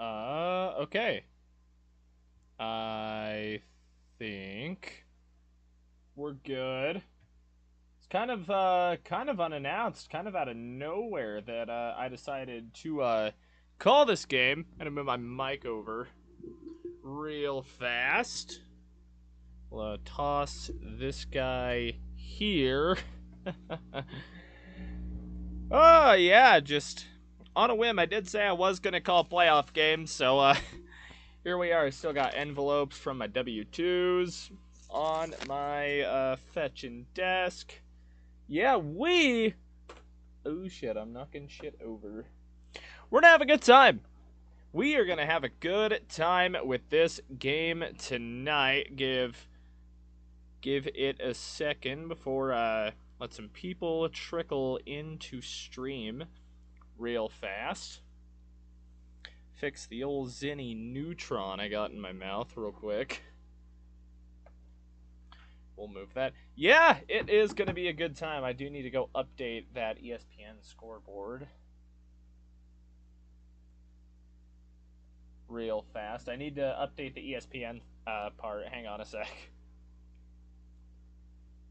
Okay. I think we're good. It's kind of unannounced, kind of out of nowhere that I decided to call this game. I'm gonna move my mic over real fast. We'll toss this guy here. Oh yeah, just on a whim. I did say I was gonna call playoff games, so here we are. I still got envelopes from my W-2s on my fetching desk. Yeah, oh shit, I'm knocking shit over. We're gonna have a good time. We are gonna have a good time with this game tonight. Give it a second before let some people trickle into stream real fast. Fix the old Zinny Neutron I got in my mouth real quick. We'll move that. Yeah, it is going to be a good time. I do need to go update that ESPN scoreboard real fast. I need to update the ESPN part. Hang on a sec.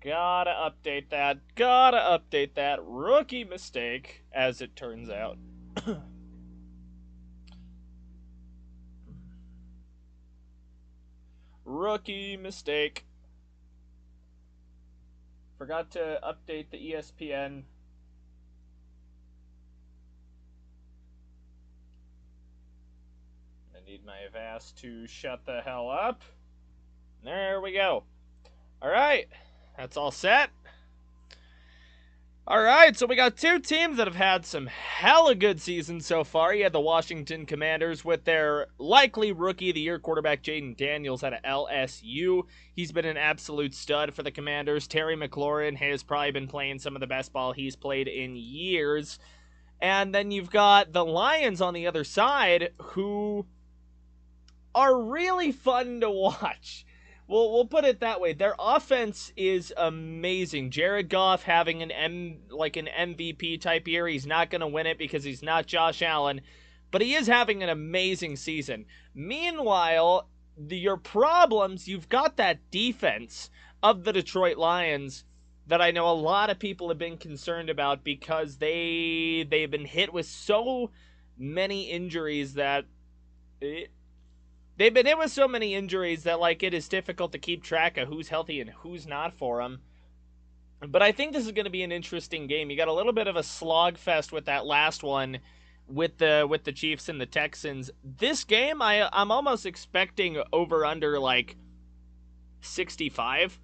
Gotta update that. Gotta update that. Rookie mistake, as it turns out. Rookie mistake. Forgot to update the ESPN. I need my Avast to shut the hell up. There we go. Alright, that's all set. Alright, so we got two teams that have had some hella good seasons so far. You had the Washington Commanders with their likely Rookie of the Year quarterback Jaden Daniels out of LSU. He's been an absolute stud for the Commanders. Terry McLaurin has probably been playing some of the best ball he's played in years. And then you've got the Lions on the other side, who are really fun to watch. We'll put it that way. Their offense is amazing. Jared Goff having an MVP type year. He's not going to win it because he's not Josh Allen, but he is having an amazing season. Meanwhile, your problems, you've got that defense of the Detroit Lions that I know a lot of people have been concerned about because they've been hit with so many injuries that they've been hit with so many injuries that, like, it is difficult to keep track of who's healthy and who's not for them. But I think this is going to be an interesting game. You got a little bit of a slog fest with that last one with the Chiefs and the Texans. This game, I'm almost expecting over under like 65,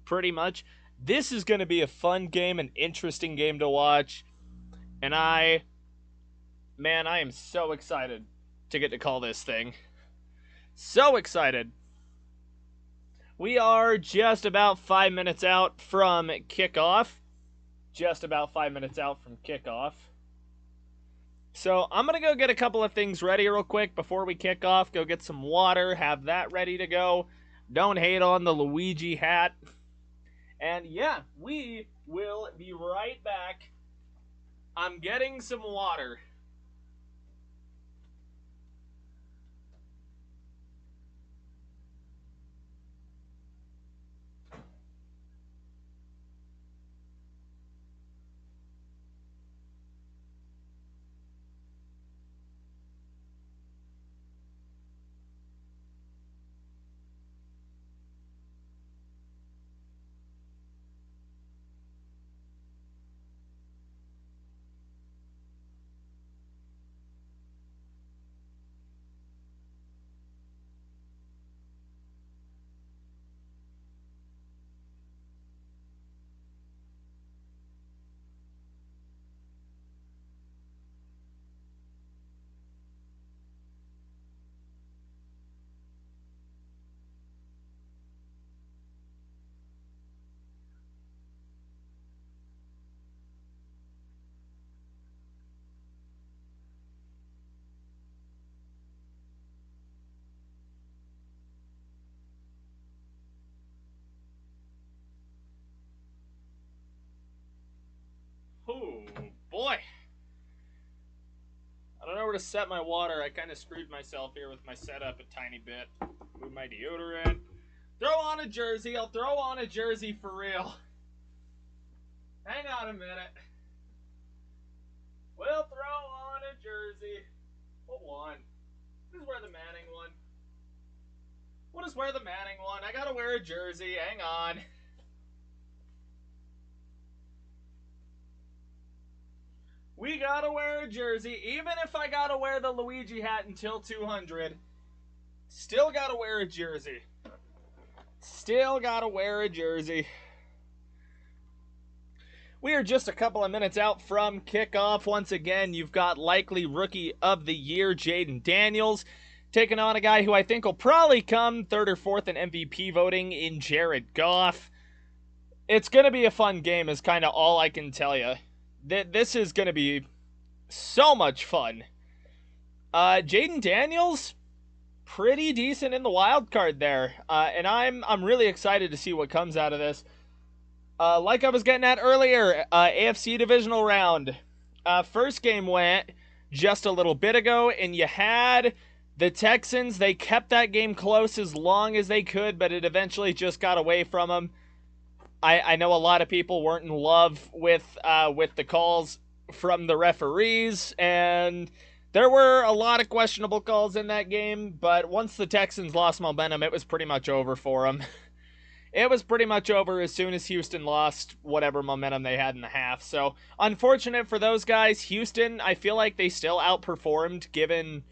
pretty much. This is going to be a fun game, an interesting game to watch. And I am so excited to get to call this thing. So excited. We are just about 5 minutes out from kickoff. Just about 5 minutes out from kickoff. So I'm going to go get a couple of things ready real quick before we kick off. Go get some water, have that ready to go. Don't hate on the Luigi hat. And yeah, we will be right back. I'm getting some water. sort of set my water. I kind of screwed myself here with my setup a tiny bit. Move my deodorant. Throw on a jersey. I'll throw on a jersey for real. Hang on a minute. We'll throw on a jersey. What one? Just wear the Manning one. We'll just wear the Manning one. I gotta wear a jersey. Hang on. We gotta wear a jersey. Even if I gotta wear the Luigi hat until 200, still gotta wear a jersey. Still gotta wear a jersey. We are just a couple of minutes out from kickoff. Once again, you've got likely Rookie of the Year, Jaden Daniels, taking on a guy who I think will probably come third or fourth in MVP voting in Jared Goff. It's going to be a fun game is kind of all I can tell you. This is going to be so much fun. Jaden Daniels, pretty decent in the wild card there. And I'm really excited to see what comes out of this. Like I was getting at earlier, AFC divisional round. First game went just a little bit ago, and you had the Texans. They kept that game close as long as they could, but it eventually just got away from them. I know a lot of people weren't in love with the calls from the referees, and there were a lot of questionable calls in that game, but once the Texans lost momentum, it was pretty much over for them. It was pretty much over as soon as Houston lost whatever momentum they had in the half. So, unfortunate for those guys. Houston, I feel like they still outperformed given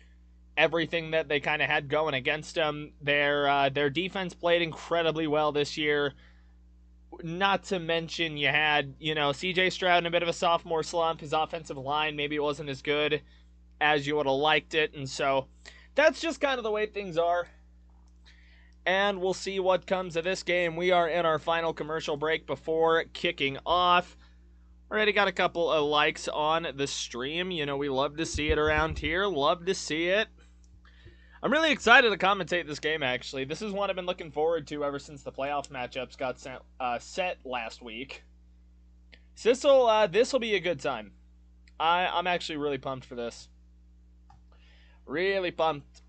everything that they kind of had going against them. Their defense played incredibly well this year. Not to mention you had, CJ Stroud in a bit of a sophomore slump. His offensive line, maybe it wasn't as good as you would have liked it. And so, that's just kind of the way things are. And we'll see what comes of this game. We are in our final commercial break before kicking off. Already got a couple of likes on the stream. We love to see it around here. Love to see it. I'm really excited to commentate this game, actually. This is one I've been looking forward to ever since the playoff matchups got set last week. So this'll be a good time. I'm actually really pumped for this. Really pumped.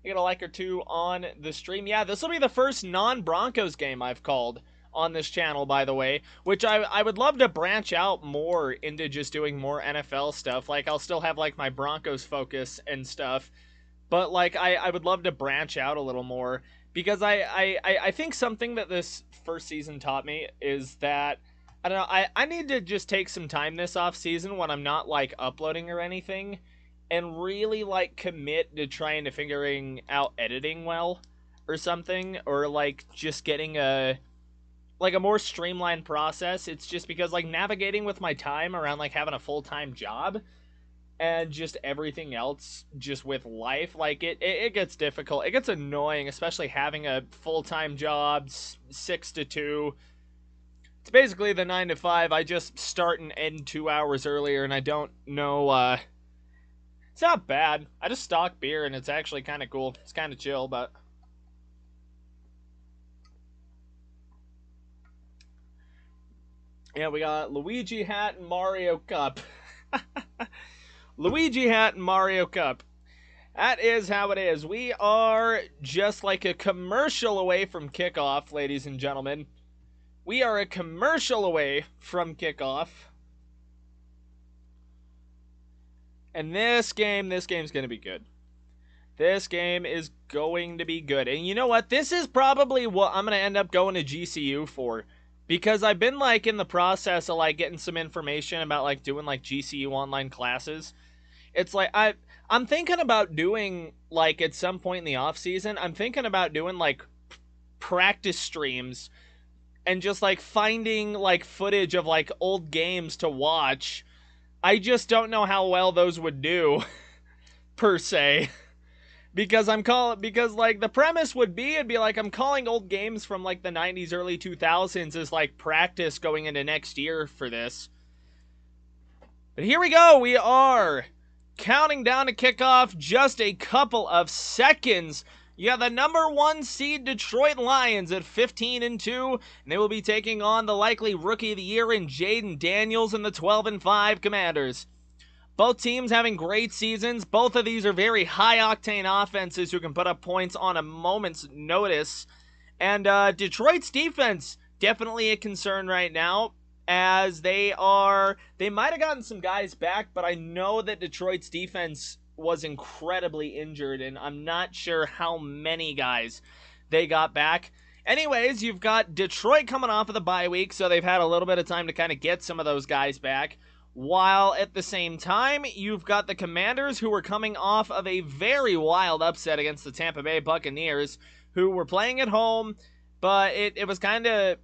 You get a like or two on the stream. Yeah, this will be the first non-Broncos game I've called on this channel, by the way, which I would love to branch out more into just doing more NFL stuff. Like, I'll still have, like, my Broncos focus and stuff, but, like, I would love to branch out a little more, because I think something that this first season taught me is that, I don't know, I need to just take some time this off season when I'm not, like, uploading or anything, and really, like, commit to trying to figuring out editing well or something, or, like, just getting a more streamlined process. It's just because, like, navigating with my time around, like, having a full-time job and just everything else just with life, like, it gets difficult. It gets annoying, especially having a full-time job, 6 to 2. It's basically the 9 to 5. I just start and end 2 hours earlier, and I don't know, it's not bad. I just stock beer, and it's actually kind of cool. It's kind of chill, but... Yeah, we got Luigi hat and Mario Cup. Luigi hat and Mario Cup. That is how it is. We are just like a commercial away from kickoff, ladies and gentlemen. We are a commercial away from kickoff. And this game's going to be good. This game is going to be good. And you know what? This is probably what I'm going to end up going to GCU for. Because I've been, like, in the process of, like, getting some information about, like, doing, like, GCU online classes. It's like, I'm thinking about doing, like, at some point in the off season, I'm thinking about doing, like, practice streams and just, like, finding, like, footage of, like, old games to watch. I just don't know how well those would do, per se. Because like, the premise would be, it'd be like, I'm calling old games from, like, the 90s, early 2000s as, like, practice going into next year for this. But here we go, we are counting down to kickoff, just a couple of seconds. You got the number 1 seed Detroit Lions at 15-2, and they will be taking on the likely Rookie of the Year in Jaden Daniels and the 12-5 Commanders. Both teams having great seasons. Both of these are very high-octane offenses who can put up points on a moment's notice. And Detroit's defense, definitely a concern right now, as they might have gotten some guys back, but I know that Detroit's defense was incredibly injured, and I'm not sure how many guys they got back. Anyways, you've got Detroit coming off of the bye week, so they've had a little bit of time to kind of get some of those guys back. While at the same time, you've got the Commanders, who were coming off of a very wild upset against the Tampa Bay Buccaneers, who were playing at home, but it was kind of,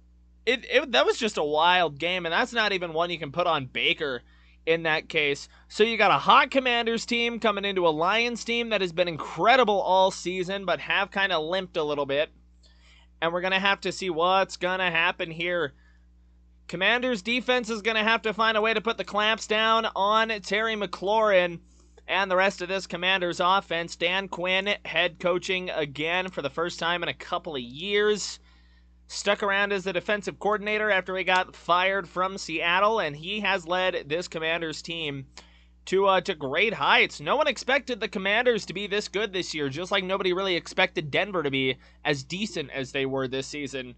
that was just a wild game, and that's not even one you can put on Baker in that case. So you got a hot Commanders team coming into a Lions team that has been incredible all season, but have kind of limped a little bit. And we're going to have to see what's going to happen here. Commanders defense is going to have to find a way to put the clamps down on Terry McLaurin and the rest of this Commanders offense. Dan Quinn head coaching again for the first time in a couple of years. Stuck around as the defensive coordinator after he got fired from Seattle, and he has led this Commanders team to great heights. No one expected the Commanders to be this good this year, just like nobody really expected Denver to be as decent as they were this season.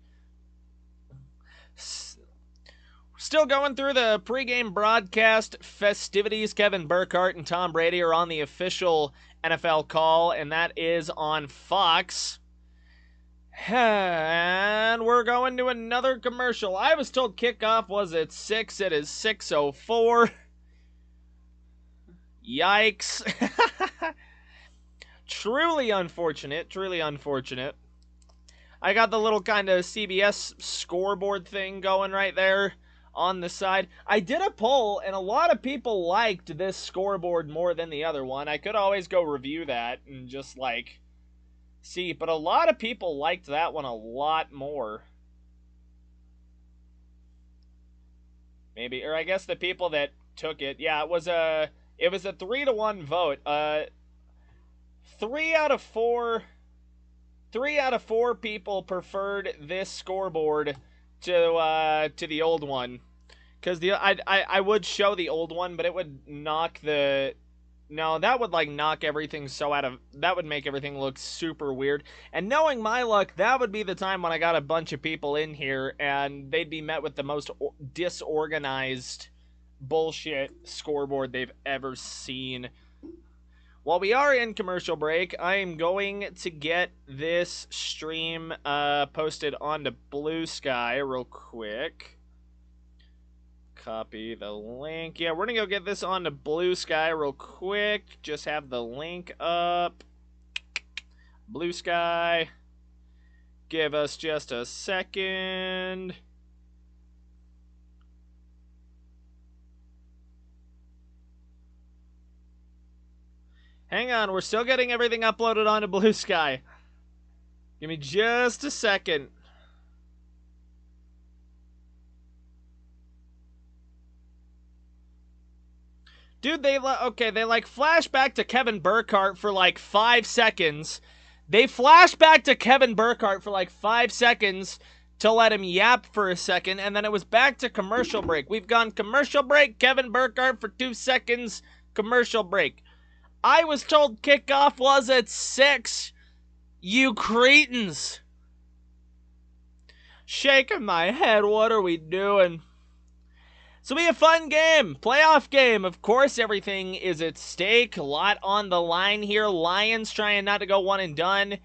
Still going through the pregame broadcast festivities. Kevin Burkhardt and Tom Brady are on the official NFL call, and that is on Fox. And we're going to another commercial. I was told kickoff was at 6. It is 6:04. Yikes. Truly unfortunate. Truly unfortunate. I got the little kind of CBS scoreboard thing going right there on the side. I did a poll, and a lot of people liked this scoreboard more than the other one. I could always go review that and just, like, see, but a lot of people liked that one a lot more. Maybe, or I guess the people that took it, yeah, it was a 3-1 vote. 3 out of 4 people preferred this scoreboard to the old one, because I would show the old one, but it would knock that would like knock everything that would make everything look super weird. And knowing my luck, that would be the time when I got a bunch of people in here and they'd be met with the most disorganized bullshit scoreboard they've ever seen. While we are in commercial break, I am going to get this stream posted onto Blue Sky real quick. Copy the link. Yeah, we're going to go get this onto Blue Sky real quick. Just have the link up. Blue Sky. Give us just a second. Hang on, we're still getting everything uploaded onto Blue Sky. Give me just a second. Dude, they like flash back to Kevin Burkhardt for like 5 seconds. They flash back to Kevin Burkhardt for like 5 seconds to let him yap for a second, and then it was back to commercial break. We've gone commercial break, Kevin Burkhardt for 2 seconds, commercial break. I was told kickoff was at 6. You cretins. Shaking my head. What are we doing? So be a fun game. Playoff game. Of course, everything is at stake. A lot on the line here. Lions trying not to go one and done.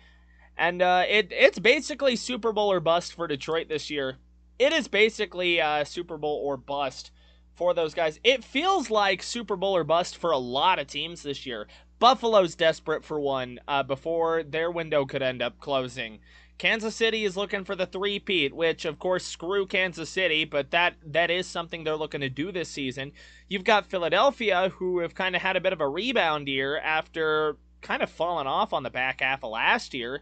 And it's basically Super Bowl or bust for Detroit this year. It is basically Super Bowl or bust for those guys. It feels like Super Bowl or bust for a lot of teams this year. Buffalo's desperate for one before their window could end up closing. Kansas City is looking for the three-peat, which, of course, screw Kansas City, but that is something they're looking to do this season. You've got Philadelphia, who have kind of had a bit of a rebound year after kind of falling off on the back half of last year.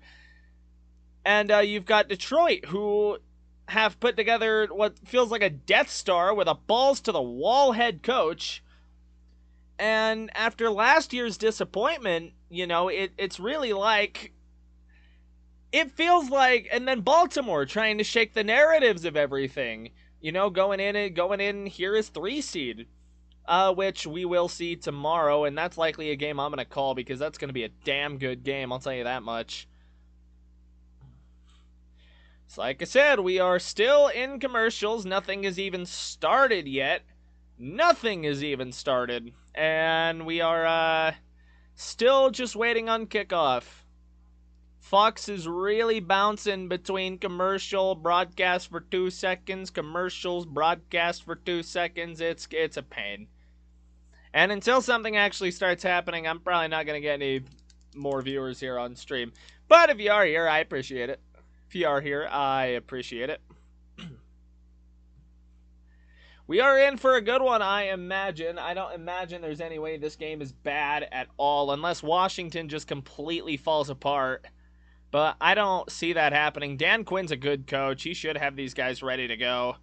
And you've got Detroit, who have put together what feels like a Death Star with a balls-to-the-wall head coach. And after last year's disappointment, you know, it's really like, it feels like, and then Baltimore trying to shake the narratives of everything, you know, going in here as 3 seed. which we will see tomorrow, and that's likely a game I'm going to call because that's going to be a damn good game, I'll tell you that much. So like I said, we are still in commercials. Nothing has even started yet. Nothing has even started. And we are still just waiting on kickoff. Fox is really bouncing between commercial, broadcast for 2 seconds, commercials, broadcast for 2 seconds. It's a pain. And until something actually starts happening, I'm probably not going to get any more viewers here on stream. But if you are here, I appreciate it. If you are here, I appreciate it. We are in for a good one, I imagine. I don't imagine there's any way this game is bad at all, unless Washington just completely falls apart. But I don't see that happening. Dan Quinn's a good coach. He should have these guys ready to go.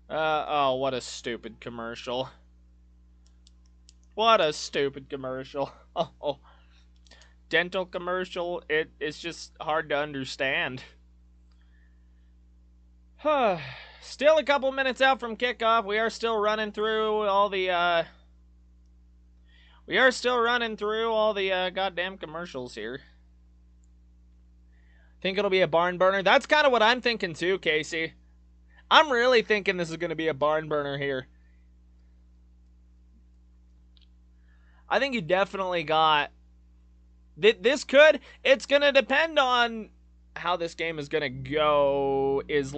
Oh, what a stupid commercial. What a stupid commercial. Oh. Dental commercial, it's just hard to understand. Still a couple minutes out from kickoff. We are still running through all the goddamn commercials here. Think it'll be a barn burner? That's kind of what I'm thinking too, Casey. I'm really thinking this is going to be a barn burner here. I think you definitely got... It's going to depend on how this game is going to go, it's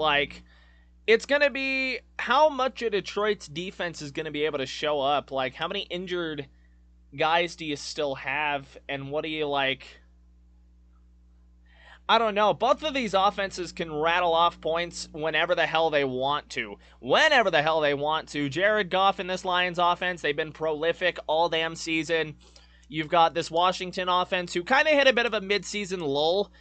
going to be how much of Detroit's defense is going to be able to show up. Like, how many injured guys do you still have, and what do you, I don't know. Both of these offenses can rattle off points whenever the hell they want to. Whenever the hell they want to. Jared Goff in this Lions offense, they've been prolific all damn season. You've got this Washington offense who kind of hit a bit of a midseason lull,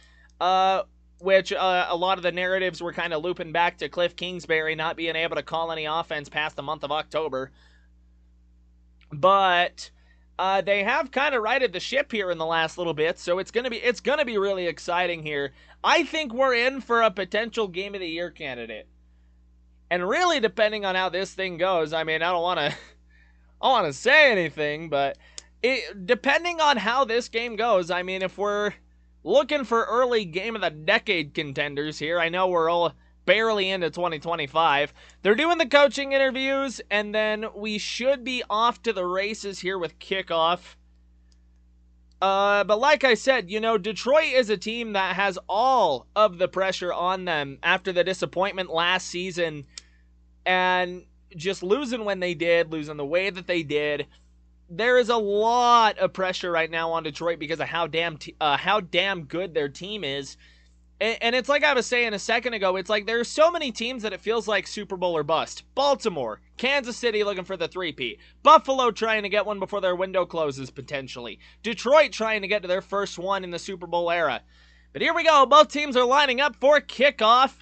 which a lot of the narratives were kind of looping back to Cliff Kingsbury not being able to call any offense past the month of October. But they have kind of righted the ship here in the last little bit, so it's gonna be really exciting here. I think we're in for a potential Game of the Year candidate, and really depending on how this thing goes. I mean, I don't want to say anything, but depending on how this game goes, I mean, if we're looking for early Game of the Decade contenders here, I know we're all barely into 2025. They're doing the coaching interviews, and then we should be off to the races here with kickoff. But like I said, Detroit is a team that has all of the pressure on them after the disappointment last season and just losing when they did, losing the way that they did. There is a lot of pressure right now on Detroit because of how damn good their team is. And it's like I was saying a second ago, it's like there are so many teams that it feels like Super Bowl or bust. Baltimore, Kansas City looking for the three-peat. Buffalo trying to get one before their window closes, potentially. Detroit trying to get to their first one in the Super Bowl era. But here we go. Both teams are lining up for kickoff.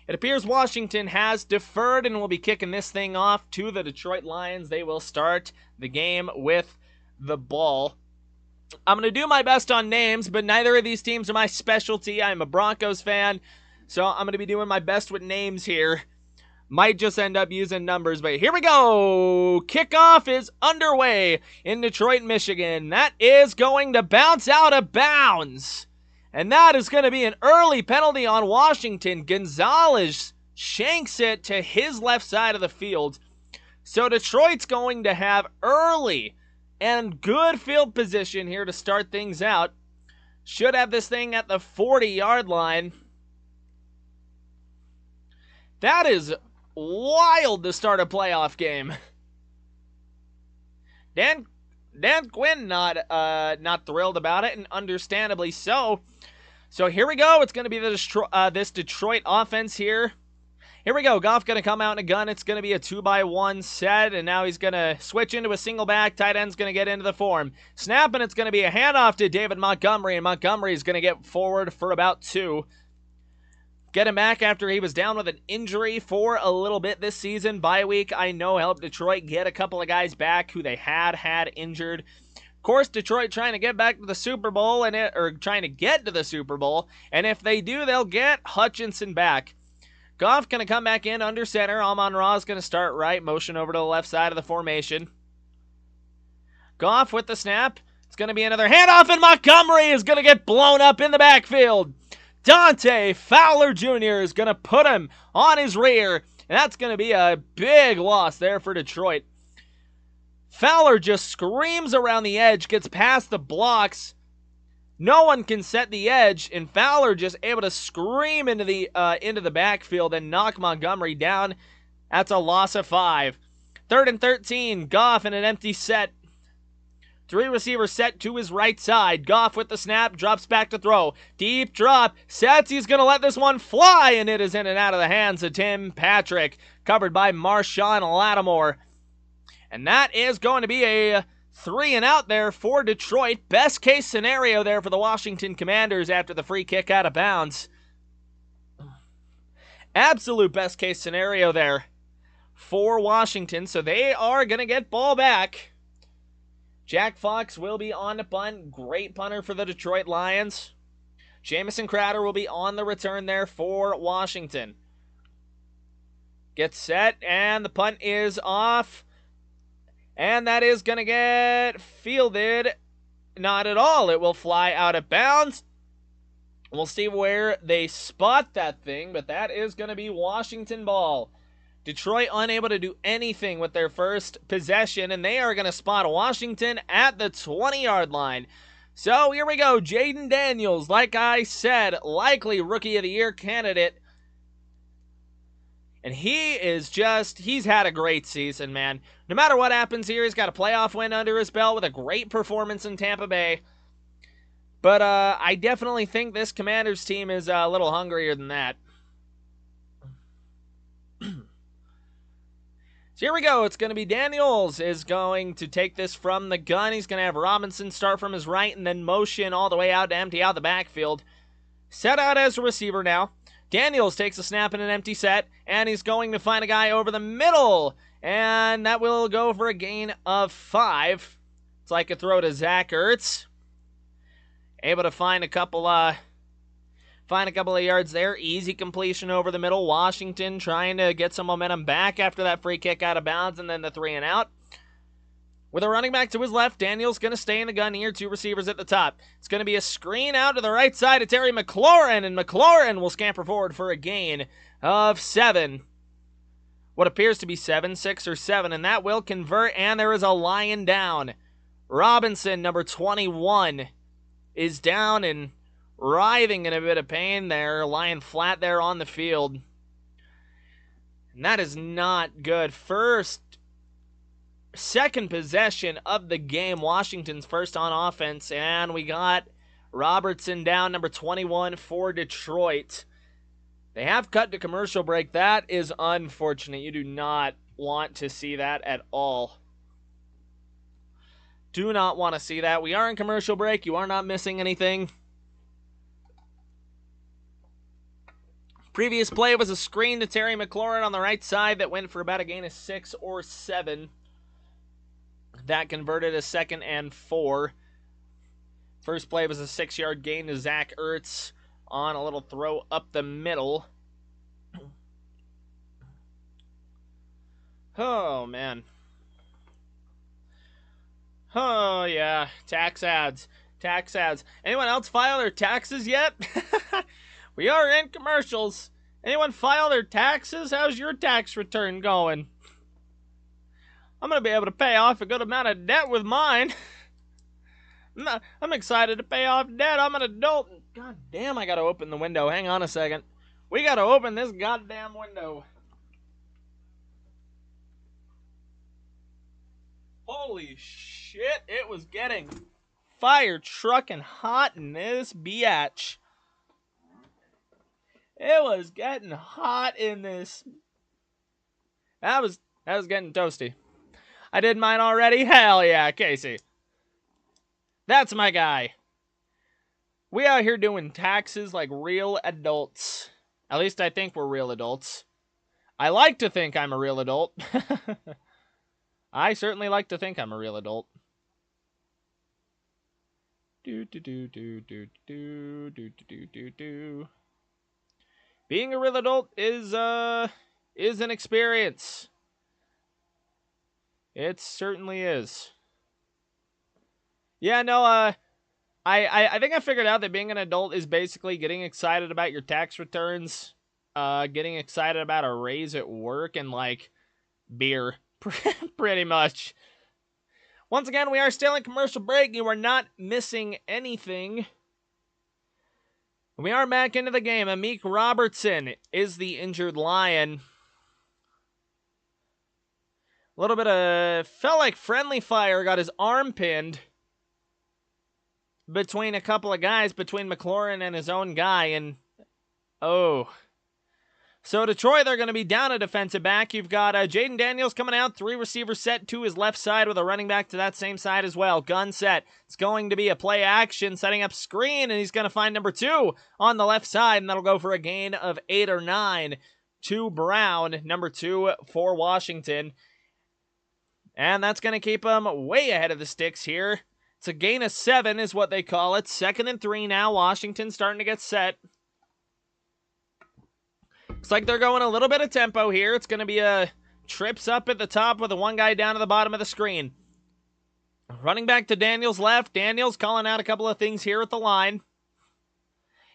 It appears Washington has deferred and will be kicking this thing off to the Detroit Lions. They will start the game with the ball. I'm going to do my best on names, but neither of these teams are my specialty. I'm a Broncos fan, so I'm going to be doing my best with names here. Might just end up using numbers, but here we go. Kickoff is underway in Detroit, Michigan. That is going to bounce out of bounds. And that is going to be an early penalty on Washington. Gonzalez shanks it to his left side of the field. So Detroit's going to have early and good field position here to start things out. Should have this thing at the 40-yard line. That is wild to start a playoff game. Dan Quinn not thrilled about it, and understandably so. So here we go. It's going to be this Detroit offense here. Here we go. Goff going to come out in a gun. It's going to be a 2-by-1 set, and now he's going to switch into a single back. Tight end's going to get into the form. Snap, and it's going to be a handoff to David Montgomery, and Montgomery is going to get forward for about 2. Get him back after he was down with an injury for a little bit this season. Bye week, I know, helped Detroit get a couple of guys back who they had injured. Of course, Detroit trying to get back to the Super Bowl, or trying to get to the Super Bowl, and if they do, they'll get Hutchinson back. Goff going to come back in under center. Amon-Ra is going to start right. Motion over to the left side of the formation. Goff with the snap. It's going to be another handoff, and Montgomery is going to get blown up in the backfield. Dante Fowler Jr. is going to put him on his rear, and that's going to be a big loss there for Detroit. Fowler just screams around the edge, gets past the blocks. No one can set the edge, and Fowler just able to scream into the backfield and knock Montgomery down. That's a loss of 5. 3rd and 13, Goff in an empty set. 3 receivers set to his right side. Goff with the snap, drops back to throw. Deep drop, sets, he's going to let this one fly, and it is in and out of the hands of Tim Patrick, covered by Marshawn Lattimore. And that is going to be a 3 and out there for Detroit. Best case scenario there for the Washington Commanders after the free kick out of bounds. Absolute best case scenario there for Washington. So they are going to get ball back. Jack Fox will be on the punt. Great punter for the Detroit Lions. Jamison Crowder will be on the return there for Washington. Gets set, and the punt is off. And that is going to get fielded. Not at all. It will fly out of bounds. We'll see where they spot that thing, but that is going to be Washington ball. Detroit unable to do anything with their first possession, and they are going to spot Washington at the 20-yard line. So here we go. Jaden Daniels, like I said, likely Rookie of the Year candidate. And he's had a great season, man. No matter what happens here, he's got a playoff win under his belt with a great performance in Tampa Bay. But I definitely think this Commanders team is a little hungrier than that. So here we go. It's going to be Daniels is going to take this from the gun. He's going to have Robinson start from his right and then motion all the way out to empty out the backfield. Set out as a receiver now. Daniels takes a snap in an empty set, and he's going to find a guy over the middle. And that will go for a gain of 5. It's like a throw to Zach Ertz. Able to find a couple of yards there. Easy completion over the middle. Washington trying to get some momentum back after that free kick out of bounds and then the 3 and out. With a running back to his left, Daniels going to stay in the gun here. 2 receivers at the top. It's going to be a screen out to the right side of Terry McLaurin, and McLaurin will scamper forward for a gain of 7. What appears to be 7, 6, or 7, and that will convert, and there is a Lion down. Robinson, number 21, is down and writhing in a bit of pain there, lying flat there on the field. And that is not good. Second possession of the game. Washington's first on offense, and we got Robertson down, number 21 for Detroit. They have cut to commercial break. That is unfortunate. You do not want to see that at all. Do not want to see that. We are in commercial break. You are not missing anything. Previous play was a screen to Terry McLaurin on the right side that went for about a gain of 6 or 7. That converted a 2nd and 4. First play was a 6-yard gain to Zach Ertz on a little throw up the middle. Oh, man. Oh, yeah. Tax ads. Anyone else file their taxes yet? We are in commercials. Anyone file their taxes? How's your tax return going? I'm going to be able to pay off a good amount of debt with mine. I'm excited to pay off debt. I'm an adult. God damn, I got to open the window. Hang on a second. We got to open this goddamn window. Holy shit, it was getting fire trucking hot in this biatch. It was getting hot in this. That was getting toasty. I did mine already? Hell yeah, Casey. That's my guy. We out here doing taxes like real adults. At least I think we're real adults. I like to think I'm a real adult. I certainly like to think I'm a real adult. Do do do do do do do do do do. Being a real adult is an experience. It certainly is. Yeah, no, I think I figured out that being an adult is basically getting excited about your tax returns, getting excited about a raise at work, and like beer, pretty much. Once again, we are still in commercial break. You are not missing anything. We are back into the game. Amik Robertson is the injured Lion. A little bit of, felt like friendly fire, got his arm pinned between a couple of guys, between McLaurin and his own guy, and oh. So Detroit, they're going to be down a defensive back. You've got Jaden Daniels coming out, 3 receivers set to his left side with a running back to that same side as well. Gun set. It's going to be a play action, setting up screen, and he's going to find number 2 on the left side, and that'll go for a gain of 8 or 9 to Brown, number 2 for Washington. And that's going to keep him way ahead of the sticks here. It's a gain of 7 is what they call it. 2nd and 3 now. Washington starting to get set. Looks like they're going a little bit of tempo here. It's going to be a trips up at the top with the one guy down to the bottom of the screen. Running back to Daniels left. Daniels calling out a couple of things here at the line.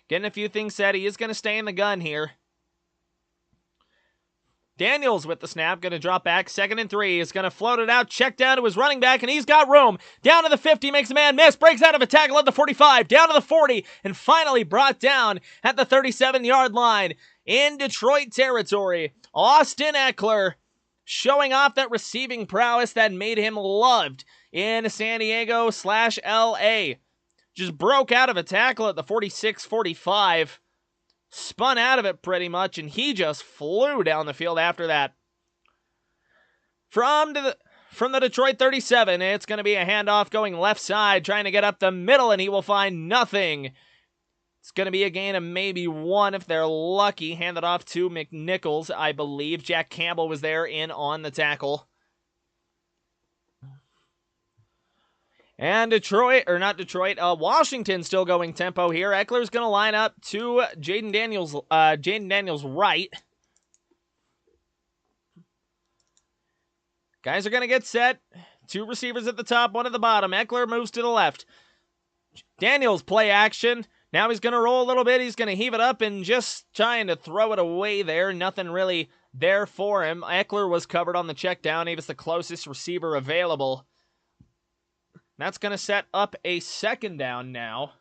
Getting a few things set. He is going to stay in the gun here. Daniels with the snap, going to drop back, 2nd and 3, is going to float it out, check down to his running back, and he's got room. Down to the 50, makes a man miss, breaks out of a tackle at the 45, down to the 40, and finally brought down at the 37-yard line in Detroit territory. Austin Ekeler showing off that receiving prowess that made him loved in San Diego/LA. Just broke out of a tackle at the 46-45. Spun out of it pretty much, and he just flew down the field after that. From the Detroit 37, it's going to be a handoff going left side, trying to get up the middle, and he will find nothing. It's going to be a gain of maybe 1 if they're lucky. Handed off to McNichols, I believe. Jack Campbell was there in on the tackle. And Washington still going tempo here. Eckler's going to line up to Jaden Daniels right. Guys are going to get set. 2 receivers at the top, 1 at the bottom. Ekeler moves to the left. Daniels play action. Now he's going to roll a little bit. He's going to heave it up and just trying to throw it away there. Nothing really there for him. Ekeler was covered on the check down. He was the closest receiver available. That's going to set up a 2nd down now.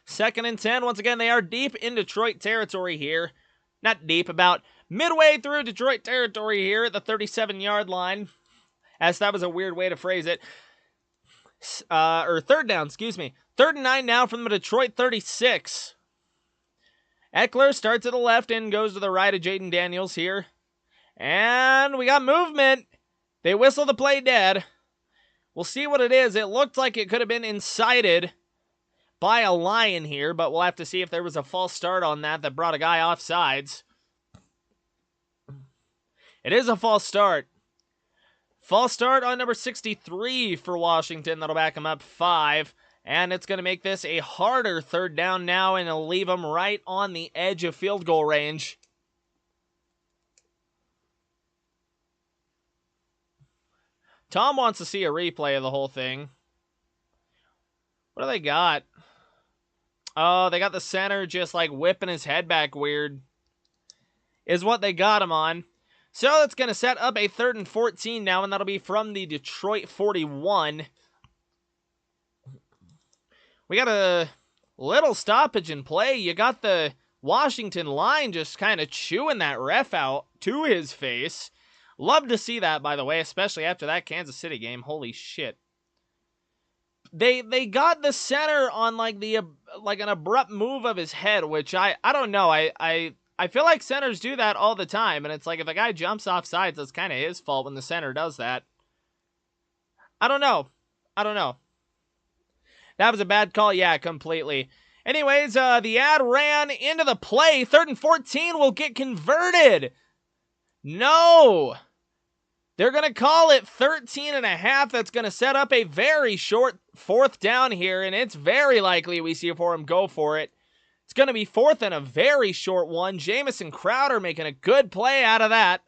2nd and 10. Once again, they are deep in Detroit territory here. Not deep, about midway through Detroit territory here at the 37-yard line. As that was a weird way to phrase it. Or 3rd down, excuse me. 3rd and 9 now from the Detroit 36. Ekeler starts at the left and goes to the right of Jaden Daniels here. And we got movement. They whistle the play dead. We'll see what it is. It looked like it could have been incited by a Lion here, but we'll have to see if there was a false start on that brought a guy off sides. It is a false start. False start on number 63 for Washington. That'll back him up 5. And it's going to make this a harder 3rd down now, and it'll leave him right on the edge of field goal range. Tom wants to see a replay of the whole thing. What do they got? Oh, they got the center just like whipping his head back weird. Is what they got him on. So that's going to set up a 3rd and 14 now, and that'll be from the Detroit 41. We got a little stoppage in play. You got the Washington line just kind of chewing that ref out to his face. Love to see that, by the way, especially after that Kansas City game. Holy shit. They got the center on like an abrupt move of his head, which I don't know. I feel like centers do that all the time, and it's like if a guy jumps off sides, it's kind of his fault when the center does that. I don't know. That was a bad call, yeah, completely. Anyways, the ad ran into the play. 3rd and 14 will get converted. No. They're going to call it 13.5. That's going to set up a very short 4th down here, and it's very likely we see for him go for it. It's going to be fourth and a very short one. Jamison Crowder making a good play out of that.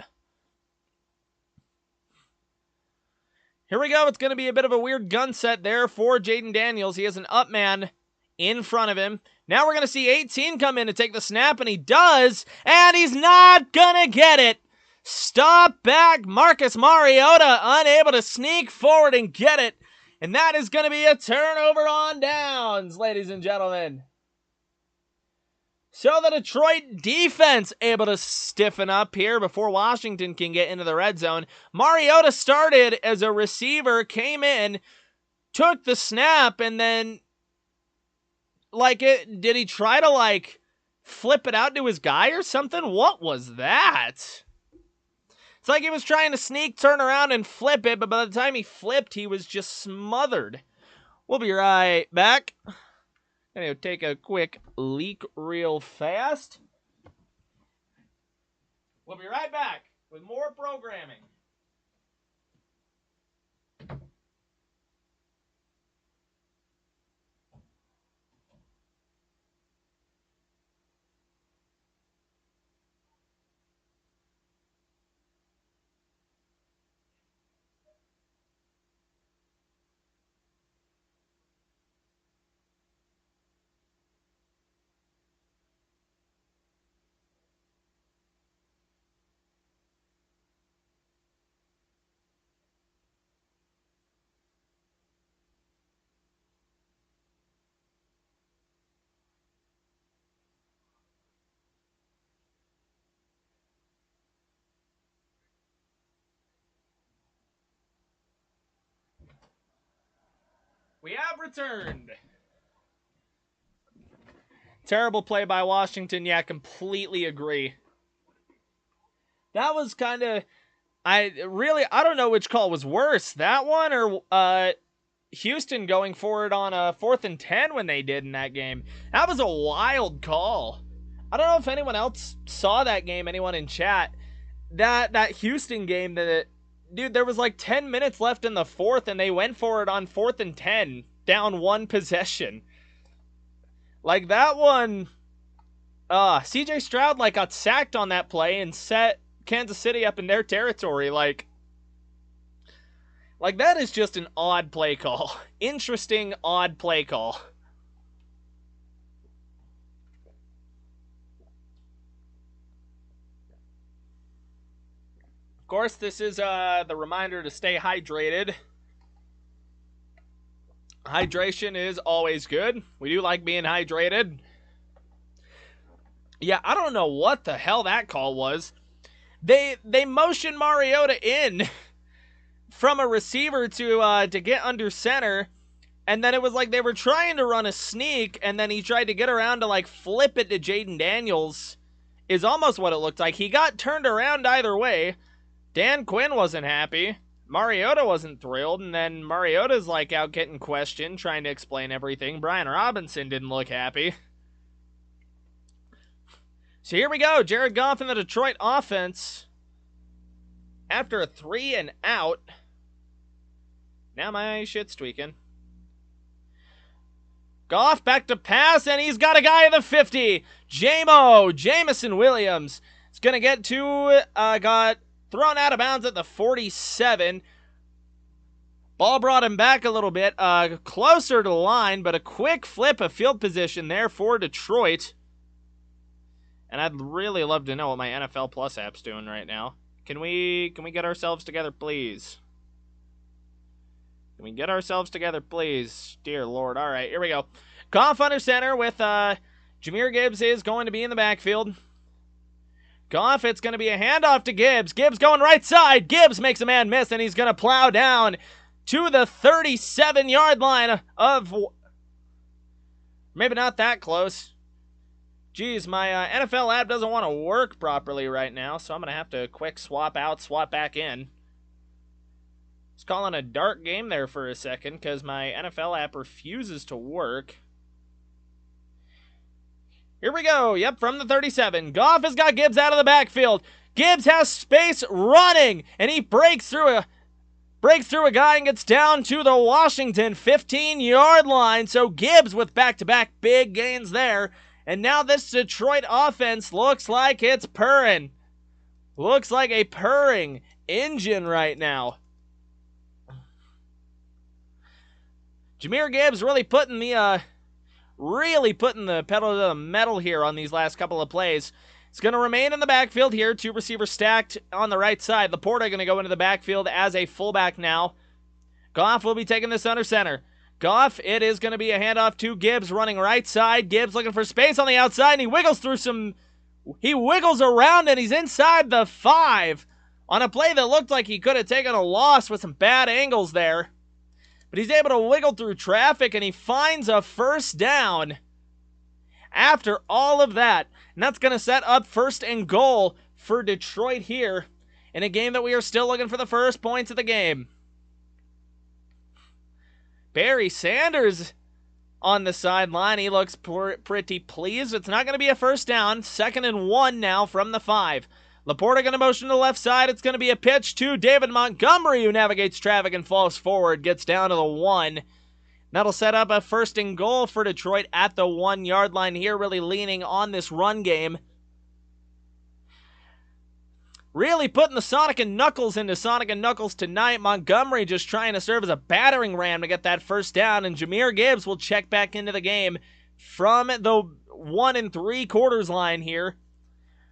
Here we go. It's going to be a bit of a weird gun set there for Jaden Daniels. He has an up man in front of him. Now we're going to see 18 come in to take the snap, and he does, and he's not going to get it. Stop back. Marcus Mariota unable to sneak forward and get it. And that is going to be a turnover on downs, ladies and gentlemen. So the Detroit defense able to stiffen up here before Washington can get into the red zone. Mariota started as a receiver, came in, took the snap, and then, did he try to, flip it out to his guy or something? What was that? It's like he was trying to sneak, turn around, and flip it, but by the time he flipped, he was just smothered. We'll be right back. Gonna take a quick leak real fast. We'll be right back with more programming. We have returned. Terrible play by Washington. Yeah, completely agree. That was kind of... I don't know which call was worse. That one or Houston going for it on a 4th and 10 when they did in that game. That was a wild call. I don't know if anyone else saw that game, anyone in chat. That Houston game, dude, there was 10 minutes left in the 4th, and they went for it on 4th and 10, down one possession. That one, CJ Stroud, got sacked on that play and set Kansas City up in their territory. That is just an odd play call. Interesting, odd play call. Of course, this is the reminder to stay hydrated. Hydration is always good. We do like being hydrated. Yeah, I don't know what the hell that call was. They motioned Mariota in from a receiver to get under center, and then it was like they were trying to run a sneak, and then he tried to get around to flip it to Jaden Daniels, is almost what it looked like. He got turned around either way. Dan Quinn wasn't happy. Mariota wasn't thrilled, and then Mariota's out getting questioned, trying to explain everything. Brian Robinson didn't look happy. So here we go. Jared Goff in the Detroit offense. After a 3 and out. Now my shit's tweaking. Goff back to pass, and he's got a guy at the 50. Jamison Williams is going to get to, got thrown out of bounds at the 47. Ball brought him back a little bit, closer to the line, but a quick flip of field position there for Detroit. And I'd really love to know what my NFL Plus app's doing right now. Can we get ourselves together, please? Can we get ourselves together, please? Dear Lord. All right, here we go. Goff under center with Jahmyr Gibbs is going to be in the backfield. Goff, it's going to be a handoff to Gibbs. Gibbs going right side. Gibbs makes a man miss, and he's going to plow down to the 37-yard line of... Maybe not that close. Geez, my NFL app doesn't want to work properly right now, so I'm going to have to quick swap out, swap back in. It's calling a dark game there for a second because my NFL app refuses to work. Here we go. Yep, from the 37. Goff has got Gibbs out of the backfield. Gibbs has space running, and he breaks through a guy and gets down to the Washington 15-yard line. So Gibbs with back-to-back big gains there. And now this Detroit offense looks like it's purring. Looks like a purring engine right now. Jahmyr Gibbs really putting the pedal to the metal here on these last couple of plays. It's going to remain in the backfield here. 2 receivers stacked on the right side. Laporta going to go into the backfield as a fullback now. Goff will be taking this under center. Goff, it is going to be a handoff to Gibbs running right side. Gibbs looking for space on the outside, and he wiggles around, and he's inside the 5 on a play that looked like he could have taken a loss with some bad angles there. But he's able to wiggle through traffic, and he finds a first down after all of that. And that's going to set up 1st and goal for Detroit here in a game that we are still looking for the first points of the game. Barry Sanders on the sideline. He looks pretty pleased. It's not going to be a first down. 2nd and 1 now from the 5. Laporta going to motion to the left side. It's going to be a pitch to David Montgomery, who navigates traffic and falls forward. Gets down to the 1. That'll set up a 1st and goal for Detroit at the 1-yard line here, really leaning on this run game. Really putting the Sonic and Knuckles into Sonic and Knuckles tonight. Montgomery just trying to serve as a battering ram to get that first down, and Jahmyr Gibbs will check back into the game from the 1 3/4 line here.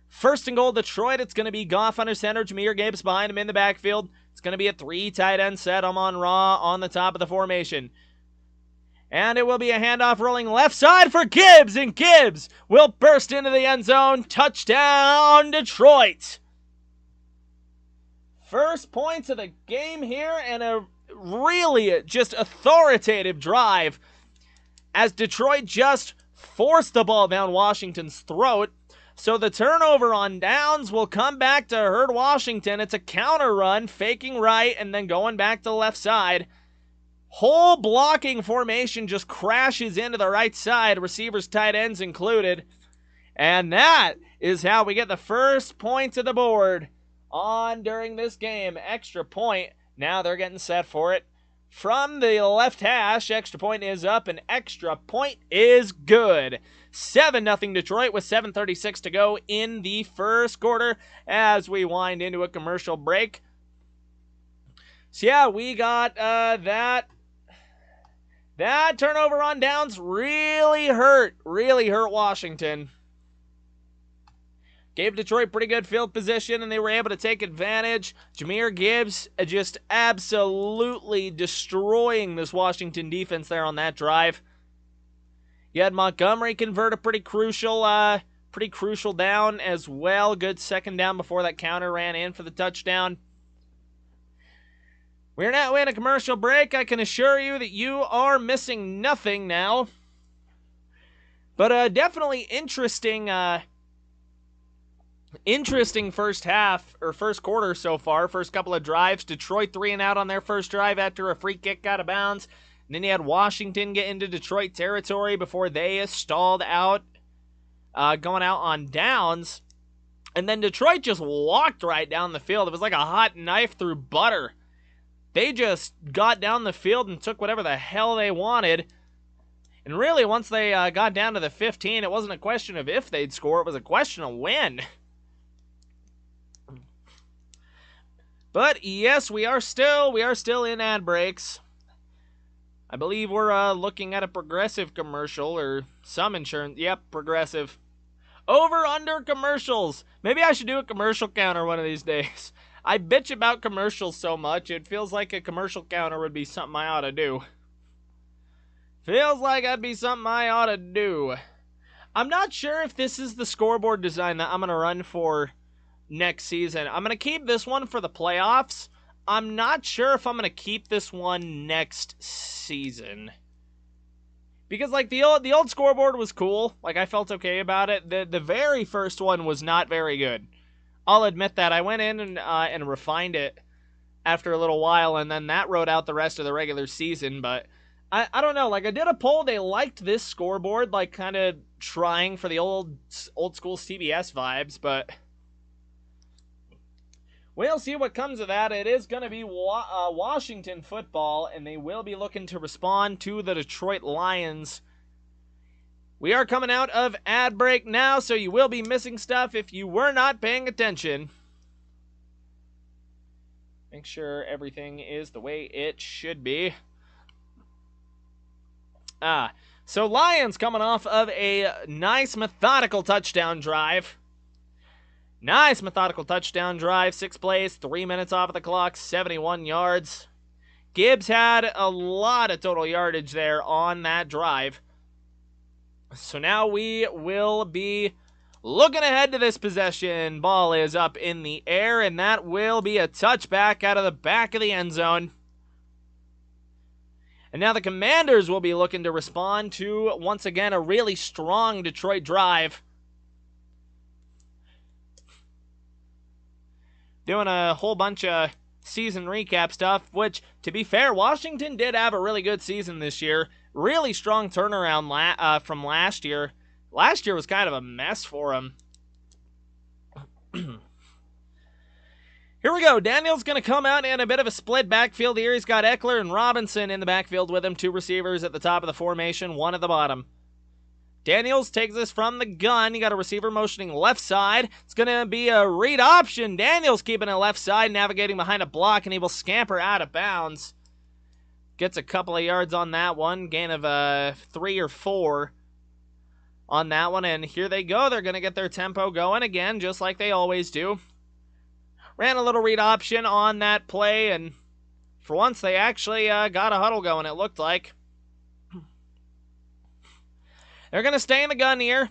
1st and goal, Detroit. It's going to be Goff under center. Jahmyr Gibbs behind him in the backfield. It's going to be a 3 tight end set. Amon-Ra on the top of the formation. And it will be a handoff rolling left side for Gibbs, and Gibbs will burst into the end zone. Touchdown, Detroit. First points of the game here, and a really just authoritative drive as Detroit just forced the ball down Washington's throat. So the turnover on downs will come back to hurt Washington. It's a counter run, faking right, and then going back to the left side. Whole blocking formation just crashes into the right side, receivers, tight ends included. And that is how we get the first points of the board on during this game. Extra point. Now they're getting set for it. From the left hash, extra point is up, and extra point is good. 7-0 Detroit with 7:36 to go in the first quarter as we wind into a commercial break. So yeah, we got that turnover on downs really hurt Washington. Gave Detroit pretty good field position, and they were able to take advantage. Jahmyr Gibbs just absolutely destroying this Washington defense there on that drive. You had Montgomery convert a pretty crucial down as well. Good 2nd down before that counter ran in for the touchdown. We're now in a commercial break. I can assure you that you are missing nothing now. But definitely interesting first half, or first quarter so far. First couple of drives. Detroit 3 and out on their first drive after a free kick out of bounds. And then you had Washington get into Detroit territory before they stalled out, going out on downs. And then Detroit just walked right down the field. It was like a hot knife through butter. They just got down the field and took whatever the hell they wanted. And really, once they got down to the 15, it wasn't a question of if they'd score. It was a question of when. But yes, we are still in ad breaks. I believe we're looking at a Progressive commercial or some insurance. Yep, Progressive. Over under commercials. Maybe I should do a commercial counter one of these days. I bitch about commercials so much, it feels like a commercial counter would be something I ought to do. Feels like that'd be something I ought to do. I'm not sure if this is the scoreboard design that I'm going to run for next season. I'm going to keep this one for the playoffs. I'm not sure if I'm going to keep this one next season. Because, like, the old scoreboard was cool. Like, I felt okay about it. The very first one was not very good. I'll admit that. I went in and refined it after a little while, and then that wrote out the rest of the regular season. But I don't know. Like, I did a poll. They liked this scoreboard, like, kind of trying for the old school CBS vibes, but we'll see what comes of that. It is going to be Washington football, and they will be looking to respond to the Detroit Lions We are coming out of ad break now, so you will be missing stuff if you were not paying attention. Make sure everything is the way it should be. So Lions coming off of a nice methodical touchdown drive. Nice methodical touchdown drive. 6 plays, 3 minutes off of the clock, 71 yards. Gibbs had a lot of total yardage there on that drive. So now we will be looking ahead to this possession. Ball is up in the air, and that will be a touchback out of the back of the end zone. And now the Commanders will be looking to respond to, once again, a really strong Detroit drive. Doing a whole bunch of season recap stuff, which, to be fair, Washington did have a really good season this year. Really strong turnaround from last year. Last year was kind of a mess for them. Here we go. Daniel's going to come out in a bit of a split backfield here. He's got Eckler and Robinson in the backfield with him. 2 receivers at the top of the formation, 1 at the bottom. Daniels takes this from the gun. You got a receiver motioning left side. It's going to be a read option. Daniels keeping it left side, navigating behind a block, and he will scamper out of bounds. Gets a couple of yards on that one. Gain of 3 or 4 on that one. And here they go. They're going to get their tempo going again, just like they always do. Ran a little read option on that play, and for once they actually got a huddle going, it looked like. They're going to stay in the gun here.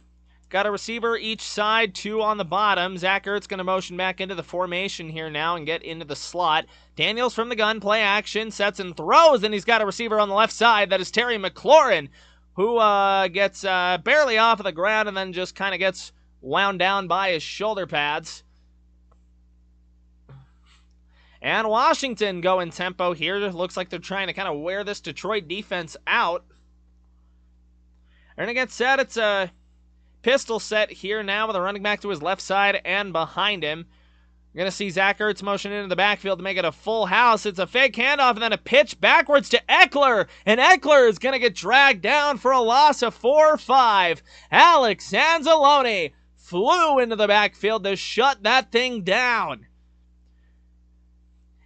Got a receiver each side, 2 on the bottom. Zach Ertz going to motion back into the formation here now and get into the slot. Daniels from the gun, play action, sets and throws, and he's got a receiver on the left side. That is Terry McLaurin, who gets barely off of the ground and then just kind of gets wound down by his shoulder pads. And Washington going tempo here. Looks like they're trying to kind of wear this Detroit defense out. They're going to get set. It's a pistol set here now with a running back to his left side and behind him. You're going to see Zach Ertz motion into the backfield to make it a full house. It's a fake handoff and then a pitch backwards to Eckler. And Eckler is going to get dragged down for a loss of 4 or 5. Alex Anzalone flew into the backfield to shut that thing down.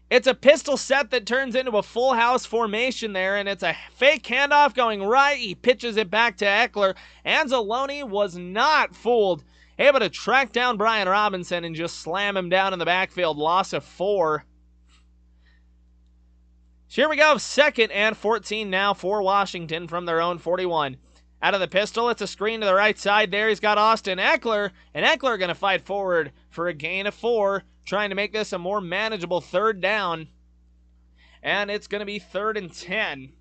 It's a pistol set that turns into a full house formation there, and it's a fake handoff going right. He pitches it back to Eckler. Anzalone was not fooled. Able to track down Brian Robinson and just slam him down in the backfield. Loss of 4. So here we go. 2nd and 14 now for Washington from their own 41. Out of the pistol, it's a screen to the right side there. He's got Austin Eckler, and Eckler going to fight forward for a gain of 4. Trying to make this a more manageable 3rd down. And it's going to be 3rd and 10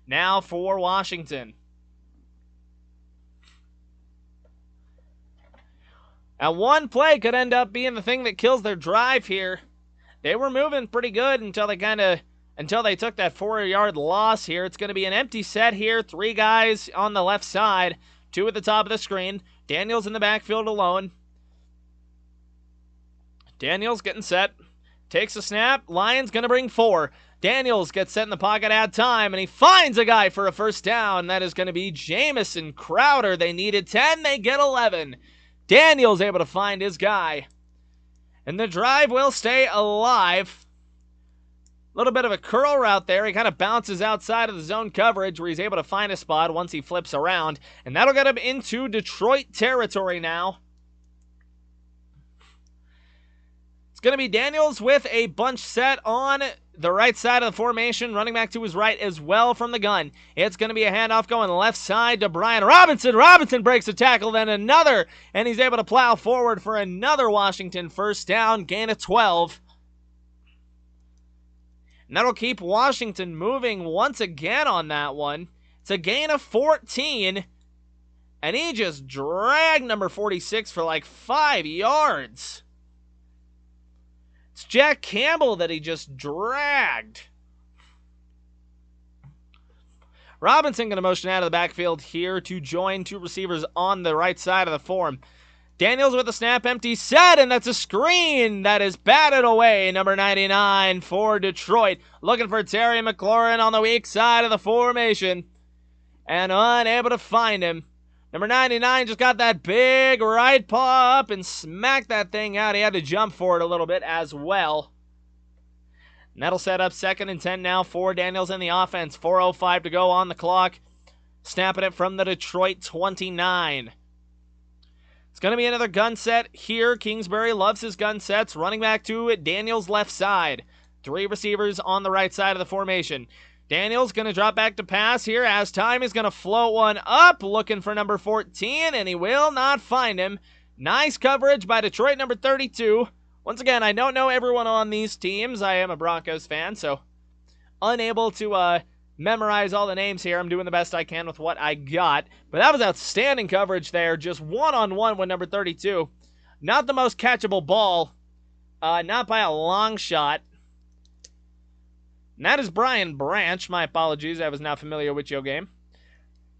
now for Washington. Now, one play could end up being the thing that kills their drive here. They were moving pretty good until they took that 4-yard loss here. It's going to be an empty set here. 3 guys on the left side, 2 at the top of the screen. Daniels in the backfield alone. Daniels getting set. Takes a snap. Lions going to bring 4. Daniels gets set in the pocket at time, and he finds a guy for a first down. That is going to be Jamison Crowder. They needed 10. They get 11. Daniels able to find his guy. And the drive will stay alive. A little bit of a curl route there. He kind of bounces outside of the zone coverage where he's able to find a spot once he flips around. And that'll get him into Detroit territory now. It's going to be Daniels with a bunch set on the right side of the formation. Running back to his right as well from the gun. It's going to be a handoff going left side to Brian Robinson. Robinson breaks a tackle, then another. And he's able to plow forward for another Washington first down. Gain of 12. And that'll keep Washington moving once again on that one. It's a gain of 14. And he just dragged number 46 for like 5 yards. It's Jack Campbell that he just dragged. Robinson going to motion out of the backfield here to join 2 receivers on the right side of the form. Daniels with a snap, empty set, and that's a screen that is batted away. Number 99 for Detroit. Looking for Terry McLaurin on the weak side of the formation. And unable to find him. Number 99 just got that big right paw up and smacked that thing out. He had to jump for it a little bit as well. And that'll set up 2nd and 10 now for Daniels in the offense. 4:05 to go on the clock. Snapping it from the Detroit 29. It's going to be another gun set here. Kingsbury loves his gun sets. Running back to Daniels' left side. 3 receivers on the right side of the formation. Daniels going to drop back to pass here as time. He's going to float one up, looking for number 14, and he will not find him. Nice coverage by Detroit number 32. Once again, I don't know everyone on these teams. I am a Broncos fan, so unable to memorize all the names here. I'm doing the best I can with what I got. But that was outstanding coverage there. Just one-on-one with number 32. Not the most catchable ball. Not by a long shot. And that is Brian Branch. My apologies, I was not familiar with your game.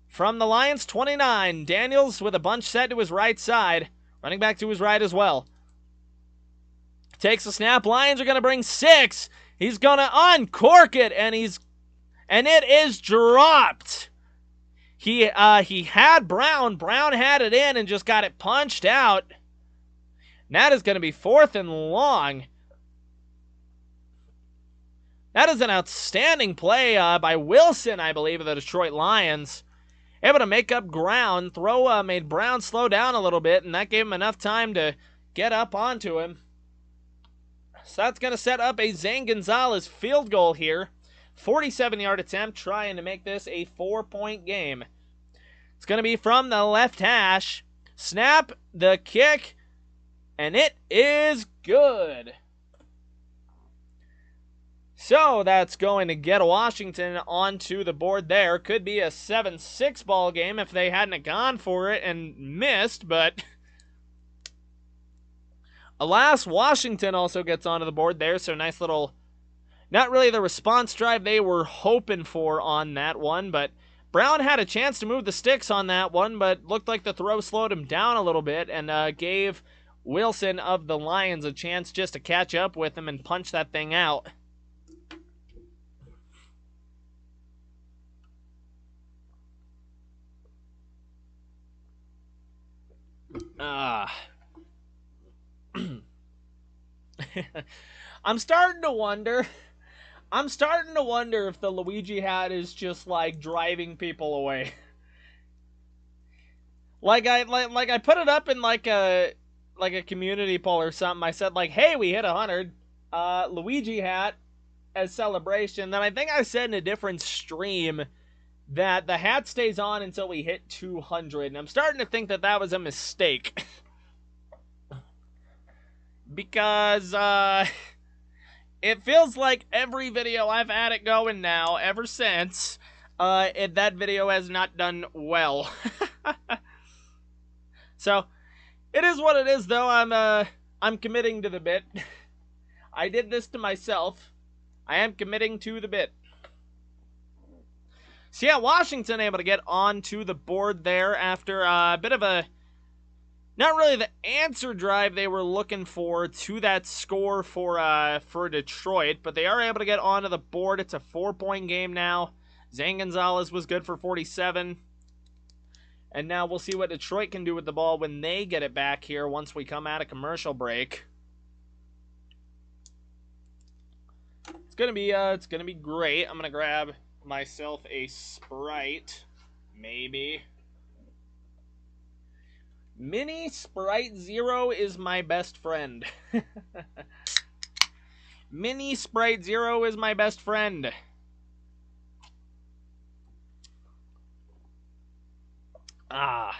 From the Lions, 29. Daniels with a bunch set to his right side. Running back to his right as well. Takes the snap. Lions are going to bring 6. He's going to uncork it, and it is dropped. He had Brown. Brown had it in and just got it punched out. And that is going to be 4th and long. That is an outstanding play by Wilson, I believe, of the Detroit Lions. Able to make up ground. Throw made Brown slow down a little bit, and that gave him enough time to get up onto him. So that's going to set up a Zane Gonzalez field goal here. 47-yard attempt, trying to make this a 4-point game. It's going to be from the left hash. Snap, the kick, and it is good. So that's going to get Washington onto the board there. Could be a 7-6 ball game if they hadn't gone for it and missed, but alas, Washington also gets onto the board there, so nice little, not really the response drive they were hoping for on that one, but Brown had a chance to move the sticks on that one, but looked like the throw slowed him down a little bit and gave Wilson of the Lions a chance just to catch up with him and punch that thing out. I'm starting to wonder if the Luigi hat is just like driving people away. like I put it up in like a community poll or something. I said like, hey, we hit 100 Luigi hat as celebration. Then I think I said in a different stream that the hat stays on until we hit 200, and I'm starting to think that that was a mistake. Because it feels like every video I've had it going now ever since, that video has not done well. So it is what it is, though. I'm committing to the bit. I did this to myself. I am committing to the bit. So yeah, Washington able to get onto the board there after a bit of a, not really the answer drive they were looking for to that score for Detroit, but they are able to get onto the board. It's a 4-point game now. Zane Gonzalez was good for 47. And now we'll see what Detroit can do with the ball when they get it back here once we come out of commercial break. It's gonna be great. I'm gonna grab myself a Sprite, maybe. Mini Sprite Zero is my best friend. Mini Sprite Zero is my best friend. My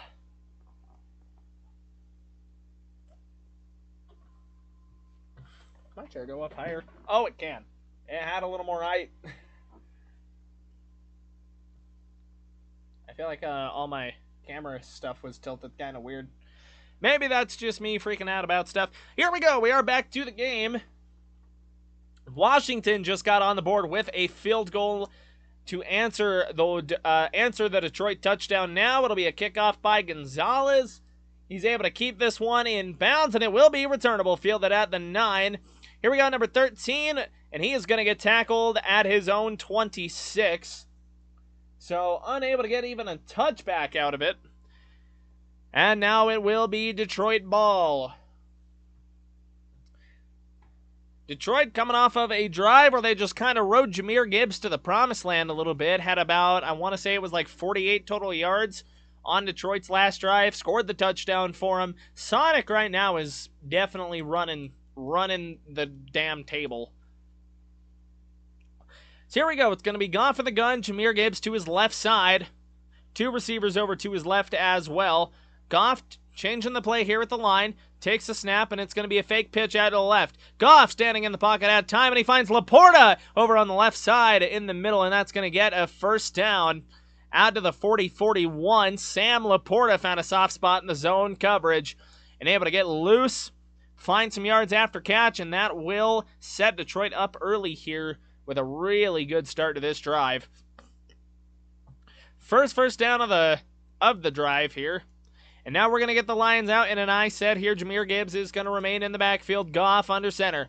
chair go up higher? Oh, it can. It had a little more height. I feel like all my camera stuff was tilted kind of weird. Maybe that's just me freaking out about stuff. Here we go. We are back to the game. Washington just got on the board with a field goal to answer the Detroit touchdown. Now it'll be a kickoff by Gonzalez. He's able to keep this one in bounds, and it will be returnable. Fielded at the 9. Here we go, number 13, and he is going to get tackled at his own 26. So unable to get even a touchback out of it. And now it will be Detroit ball. Detroit coming off of a drive where they just kind of rode Jahmyr Gibbs to the promised land a little bit. Had about, I want to say it was like 48 total yards on Detroit's last drive. Scored the touchdown for him. Sonic right now is definitely running the damn table. So here we go. It's going to be Goff for the gun. Jahmyr Gibbs to his left side. Two receivers over to his left as well. Goff changing the play here at the line. Takes the snap, and it's going to be a fake pitch out to the left. Goff standing in the pocket at time, and he finds Laporta over on the left side in the middle, and that's going to get a first down out to the 40-41. Sam Laporta found a soft spot in the zone coverage and able to get loose, find some yards after catch, and that will set Detroit up early here with a really good start to this drive. First down of the drive here. And now we're going to get the Lions out in an I set here. Jahmyr Gibbs is going to remain in the backfield. Goff under center.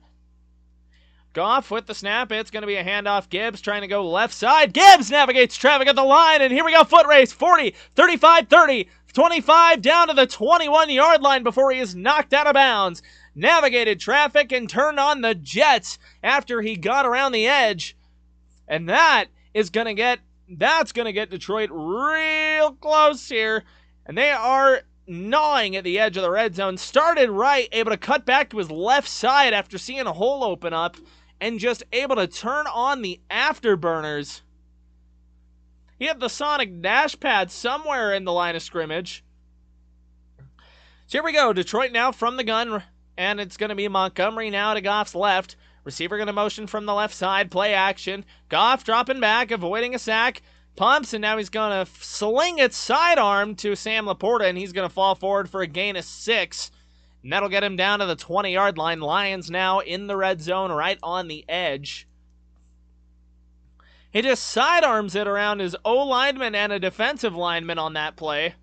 Goff with the snap. It's going to be a handoff. Gibbs trying to go left side. Gibbs navigates traffic at the line. And here we go. Foot race. 40, 35, 30, 25 down to the 21-yard line before he is knocked out of bounds. Navigated traffic and turned on the jets after he got around the edge. And that's going to get Detroit real close here. And they are gnawing at the edge of the red zone. Started right, able to cut back to his left side after seeing a hole open up, and just able to turn on the afterburners. He had the Sonic dash pad somewhere in the line of scrimmage. So here we go. Detroit now from the gun, and it's going to be Montgomery now to Goff's left. Receiver going to motion from the left side. Play action. Goff dropping back, avoiding a sack. Pumps, and now he's going to sling it sidearm to Sam Laporta, and he's going to fall forward for a gain of 6. And that'll get him down to the 20-yard line. Lions now in the red zone right on the edge. He just sidearms it around his O-lineman and a defensive lineman on that play.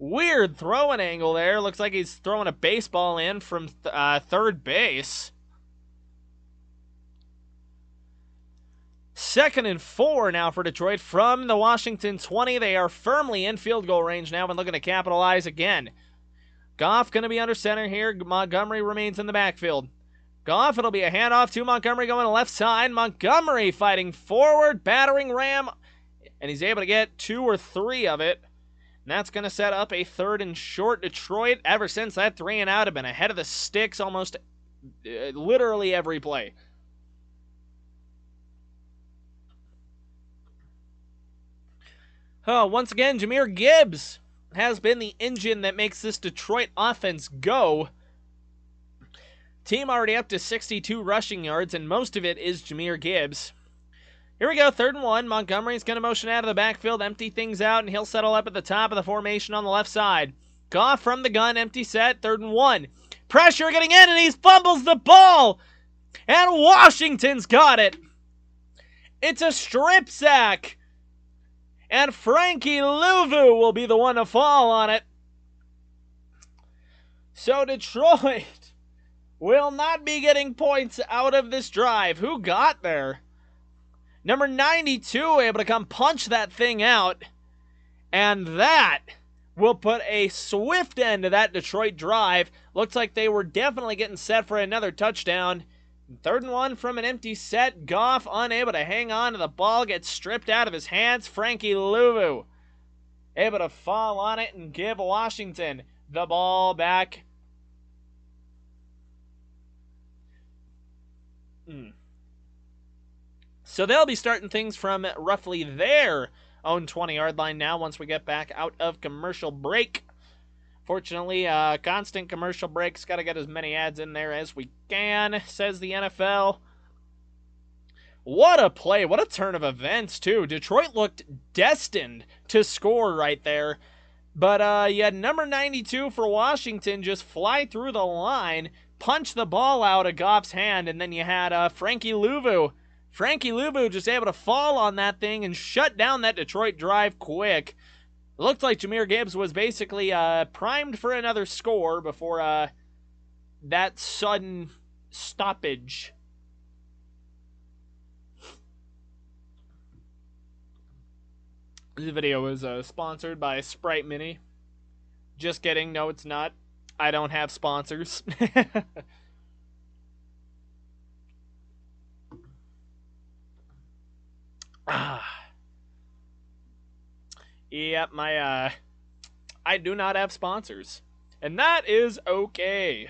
Weird throwing angle there. Looks like he's throwing a baseball in from third base. 2nd and 4 now for Detroit from the Washington 20. They are firmly in field goal range now and looking to capitalize again. Goff going to be under center here. Montgomery remains in the backfield. Goff, it'll be a handoff to Montgomery going to left side. Montgomery fighting forward, battering ram, and he's able to get 2 or 3 of it. And that's going to set up a 3rd and short. Detroit, ever since that 3 and out, have been ahead of the sticks almost literally every play. Once again, Jahmyr Gibbs has been the engine that makes this Detroit offense go. Team already up to 62 rushing yards, and most of it is Jahmyr Gibbs. Here we go, 3rd and 1. Montgomery's going to motion out of the backfield, empty things out, and he'll settle up at the top of the formation on the left side. Goff from the gun, empty set, 3rd and 1. Pressure getting in, and he fumbles the ball! And Washington's got it! It's a strip sack! And Frankie Louvu will be the one to fall on it. So Detroit will not be getting points out of this drive. Who got there? Number 92 able to come punch that thing out. And that will put a swift end to that Detroit drive. Looks like they were definitely getting set for another touchdown. 3rd and 1 from an empty set. Goff unable to hang on to the ball. Gets stripped out of his hands. Frankie Louvu able to fall on it and give Washington the ball back. So they'll be starting things from roughly their own 20-yard line now once we get back out of commercial break. Fortunately, constant commercial breaks. Got to get as many ads in there as we can, says the NFL. What a play. What a turn of events, too. Detroit looked destined to score right there. But you had number 92 for Washington just fly through the line, punch the ball out of Goff's hand, and then you had Frankie Louvu. Frankie Louvu just able to fall on that thing and shut down that Detroit drive quick. It looked like Jahmyr Gibbs was basically primed for another score before that sudden stoppage. This video was sponsored by Sprite Mini. Just kidding. No, it's not. I don't have sponsors. Yep, I do not have sponsors. And that is okay.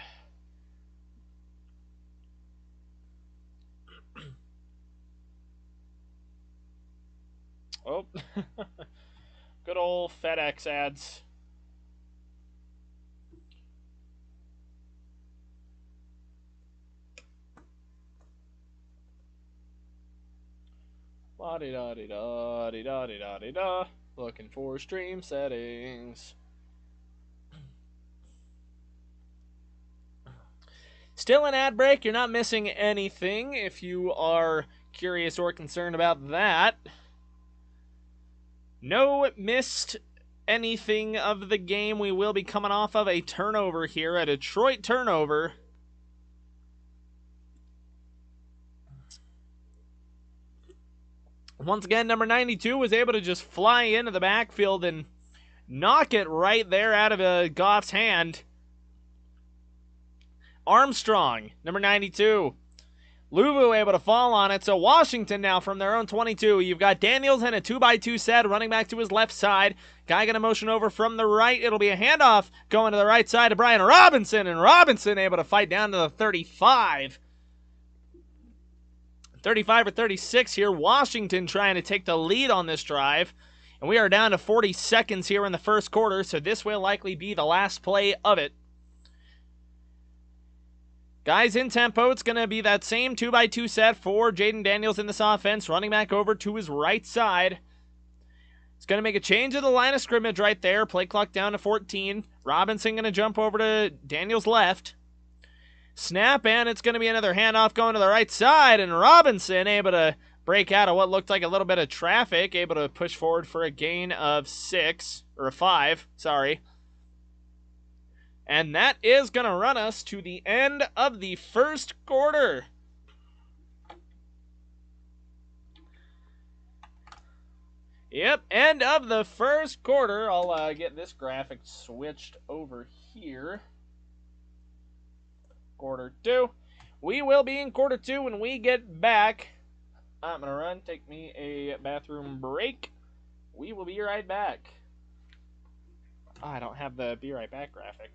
Oh. Good old FedEx ads. La-di-da-di-da-di-da-di-da-di-da. Looking for stream settings. Still an ad break. You're not missing anything if you are curious or concerned about that. No missed anything of the game. We will be coming off of a turnover here, a Detroit turnover. Once again, number 92 was able to just fly into the backfield and knock it right there out of Goff's hand. Armstrong, number 92. Luvu able to fall on it. So Washington now from their own 22. You've got Daniels in a 2x2 set, running back to his left side. Guy going to motion over from the right. It'll be a handoff going to the right side to Brian Robinson. And Robinson able to fight down to the 35. 35 or 36 here. Washington trying to take the lead on this drive. And we are down to 40 seconds here in the first quarter. So this will likely be the last play of it. Guys in tempo, it's going to be that same 2x2 set for Jaden Daniels in this offense, running back over to his right side. It's going to make a change of the line of scrimmage right there. Play clock down to 14. Robinson going to jump over to Daniels' left. Snap, and it's going to be another handoff going to the right side, and Robinson able to break out of what looked like a little bit of traffic, able to push forward for a gain of 5, sorry. And that is going to run us to the end of the first quarter. Yep, end of the first quarter. I'll get this graphic switched over here. Quarter 2. We will be in quarter 2 when we get back. I'm going to run, take me a bathroom break. We will be right back. Oh, I don't have the be right back graphic.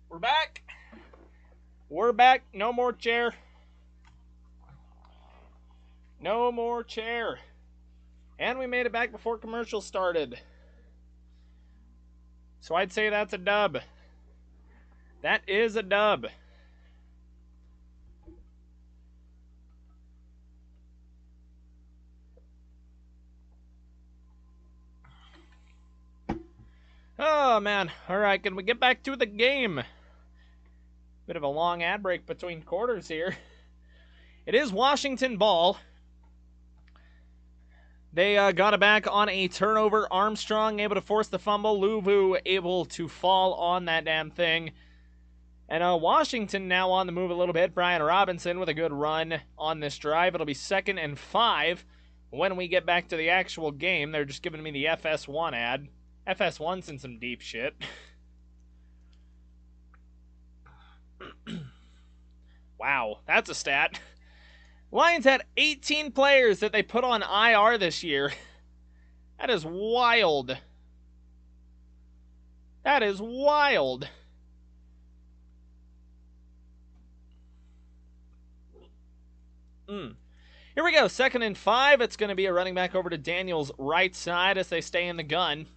We're back. We're back. No more chair. No more chair. And we made it back before commercials started. So I'd say that's a dub. That is a dub. Oh, man. All right, can we get back to the game? Bit of a long ad break between quarters here. It is Washington ball. They got it back on a turnover. Armstrong able to force the fumble. Luvu able to fall on that damn thing. And Washington now on the move a little bit. Brian Robinson with a good run on this drive. It'll be 2nd and 5 when we get back to the actual game. They're just giving me the FS1 ad. FS1's in some deep shit. Wow, that's a stat. Lions had 18 players that they put on IR this year. That is wild. That is wild. Here we go, 2nd and 5. It's going to be a running back over to Daniels' right side as they stay in the gun.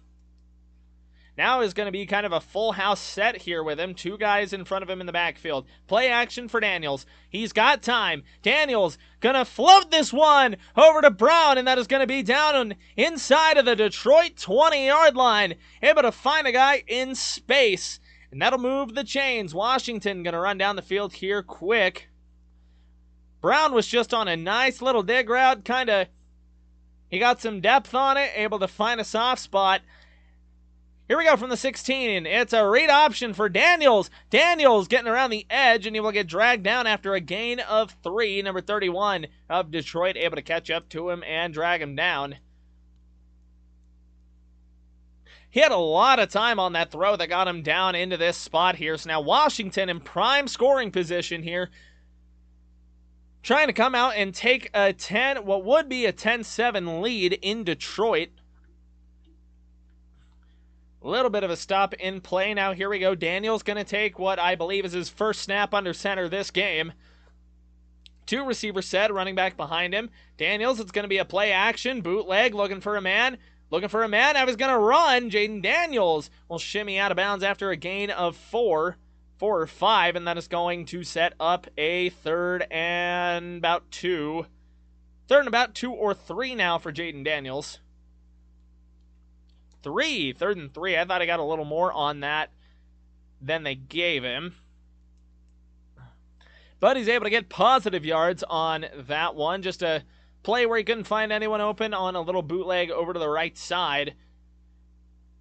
Now is going to be kind of a full house set here with him. 2 guys in front of him in the backfield. Play action for Daniels. He's got time. Daniels going to float this one over to Brown, and that is going to be down on inside of the Detroit 20-yard line. Able to find a guy in space, and that'll move the chains. Washington going to run down the field here quick. Brown was just on a nice little dig route. He got some depth on it, able to find a soft spot. Here we go from the 16. It's a read option for Daniels. Daniels getting around the edge, and he will get dragged down after a gain of 3. Number 31 of Detroit able to catch up to him and drag him down. He had a lot of time on that throw that got him down into this spot here. So now Washington in prime scoring position here, trying to come out and take what would be a 10-7 lead in Detroit. A little bit of a stop in play. Now here we go. Daniels going to take what I believe is his first snap under center this game. 2 receiver set, running back behind him. Daniels, it's going to be a play action, bootleg, looking for a man. Now he's going to run. Jaden Daniels will shimmy out of bounds after a gain of 4 or 5, and that is going to set up a 3rd and about 2. 3rd and about 2 or 3 now for Jaden Daniels. 3rd and 3. I thought I got a little more on that than they gave him. But he's able to get positive yards on that one. Just a play where he couldn't find anyone open on a little bootleg over to the right side.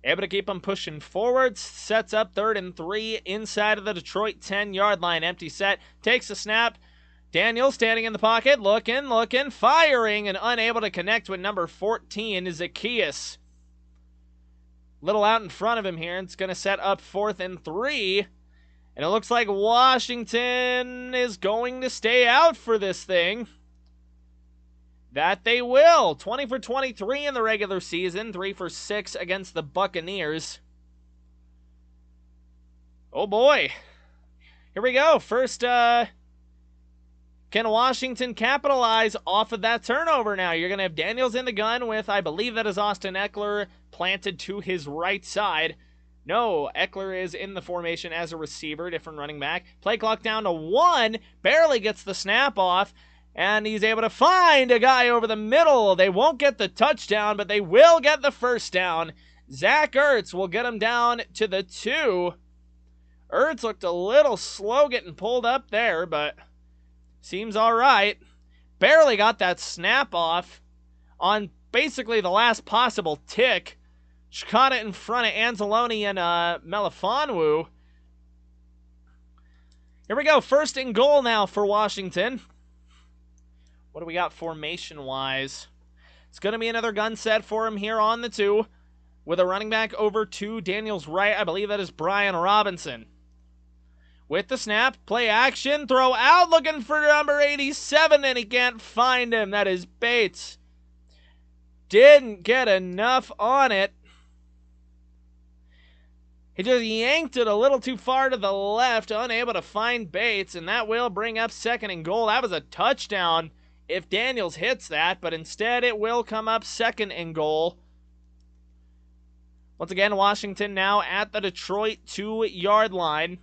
Able to keep him pushing forwards. Sets up 3rd and 3 inside of the Detroit 10-yard line. Empty set. Takes a snap. Daniels standing in the pocket. Looking. Firing and unable to connect with number 14 is Zacchaeus. Little out in front of him here. It's going to set up 4th and 3. And it looks like Washington is going to stay out for this thing. That they will. 20 for 23 in the regular season. 3 for 6 against the Buccaneers. Oh boy. Here we go. First, can Washington capitalize off of that turnover now? You're going to have Daniels in the gun with, I believe that is Austin Eckler, planted to his right side. No, Eckler is in the formation as a receiver, different running back. Play clock down to 1, barely gets the snap off, and he's able to find a guy over the middle. They won't get the touchdown, but they will get the first down. Zach Ertz will get him down to the 2. Ertz looked a little slow getting pulled up there, but seems all right. Barely got that snap off on basically the last possible tick. Caught it in front of Anzalone and Melifonwu. Here we go. 1st and goal now for Washington. What do we got formation-wise? It's going to be another gun set for him here on the 2. With a running back over to Daniels' right. I believe that is Brian Robinson. With the snap, play action, throw out, looking for number 87, and he can't find him. That is Bates. Didn't get enough on it. He just yanked it a little too far to the left, unable to find Bates, and that will bring up 2nd and goal. That was a touchdown if Daniels hits that, but instead it will come up 2nd and goal. Once again, Washington now at the Detroit 2-yard line.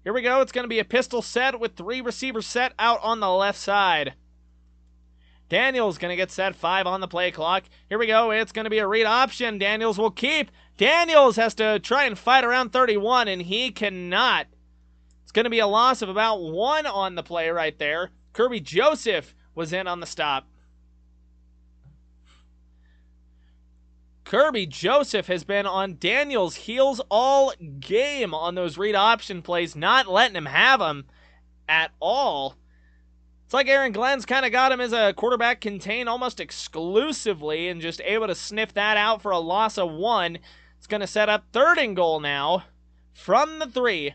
Here we go. It's going to be a pistol set with 3 receivers set out on the left side. Daniels going to get set 5 on the play clock. Here we go. It's going to be a read option. Daniels will keep. Daniels has to try and fight around 31, and he cannot. It's going to be a loss of about 1 on the play right there. Kirby Joseph was in on the stop. Kirby Joseph has been on Daniels' heels all game on those read option plays, not letting him have them at all. It's like Aaron Glenn's kind of got him as a quarterback contained almost exclusively and just able to sniff that out for a loss of 1. It's going to set up 3rd and goal now from the 3.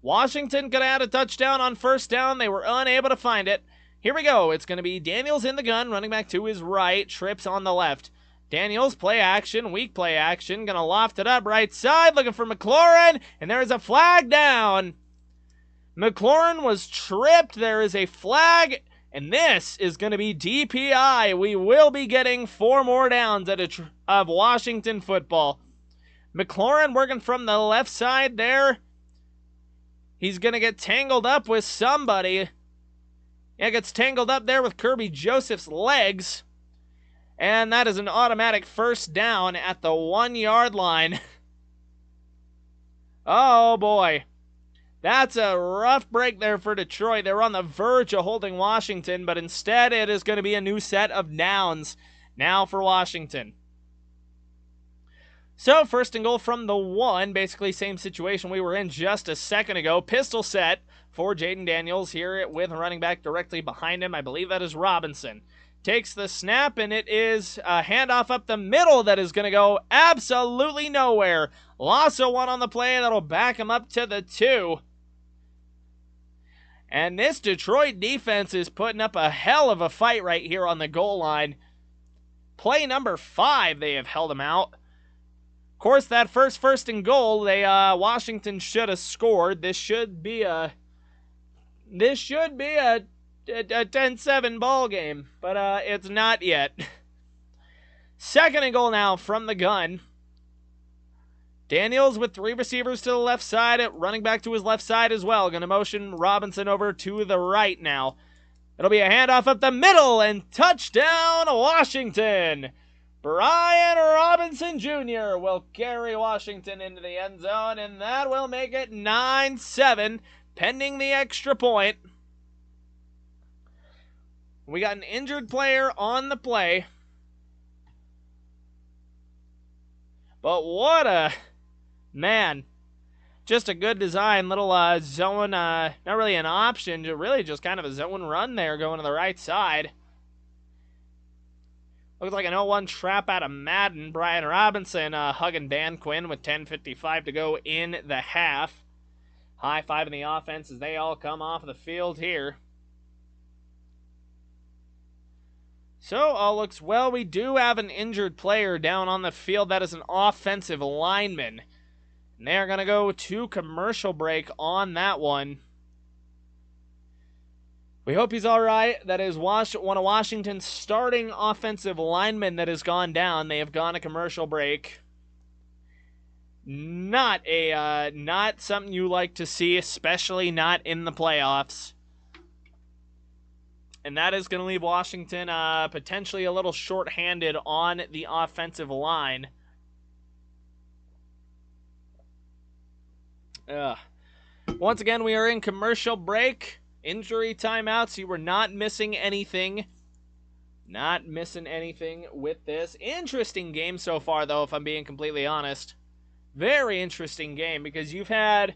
Washington could have had a touchdown on 1st down. They were unable to find it. Here we go. It's going to be Daniels in the gun, running back to his right, trips on the left. Daniels, play action, weak play action, going to loft it up right side, looking for McLaurin, and there is a flag down. McLaurin was tripped. There is a flag, and this is going to be DPI. We will be getting 4 more downs of Washington football. McLaurin working from the left side there. He's going to get tangled up with somebody. Yeah, gets tangled up there with Kirby Joseph's legs. And that is an automatic 1st down at the 1-yard line. Oh, boy. That's a rough break there for Detroit. They were on the verge of holding Washington, but instead it is going to be a new set of downs now for Washington. So, 1st and goal from the 1. Basically, same situation we were in just a second ago. Pistol set for Jaden Daniels here with a running back directly behind him. I believe that is Robinson. Takes the snap, and it is a handoff up the middle that is going to go absolutely nowhere. Loss of 1 on the play. That'll back him up to the 2. And this Detroit defense is putting up a hell of a fight right here on the goal line. Play number 5, they have held him out. Of course, that first and goal, Washington should have scored. This should be a 10-7 ball game, but it's not yet. 2nd and goal now from the gun. Daniels with 3 receivers to the left side, running back to his left side as well. Going to motion Robinson over to the right now. It'll be a handoff up the middle, and touchdown Washington. Brian Robinson Jr. will carry Washington into the end zone, and that will make it 9-7, pending the extra point. We got an injured player on the play. But what a... man. Just a good design. Little zone, not really an option, really just kind of a zone run there going to the right side. Looks like an 0-1 trap out of Madden. Brian Robinson hugging Dan Quinn with 10:55 to go in the half. High five in the offense as they all come off the field here. So, all looks well. We do have an injured player down on the field. That is an offensive lineman. And they're going to go to commercial break on that one. We hope he's all right. That is one of Washington's starting offensive linemen that has gone down. They have gone to commercial break. Not something you like to see, especially not in the playoffs. And that is going to leave Washington potentially a little short-handed on the offensive line. Once again, we are in commercial break. Injury timeouts. You were not missing anything. Not missing anything with this. Interesting game so far, though, if I'm being completely honest. Very interesting game because you've had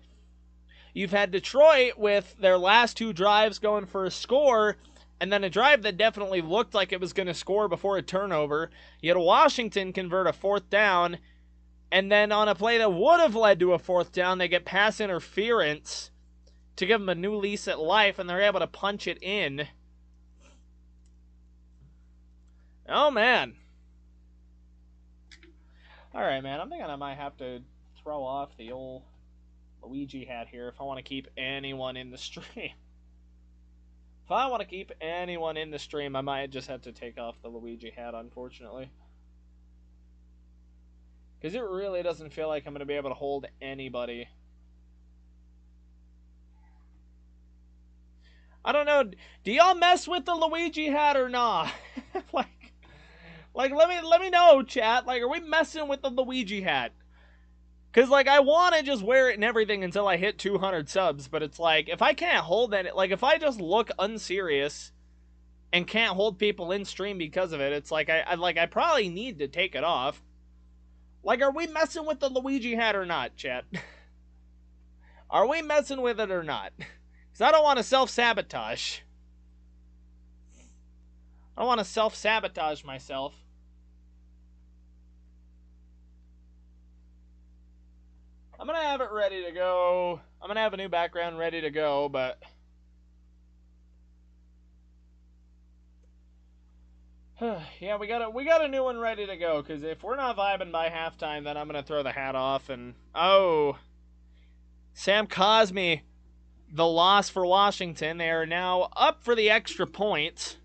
Detroit with their last 2 drives going for a score, and then a drive that definitely looked like it was going to score before a turnover. You had Washington convert a 4th down, and then on a play that would have led to a 4th down, they get pass interference to give them a new lease at life, and they're able to punch it in. Oh, man. All right, man. I'm thinking I might have to throw off the old Luigi hat here if I want to keep anyone in the stream. If I want to keep anyone in the stream, I might just have to take off the Luigi hat, unfortunately. Because it really doesn't feel like I'm going to be able to hold anybody. I don't know. Do y'all mess with the Luigi hat or not? like let me know, chat. Like, are we messing with the Luigi hat? Because, like, I want to just wear it and everything until I hit 200 subs, but it's like, if I can't hold it, like, if I just look unserious and can't hold people in stream because of it, it's like, I probably need to take it off. Like, are we messing with the Luigi hat or not, chat? Are we messing with it or not? Because I don't want to self-sabotage. I don't want to self-sabotage myself. I'm going to have it ready to go. I'm going to have a new background ready to go, but... yeah, we got a new one ready to go, because if we're not vibing by halftime, then I'm going to throw the hat off, and... Oh! Sam Cosmi, the loss for Washington. They are now up for the extra point.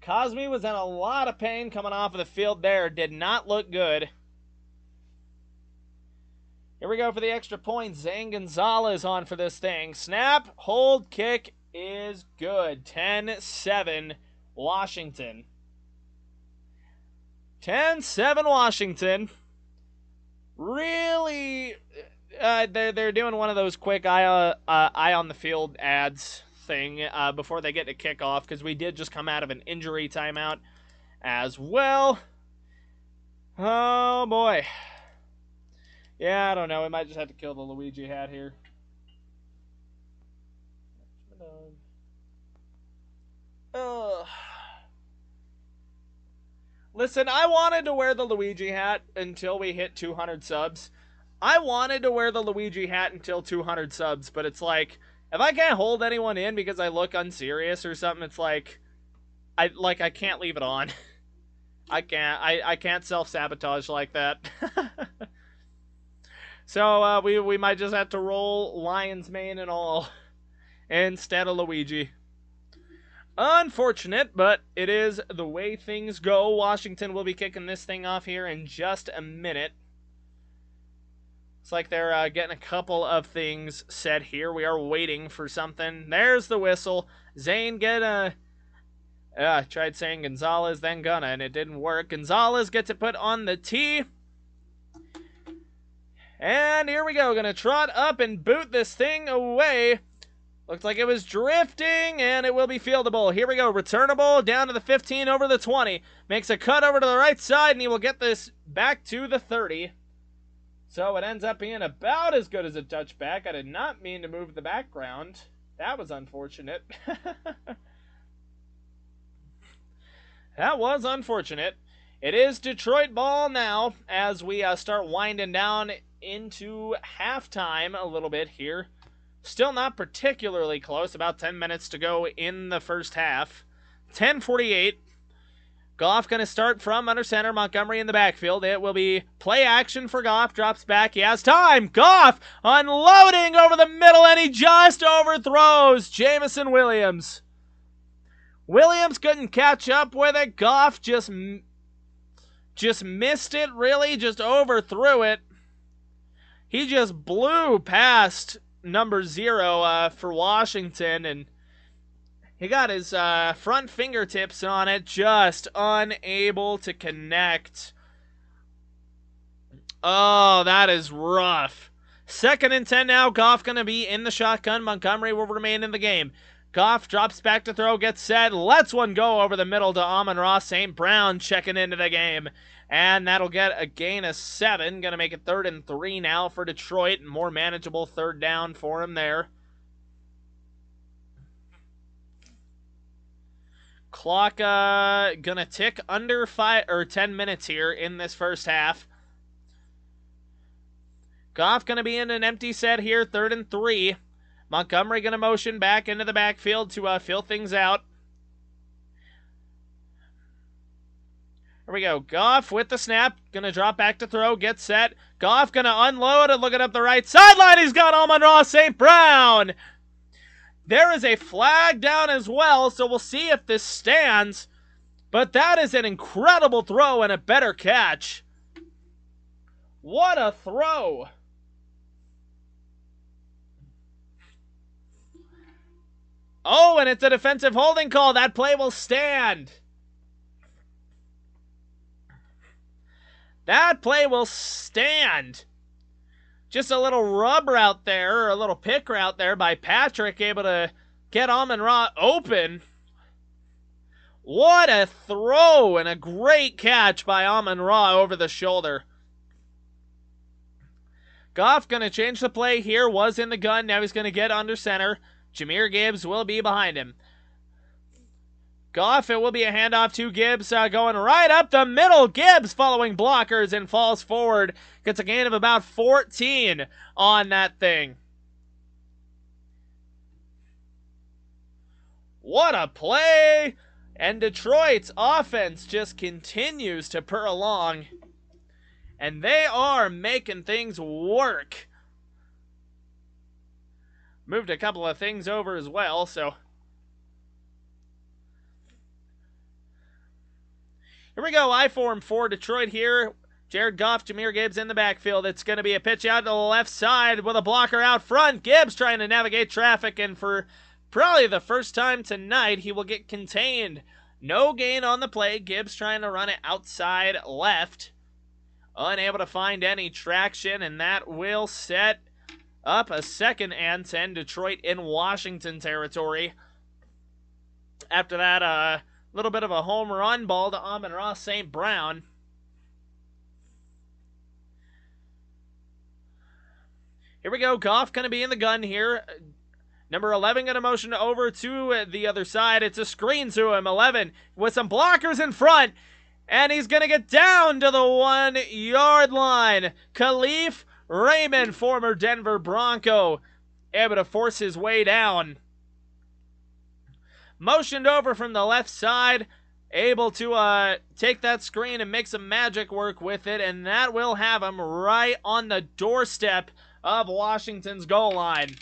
Cosmi was in a lot of pain coming off of the field there. Did not look good. Here we go for the extra point. Zane Gonzalez on for this thing. Snap, hold, kick is good. 10-7 Washington. 10-7 Washington. Really, they're doing one of those quick eye on the field ads thing before they get to kickoff, because we did just come out of an injury timeout as well. Oh boy. Yeah, I don't know. We might just have to kill the Luigi hat here. Listen, I wanted to wear the Luigi hat until we hit 200 subs. I wanted to wear the Luigi hat until 200 subs, but it's like, if I can't hold anyone in because I look unserious or something, it's like, I can't leave it on. I can't self-sabotage like that. So, we might just have to roll lion's mane and all instead of Luigi. Unfortunate, but it is the way things go. Washington will be kicking this thing off here in just a minute. It's like they're getting a couple of things set here. We are waiting for something. There's the whistle. Zane tried saying Gonzalez, then gonna, and it didn't work. Gonzalez gets it put on the tee. And here we go. Gonna trot up and boot this thing away. Looks like it was drifting, and it will be fieldable. Here we go. Returnable down to the 15, over the 20. Makes a cut over to the right side, and he will get this back to the 30. So it ends up being about as good as a touchback. I did not mean to move the background. That was unfortunate. That was unfortunate. It is Detroit ball now as we start winding down into halftime a little bit here. Still not particularly close. About 10 minutes to go in the first half. 10:48. Goff going to start from under center. Montgomery in the backfield. It will be play action for Goff. Drops back. He has time. Goff unloading over the middle, and he just overthrows Jameson Williams. Williams couldn't catch up with it. Goff just missed it, really. Just overthrew it. He just blew past number 0 for Washington, and he got his front fingertips on it, just unable to connect. Oh, that is rough. 2nd and 10 now. Goff going to be in the shotgun. Montgomery will remain in the game. Goff drops back to throw, gets set, lets one go over the middle to Amon-Ra St. Brown checking into the game. And that'll get a gain of 7. Going to make it 3rd and 3 now for Detroit. More manageable 3rd down for him there. Clock going to tick under 10 minutes here in this first half. Goff going to be in an empty set here, 3rd and 3. Montgomery going to motion back into the backfield to fill things out. Here we go. Goff with the snap. Going to drop back to throw. Get set. Goff going to unload and looking up the right sideline. He's got Amon-Ra St. Brown. There is a flag down as well, so we'll see if this stands. But that is an incredible throw and a better catch. What a throw. Oh, and it's a defensive holding call. That play will stand. That play will stand. Just a little rub route there, or a little pick route there by Patrick, able to get Amon-Ra open. What a throw and a great catch by Amon-Ra over the shoulder. Goff going to change the play here. Was in the gun. Now he's going to get under center. Jahmyr Gibbs will be behind him. Goff, it will be a handoff to Gibbs, going right up the middle. Gibbs following blockers and falls forward. Gets a gain of about 14 on that thing. What a play! And Detroit's offense just continues to purr along. And they are making things work. Moved a couple of things over as well, so. Here we go, I form for Detroit here. Jared Goff, Jahmyr Gibbs in the backfield. It's going to be a pitch out to the left side with a blocker out front. Gibbs trying to navigate traffic, and for probably the first time tonight, he will get contained. No gain on the play. Gibbs trying to run it outside left. Unable to find any traction, and that will set up a second and 10. Detroit in Washington territory. After that, little bit of a home run ball to Amon-Ra St. Brown. Here we go. Goff going to be in the gun here. Number 11 going to motion over to the other side. It's a screen to him. 11 with some blockers in front. And he's going to get down to the 1 yard line. Khalif Raymond, former Denver Bronco, able to force his way down. Motioned over from the left side. Able to take that screen and make some magic work with it. And that will have him right on the doorstep of Washington's goal line.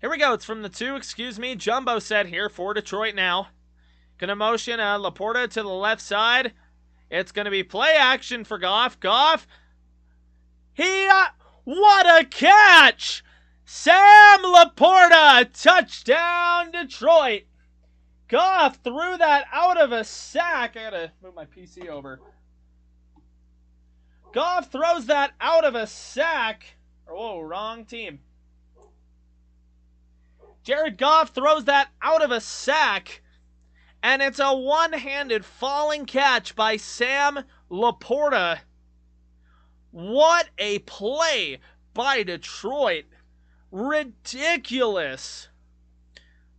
Here we go. It's from the 2, jumbo set here for Detroit now. Gonna motion Laporta to the left side. It's gonna be play action for Goff. Goff. What a catch! Sam Laporta, touchdown Detroit. Goff threw that out of a sack. I gotta move my PC over. Goff throws that out of a sack. Oh, wrong team. Jared Goff throws that out of a sack, and it's a one-handed falling catch by Sam Laporta. What a play by Detroit. Ridiculous.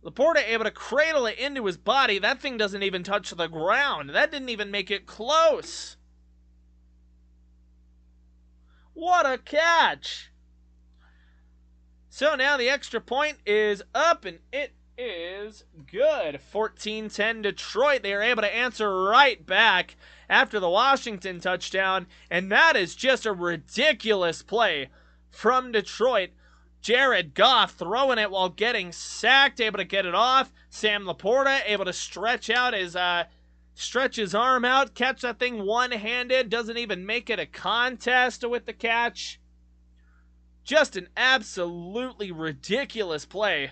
Laporta able to cradle it into his body. That thing doesn't even touch the ground. That didn't even make it close. What a catch. So now the extra point is up, and it is good. 14-10 Detroit. They are able to answer right back after the Washington touchdown, and that is just a ridiculous play from Detroit. Jared Goff throwing it while getting sacked, able to get it off. Sam Laporta able to stretch his arm out, catch that thing one-handed, doesn't even make it a contest with the catch. Just an absolutely ridiculous play.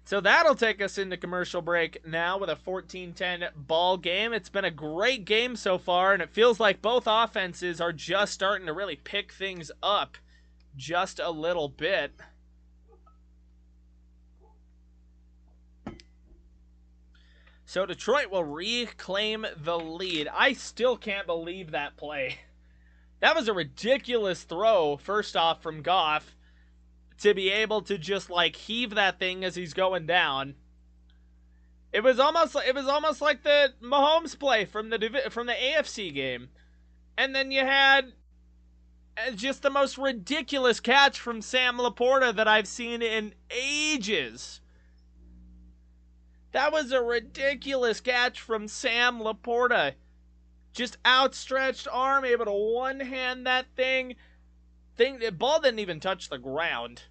So that'll take us into commercial break now with a 14-10 ball game. It's been a great game so far, and it feels like both offenses are just starting to really pick things up just a little bit. So Detroit will reclaim the lead. I still can't believe that play. That was a ridiculous throw, first off, from Goff, to be able to just like heave that thing as he's going down. It was almost like the Mahomes play from the AFC game. And then you had just the most ridiculous catch from Sam Laporta that I've seen in ages. That was a ridiculous catch from Sam Laporta. Just outstretched arm, able to one-hand that thing. The ball didn't even touch the ground.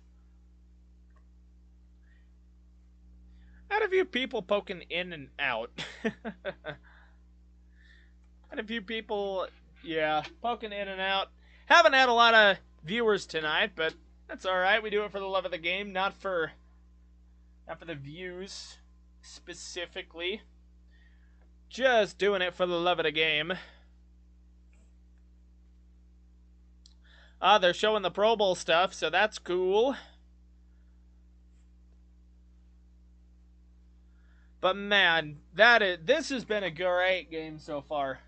I had a few people poking in and out. Had a few people, poking in and out. Haven't had a lot of viewers tonight, but that's alright. We do it for the love of the game, not for the views specifically. Just doing it for the love of the game. They're showing the Pro Bowl stuff, so that's cool. But man, this has been a great game so far.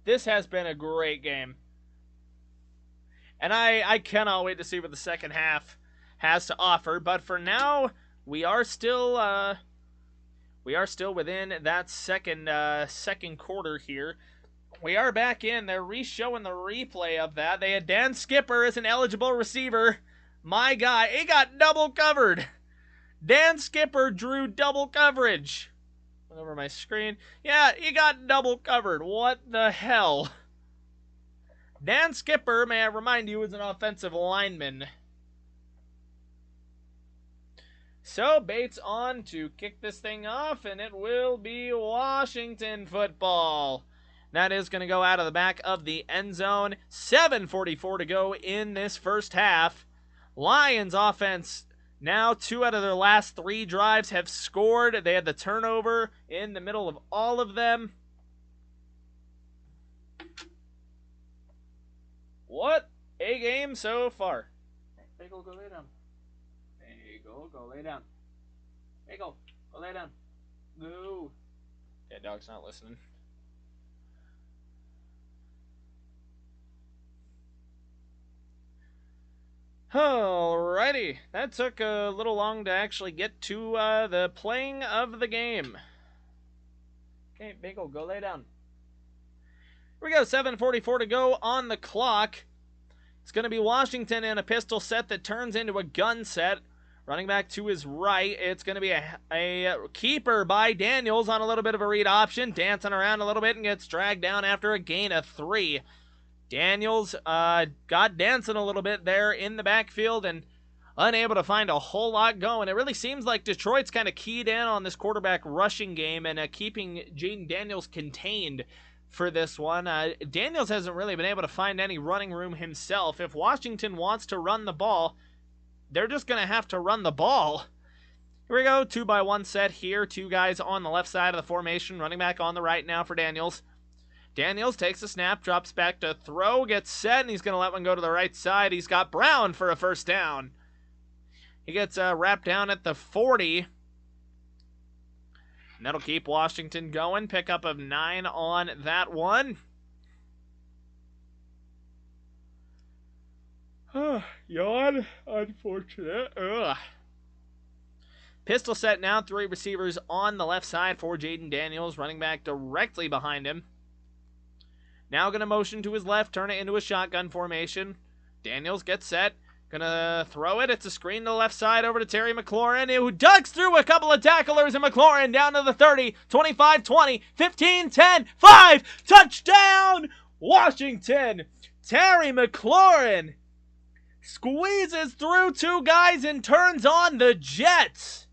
This has been a great game. And I cannot wait to see what the second half has to offer. But for now, we are still within that second quarter here. We are back in. They're re-showing the replay of that. They had Dan Skipper as an eligible receiver. My guy, he got double covered. Dan Skipper drew double coverage. Look over my screen. Yeah, he got double covered. What the hell? Dan Skipper, may I remind you, is an offensive lineman. So, Bates on to kick this thing off, and it will be Washington football. That is going to go out of the back of the end zone. 7:44 to go in this first half. Lions offense, now 2 out of their last 3 drives have scored. They had the turnover in the middle of all of them. What a game so far. Bagel, go lay down. Bagel, go lay down. Bagel, go lay down. No. Yeah, dog's not listening. Alrighty, that took a little long to actually get to the playing of the game. Okay, Bagel, go lay down. Here we go, 7:44 to go on the clock. It's going to be Washington in a pistol set that turns into a gun set. Running back to his right, it's going to be a keeper by Daniels on a little bit of a read option. Dancing around a little bit and gets dragged down after a gain of 3. Daniels got dancing a little bit there in the backfield and unable to find a whole lot going. It really seems like Detroit's kind of keyed in on this quarterback rushing game and keeping Jaden Daniels contained for this one. Daniels hasn't really been able to find any running room himself. If Washington wants to run the ball, they're just going to have to run the ball. Here we go, 2-by-1 set here. 2 guys on the left side of the formation. Running back on the right now for Daniels. Daniels takes a snap, drops back to throw, gets set, and he's going to let one go to the right side. He's got Brown for a first down. He gets wrapped down at the 40. And that'll keep Washington going. Pickup of 9 on that one. Yawn. Unfortunate. Ugh. Pistol set now. 3 receivers on the left side for Jaden Daniels. Running back directly behind him. Now going to motion to his left, turn it into a shotgun formation. Daniels gets set. Gonna throw it. It's a screen to the left side over to Terry McLaurin, who ducks through a couple of tacklers, and McLaurin down to the 30, 25, 20, 15, 10, 5. Touchdown, Washington. Terry McLaurin squeezes through 2 guys and turns on the Jets.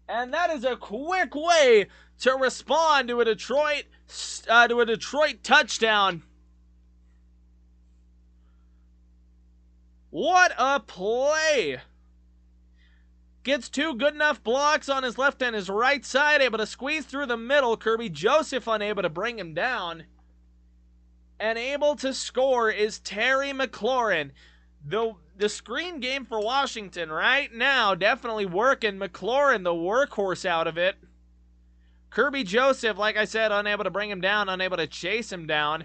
And that is a quick way to respond to a Detroit touchdown. What a play! Gets 2 good enough blocks on his left and his right side, able to squeeze through the middle. Kirby Joseph unable to bring him down. And able to score is Terry McLaurin. The screen game for Washington right now definitely working. McLaurin, the workhorse out of it. Kirby Joseph, like I said, unable to bring him down, unable to chase him down.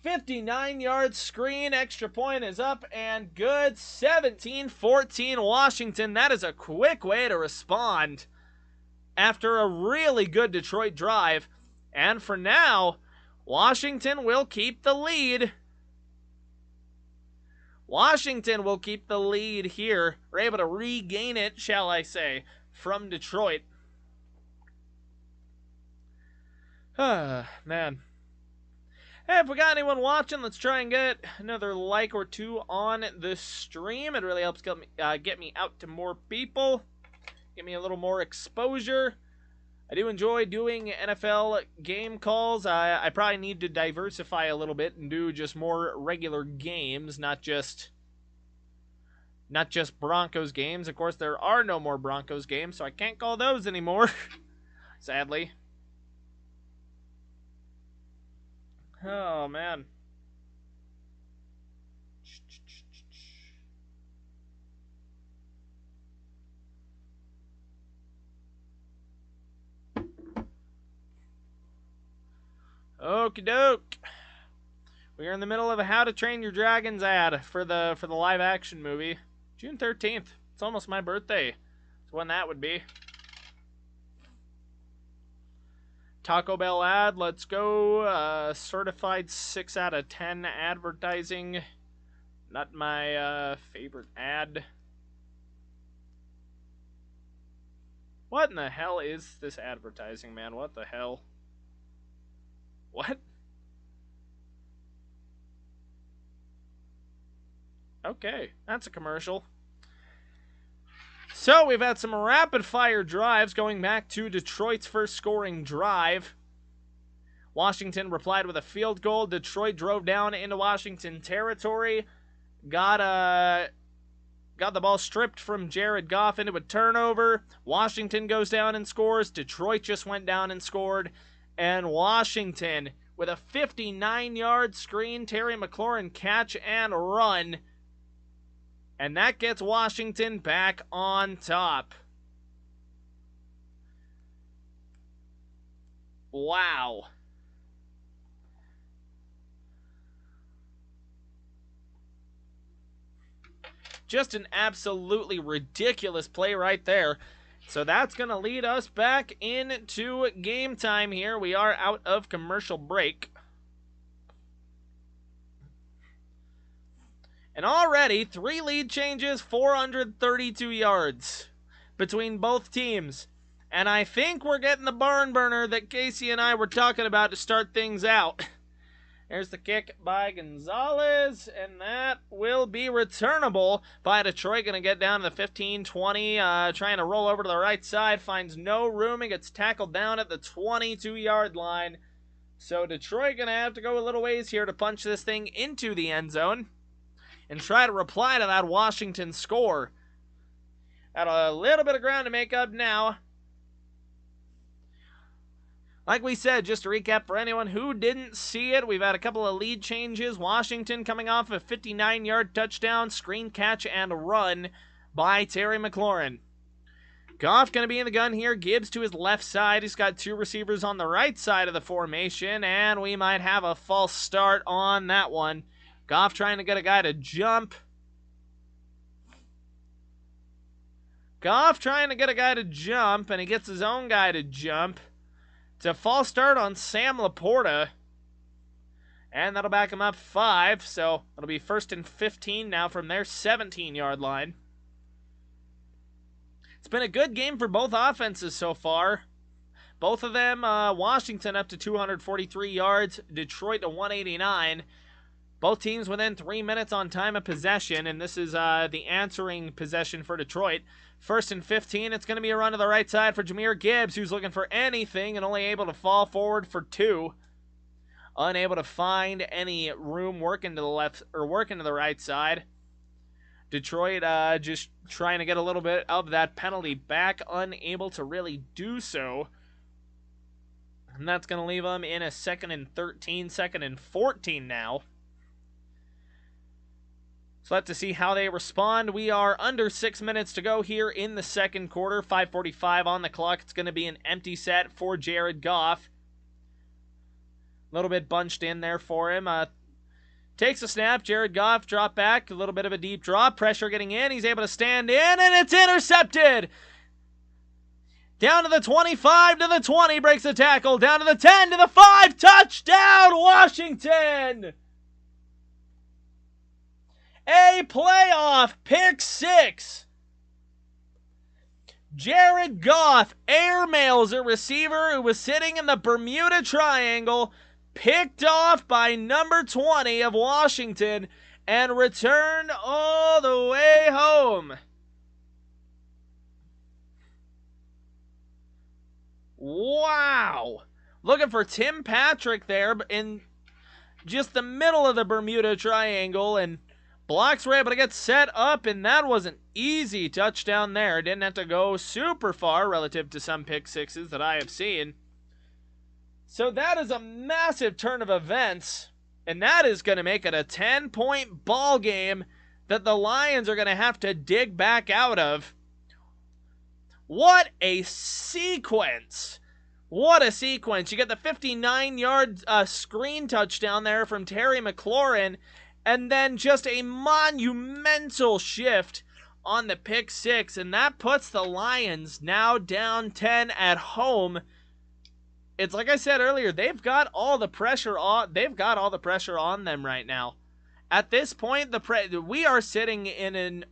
59-yard screen, extra point is up and good. 17-14 Washington. That is a quick way to respond after a really good Detroit drive. And for now, Washington will keep the lead. Washington will keep the lead here. We're able to regain it, shall I say, from Detroit. Man. Hey, if we got anyone watching, let's try and get another like or 2 on the stream. It really helps get me out to more people. Give me a little more exposure. I do enjoy doing NFL game calls. I probably need to diversify a little bit and do just more regular games, not just Broncos games. Of course, there are no more Broncos games, so I can't call those anymore, sadly. Oh, man. Okie doke. We are in the middle of a How to Train Your Dragons ad for the live action movie. June 13th. It's almost my birthday. It's when that would be. Taco Bell ad, let's go. Certified 6 out of 10 advertising. Not my favorite ad. What in the hell is this advertising, man? What the hell? What? Okay, that's a commercial. So, we've had some rapid-fire drives going back to Detroit's first scoring drive. Washington replied with a field goal. Detroit drove down into Washington territory. Got the ball stripped from Jared Goff into a turnover. Washington goes down and scores. Detroit just went down and scored. And Washington, with a 59-yard screen, Terry McLaurin catch and run. And that gets Washington back on top. Wow. Just an absolutely ridiculous play right there. So that's going to lead us back into game time here. We are out of commercial break. And already, 3 lead changes, 432 yards between both teams. And I think we're getting the barn burner that Casey and I were talking about to start things out. There's the kick by Gonzalez, and that will be returnable by Detroit. Going to get down to the 15-20, trying to roll over to the right side. Finds no room and gets tackled down at the 22-yard line. So Detroit going to have to go a little ways here to punch this thing into the end zone and try to reply to that Washington score. Got a little bit of ground to make up now. Like we said, just to recap for anyone who didn't see it, we've had a couple of lead changes. Washington coming off a 59-yard touchdown, screen catch and run by Terry McLaurin. Goff going to be in the gun here. Gibbs to his left side. He's got 2 receivers on the right side of the formation, and we might have a false start on that one. Goff trying to get a guy to jump. And he gets his own guy to jump. It's a false start on Sam Laporta. And that'll back him up 5, so it'll be 1st and 15 now from their 17-yard line. It's been a good game for both offenses so far. Both of them, Washington up to 243 yards, Detroit to 189. Both teams within 3 minutes on time of possession, and this is the answering possession for Detroit. 1st and 15, it's going to be a run to the right side for Jahmyr Gibbs, who's looking for anything and only able to fall forward for 2. Unable to find any room working to the left or working to the right side. Detroit just trying to get a little bit of that penalty back, unable to really do so. And that's going to leave them in a 2nd and 13, 2nd and 14 now. So let's see how they respond. We are under 6 minutes to go here in the second quarter. 5:45 on the clock. It's going to be an empty set for Jared Goff. A little bit bunched in there for him. Takes a snap. Jared Goff drop back. A little bit of a deep drop. Pressure getting in. He's able to stand in, and it's intercepted. Down to the 25, to the 20. Breaks the tackle. Down to the 10, to the 5. Touchdown, Washington! A playoff pick 6. Jared Goff airmails a receiver who was sitting in the Bermuda Triangle, picked off by number 20 of Washington, and returned all the way home. Wow. Looking for Tim Patrick there in just the middle of the Bermuda Triangle, and blocks were able to get set up, and that was an easy touchdown there. Didn't have to go super far relative to some pick sixes that I have seen. So that is a massive turn of events, and that is going to make it a 10-point ball game that the Lions are going to have to dig back out of. What a sequence! What a sequence. You get the 59-yard screen touchdown there from Terry McLaurin, and then just a monumental shift on the pick six, and that puts the Lions now down 10 at home. It's like I said earlier, they've got all the pressure on them right now. At this point, we are sitting in an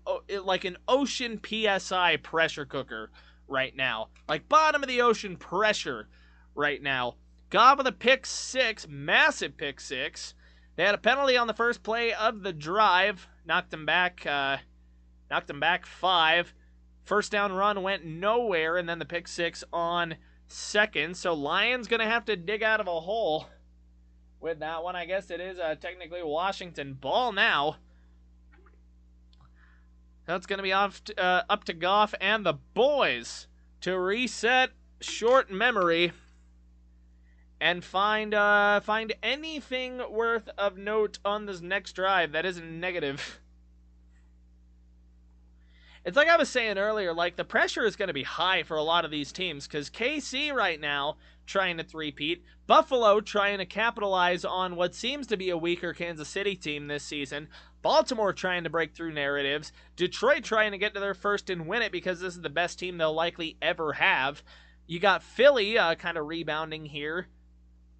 ocean PSI pressure cooker right now. Like bottom of the ocean pressure right now. Goff with a pick six, massive pick six. They had a penalty on the first play of the drive, knocked them back 5. First down run went nowhere, and then the pick six on second. So Lions gonna have to dig out of a hole with that one. I guess it is technically Washington ball now. That's going to be up to Goff and the boys to reset short memory and find anything worth of note on this next drive that isn't negative. It's like I was saying earlier, like the pressure is going to be high for a lot of these teams because KC right now trying to three-peat, Buffalo trying to capitalize on what seems to be a weaker Kansas City team this season, Baltimore trying to break through narratives, Detroit trying to get to their first and win it because this is the best team they'll likely ever have. You got Philly kind of rebounding here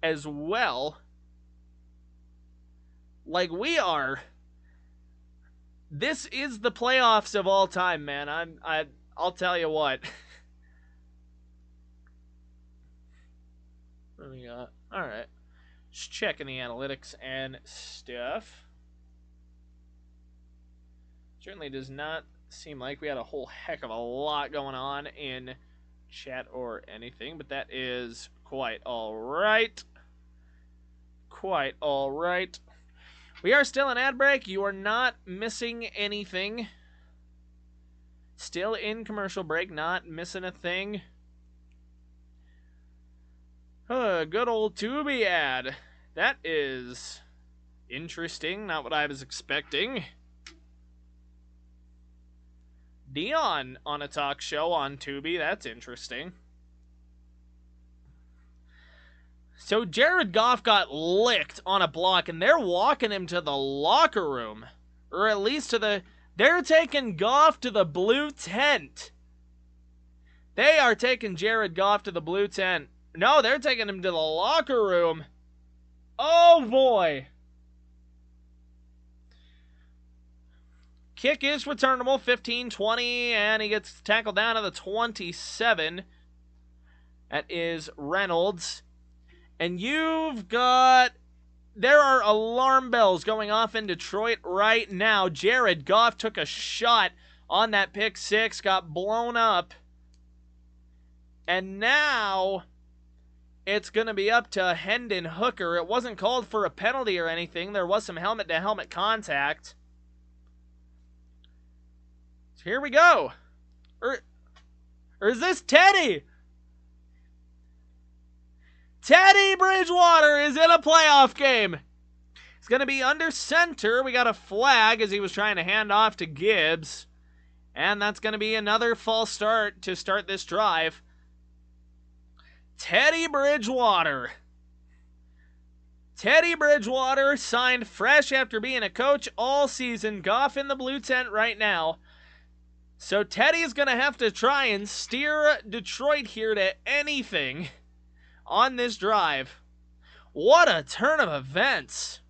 as well. Like we are. This is the playoffs of all time, man. I'll tell you what. What do we got? All right. Just checking the analytics and stuff. Certainly does not seem like we had a whole heck of a lot going on in chat or anything, but that is quite all right. Quite all right. We are still in ad break. You are not missing anything. Still in commercial break, not missing a thing. Good old Tubi ad. That is interesting. Not what I was expecting. Dion on a talk show on Tubi. That's interesting. So Jared Goff got licked on a block, and they're walking him to the locker room. Or at least to the... They're taking Goff to the blue tent. They are taking Jared Goff to the blue tent. No, they're taking him to the locker room. Oh, boy. Kick is returnable, 15-20, and he gets tackled down to the 27. That is Reynolds. And you've got... There are alarm bells going off in Detroit right now. Jared Goff took a shot on that pick six, got blown up. And now it's going to be up to Hendon Hooker. It wasn't called for a penalty or anything. There was some helmet-to-helmet contact. So here we go. Or is this Teddy? Teddy Bridgewater is in a playoff game. It's going to be under center. We got a flag as he was trying to hand off to Gibbs. And that's going to be another false start to start this drive. Teddy Bridgewater. Teddy Bridgewater signed fresh after being a coach all season. Goff in the blue tent right now. So Teddy's going to have to try and steer Detroit here to anything on this drive. What a turn of events.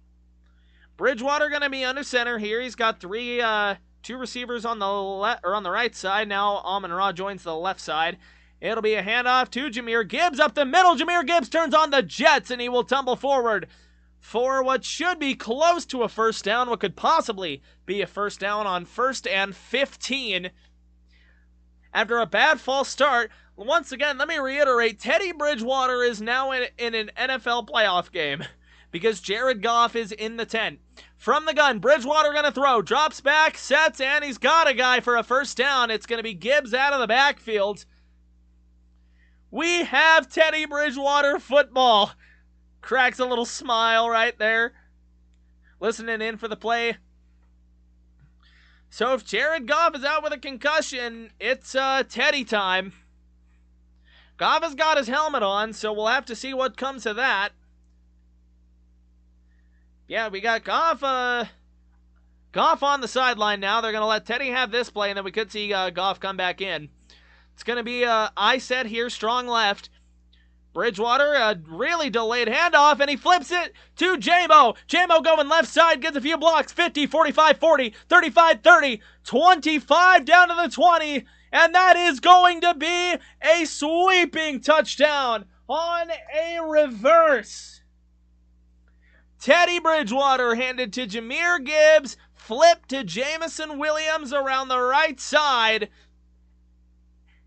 Bridgewater going to be under center here. He's got two receivers on the left or on the right side. Now Amon-Ra joins the left side. It'll be a handoff to Jahmyr Gibbs up the middle. Jahmyr Gibbs turns on the Jets and he will tumble forward for what should be close to a first down. What could possibly be a first down on 1st and 15. After a bad false start, once again, let me reiterate, Teddy Bridgewater is now in an NFL playoff game because Jared Goff is in the tent. From the gun, Bridgewater going to throw, drops back, sets, and he's got a guy for a first down. It's going to be Gibbs out of the backfield. We have Teddy Bridgewater football. Cracks a little smile right there. Listening in for the play. So if Jared Goff is out with a concussion, it's Teddy time. Goff has got his helmet on, so we'll have to see what comes of that. Yeah, we got Goff on the sideline now. They're going to let Teddy have this play, and then we could see Goff come back in. It's going to be I set here, strong left. Bridgewater, a really delayed handoff, and he flips it to J-Mo. J-Mo going left side, gets a few blocks, 50, 45, 40, 35, 30, 25 down to the 20, and that is going to be a sweeping touchdown on a reverse. Teddy Bridgewater handed to Jahmyr Gibbs, flipped to Jameson Williams around the right side,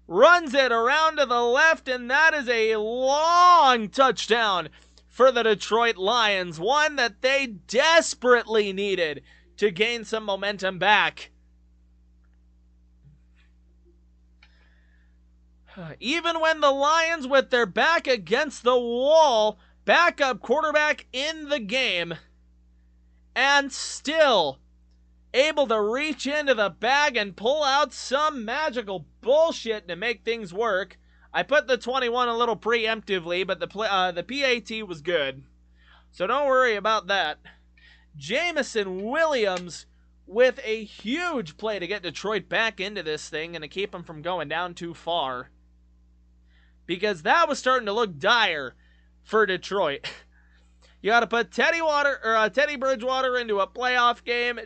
runs it around to the left, and that is a long touchdown for the Detroit Lions. One that they desperately needed to gain some momentum back. Even when the Lions, with their back against the wall, backup quarterback in the game, and still able to reach into the bag and pull out some magical bullshit to make things work. I put the 21 a little preemptively, but the PAT was good, so don't worry about that. Jameson Williams with a huge play to get Detroit back into this thing and to keep them from going down too far, because that was starting to look dire for Detroit. You got to put Teddy Bridgewater into a playoff game.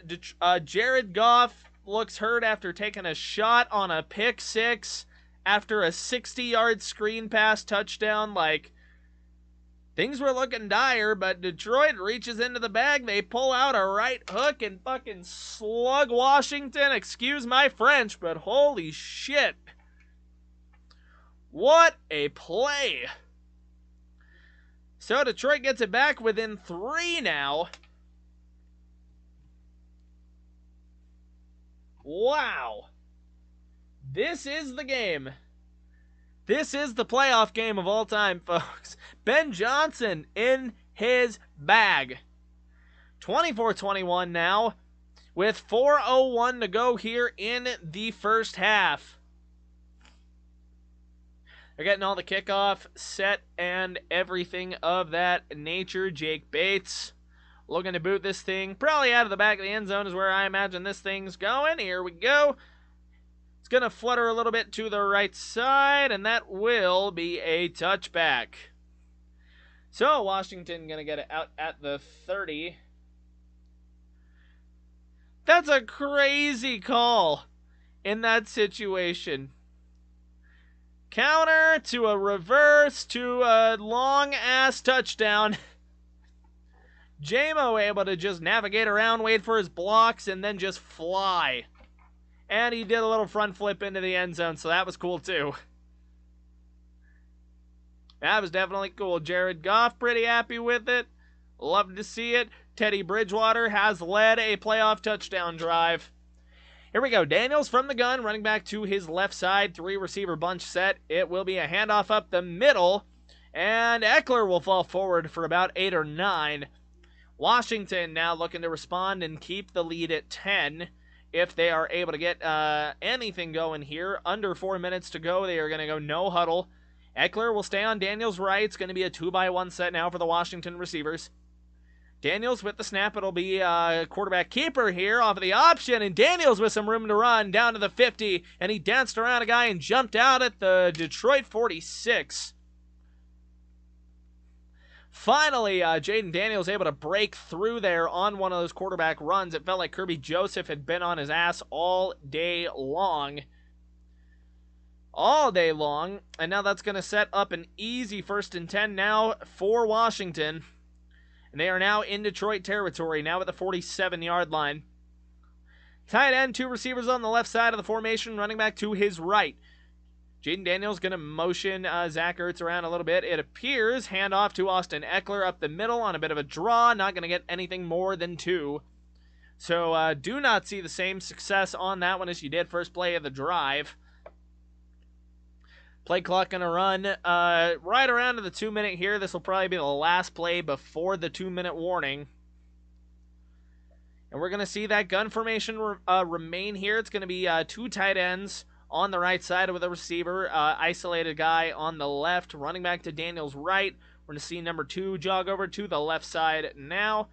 Jared Goff looks hurt after taking a shot on a pick six after a 60-yard screen pass touchdown. Like, things were looking dire, but Detroit reaches into the bag. They pull out a right hook and fucking slug Washington. Excuse my French, but holy shit. What a play. So Detroit gets it back within 3 now. Wow. This is the game. This is the playoff game of all time, folks. Ben Johnson in his bag. 24-21 now, with 4:01 to go here in the first half. They're getting all the kickoff set and everything of that nature. Jake Bates looking to boot this thing probably out of the back of the end zone is where I imagine this thing's going. Here we go. It's going to flutter a little bit to the right side, and that will be a touchback. So Washington going to get it out at the 30. That's a crazy call in that situation. Counter to a reverse to a long-ass touchdown. J-Mo able to just navigate around, wait for his blocks, and then just fly. And he did a little front flip into the end zone, so that was cool too. That was definitely cool. Jared Goff pretty happy with it. Love to see it. Teddy Bridgewater has led a playoff touchdown drive. Here we go. Daniels from the gun, running back to his left side. 3-receiver bunch set. It will be a handoff up the middle. And Eckler will fall forward for about 8 or 9. Washington now looking to respond and keep the lead at 10. If they are able to get anything going here. Under 4 minutes to go. They are going to go no huddle. Eckler will stay on Daniels' right. It's going to be a 2-by-1 set now for the Washington receivers. Daniels with the snap. It'll be quarterback keeper here off of the option. And Daniels with some room to run down to the 50. And he danced around a guy and jumped out at the Detroit 46. Finally, Jaden Daniels able to break through there on one of those quarterback runs. It felt like Kirby Joseph had been on his ass all day long. And now that's going to set up an easy 1st and 10 now for Washington. And they are now in Detroit territory, now at the 47-yard line. Tight end, 2 receivers on the left side of the formation, running back to his right. Jaden Daniels going to motion Zach Ertz around a little bit. It appears, handoff to Austin Eckler up the middle on a bit of a draw. Not going to get anything more than 2. So do not see the same success on that one as you did first play of the drive. Play clock going to run right around to the 2-minute here. This will probably be the last play before the 2-minute warning. And we're going to see that gun formation remain here. It's going to be 2 tight ends on the right side with a receiver, isolated guy on the left, running back to Daniels' right. We're going to see number 2 jog over to the left side now.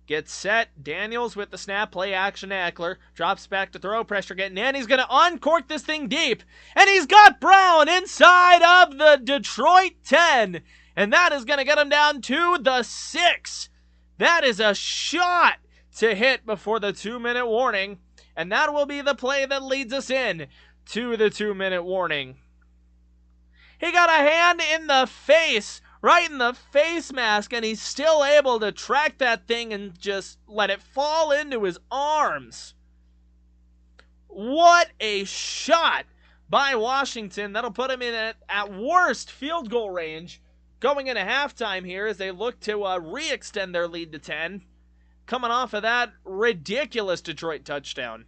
Gets set. Daniels with the snap. Play action to Eckler. Drops back to throw. Pressure getting in. He's going to uncork this thing deep. And he's got Brown inside of the Detroit 10. And that is going to get him down to the 6. That is a shot to hit before the 2-minute warning. And that will be the play that leads us in to the 2-minute warning. He got a hand in the face, right in the face mask, and he's still able to track that thing and just let it fall into his arms. What a shot by Washington. That'll put him in at worst field goal range going into halftime here as they look to re-extend their lead to 10. Coming off of that ridiculous Detroit touchdown.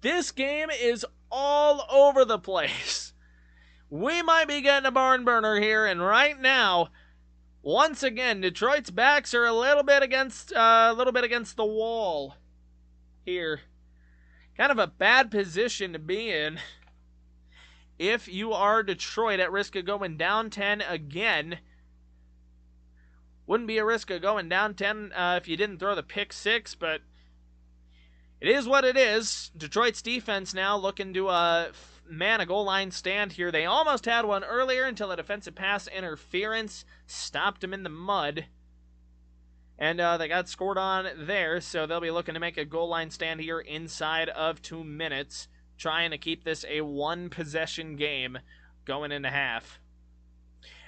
This game is all over the place. We might be getting a barn burner here, and right now, once again, Detroit's backs are a little bit against the wall here. Kind of a bad position to be in if you are Detroit, at risk of going down 10 again. Wouldn't be a risk of going down 10 if you didn't throw the pick 6, but it is what it is. Detroit's defense now looking to man a goal line stand here. They almost had one earlier until a defensive pass interference stopped them in the mud. And they got scored on there, so they'll be looking to make a goal line stand here inside of 2 minutes, trying to keep this a one-possession game going into half.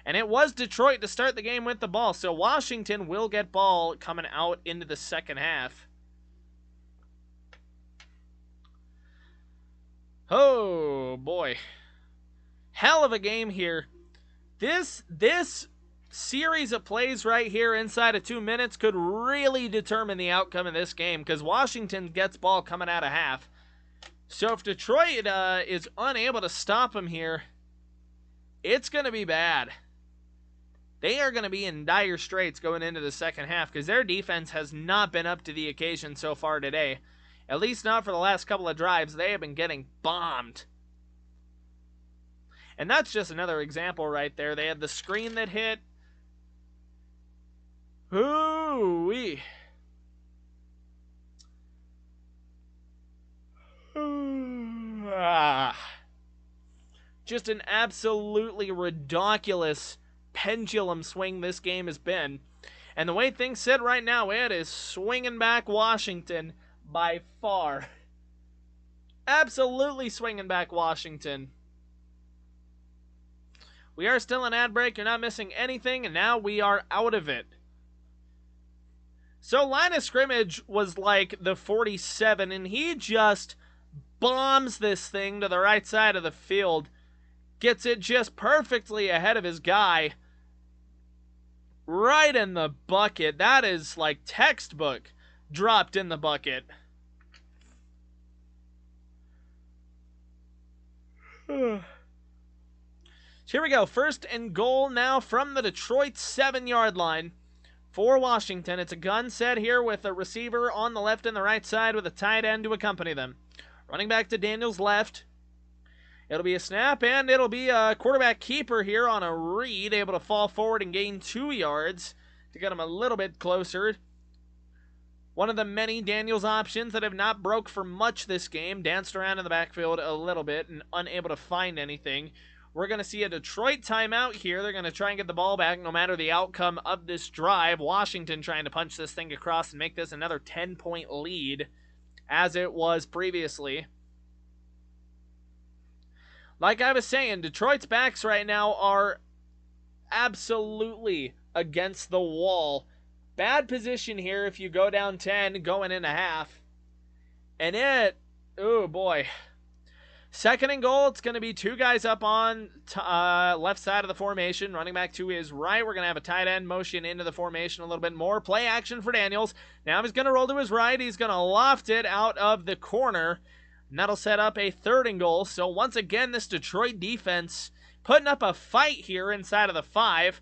And it was Detroit to start the game with the ball, so Washington will get ball coming out into the second half. Oh, boy. Hell of a game here. This series of plays right here inside of 2 minutes could really determine the outcome of this game, because Washington gets ball coming out of half. So if Detroit is unable to stop them here, it's going to be bad. They are going to be in dire straits going into the second half, because their defense has not been up to the occasion so far today. At least not for the last couple of drives. They have been getting bombed. And that's just another example right there. They had the screen that hit. Ooh-wee. Just an absolutely ridiculous pendulum swing this game has been. And the way things sit right now, it is swinging back Washington by far. Absolutely swinging back Washington. We are still in ad break. You're not missing anything, and now we are out of it. So line of scrimmage was like the 47, and he just bombs this thing to the right side of the field. Gets it just perfectly ahead of his guy. Right in the bucket. That is like textbook dropped in the bucket. So here we go. First and goal now from the Detroit 7-yard line for Washington. It's a gun set here with a receiver on the left and the right side with a tight end to accompany them. Running back to Daniels' left. It'll be a snap, and it'll be a quarterback keeper here on a read, able to fall forward and gain 2 yards to get him a little bit closer. One of the many Daniels options that have not broke for much this game. Danced around in the backfield a little bit and unable to find anything. We're going to see a Detroit timeout here. They're going to try and get the ball back no matter the outcome of this drive. Washington trying to punch this thing across and make this another 10-point lead as it was previously. Like I was saying, Detroit's backs right now are absolutely against the wall. Bad position here if you go down 10 going into half. And oh boy. Second and goal, it's going to be 2 guys up on left side of the formation. Running back to his right. We're going to have a tight end motion into the formation a little bit more. Play action for Daniels. Now he's going to roll to his right. He's going to loft it out of the corner. And that'll set up a 3rd and goal. So once again, this Detroit defense putting up a fight here inside of the 5.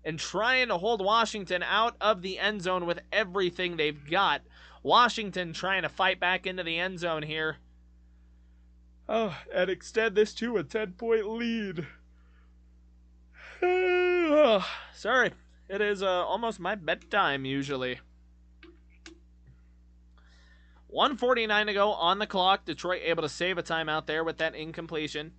and trying to hold Washington out of the end zone with everything they've got. Washington trying to fight back into the end zone here. Oh, and extend this to a 10-point lead. Sorry, it is almost my bedtime usually. 1:49 to go on the clock. Detroit able to save a timeout there with that incompletion.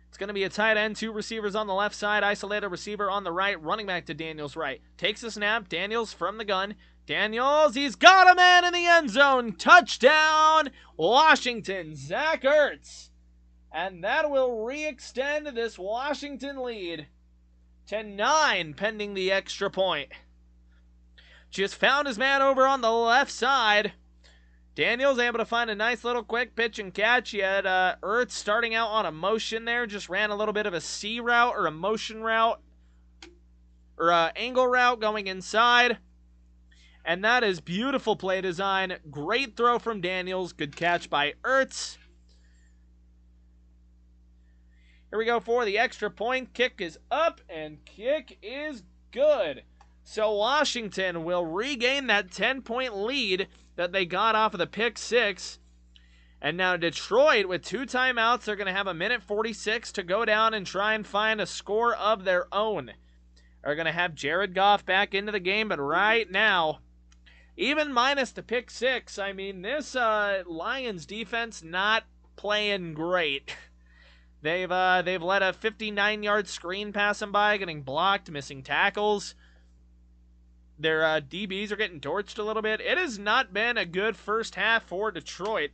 It's going to be a tight end, 2 receivers on the left side, isolated receiver on the right, running back to Daniels' right. Takes a snap, Daniels from the gun. Daniels, he's got a man in the end zone. Touchdown, Washington, Zach Ertz. And that will re-extend this Washington lead to 9 pending the extra point. Just found his man over on the left side. Daniels able to find a nice little quick pitch and catch. He had Ertz starting out on a motion there. Just ran a little bit of a C route or a motion route or an angle route going inside. And that is beautiful play design. Great throw from Daniels. Good catch by Ertz. Here we go for the extra point. Kick is up and kick is good. So Washington will regain that 10-point lead that they got off of the pick 6. And now Detroit, with 2 timeouts, they're going to have 1:46 to go down and try and find a score of their own. Are going to have Jared Goff back into the game, but right now, even minus the pick 6, I mean, this Lions defense not playing great. They've let a 59-yard screen pass them by, getting blocked, missing tackles. Their DBs are getting torched a little bit. It has not been a good first half for Detroit.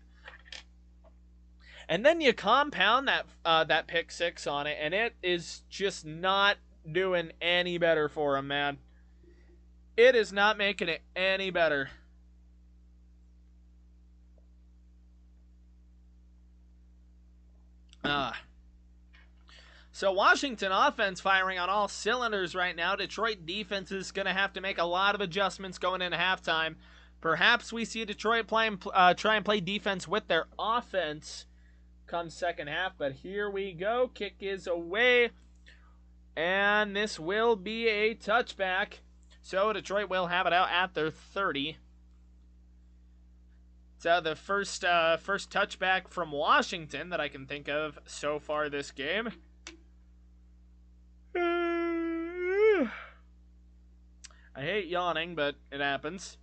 And then you compound that pick 6 on it, and it is just not doing any better for them, man. It is not making it any better. So Washington offense firing on all cylinders right now. Detroit defense is going to have to make a lot of adjustments going into halftime. Perhaps we see Detroit try and play defense with their offense come second half. But here we go. Kick is away. And this will be a touchback. So Detroit will have it out at their 30. So the first touchback from Washington that I can think of so far this game. I hate yawning, but it happens.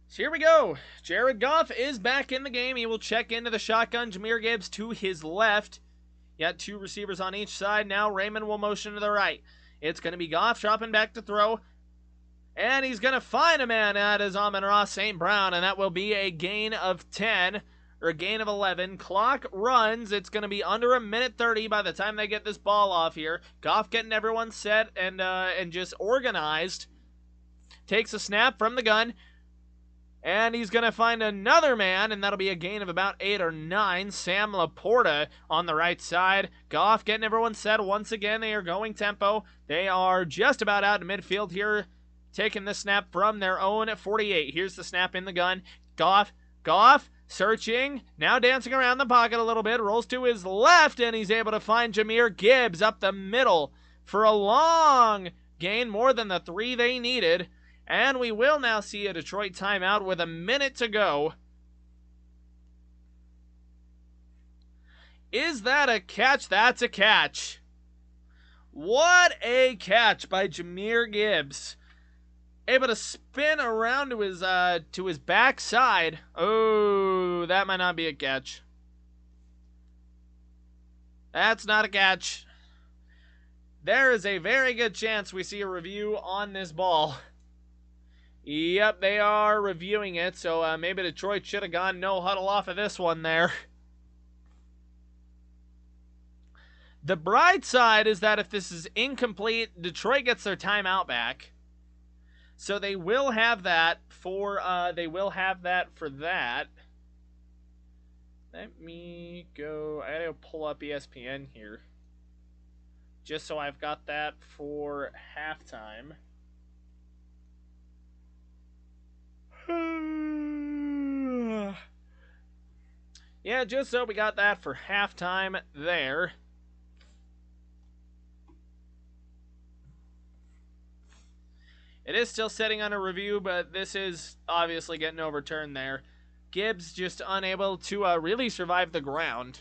So here we go. Jared Goff is back in the game. He will check into the shotgun. Jahmyr Gibbs to his left. You got 2 receivers on each side. Now Raymond will motion to the right. It's going to be Goff dropping back to throw. And he's going to find a man. That is Amon-Ra St. Brown. And that will be a gain of 10. Or a gain of 11. Clock runs. It's going to be under 1:30 by the time they get this ball off here. Goff getting everyone set and just organized. Takes a snap from the gun. And he's going to find another man, and that'll be a gain of about 8 or 9. Sam Laporta on the right side. Goff getting everyone set once again. They are going tempo. They are just about out in midfield here, taking the snap from their own 48. Here's the snap in the gun. Goff, searching, now dancing around the pocket a little bit, rolls to his left, and he's able to find Jahmyr Gibbs up the middle for a long gain, more than the 3 they needed. And we will now see a Detroit timeout with 1 minute to go. Is that a catch? That's a catch. What a catch by Jahmyr Gibbs. Able to spin around to his backside. Oh, that might not be a catch. That's not a catch. There is a very good chance we see a review on this ball. Yep, they are reviewing it, so maybe Detroit should have gone no huddle off of this one there. The bright side is that if this is incomplete, Detroit gets their timeout back. So they will have that for that. Let me go. I gotta pull up ESPN here, just so I've got that for halftime. Yeah, just so we got that for halftime there. It is still sitting under review, but this is obviously getting overturned there. Gibbs just unable to really survive the ground.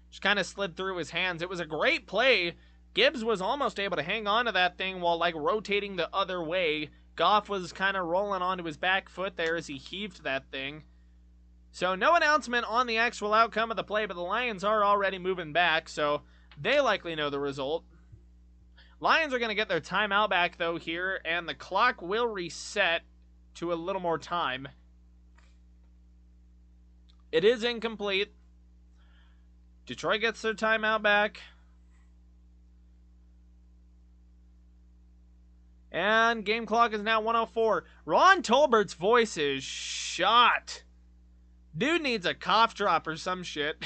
Just kind of slid through his hands. It was a great play. Gibbs was almost able to hang on to that thing while like rotating the other way. Goff was kind of rolling onto his back foot there as he heaved that thing. So no announcement on the actual outcome of the play, but the Lions are already moving back, so they likely know the result. Lions are going to get their timeout back, though, here, and the clock will reset to a little more time. It is incomplete. Detroit gets their timeout back. And game clock is now 1:04. Ron Tolbert's voice is shot. Dude needs a cough drop or some shit.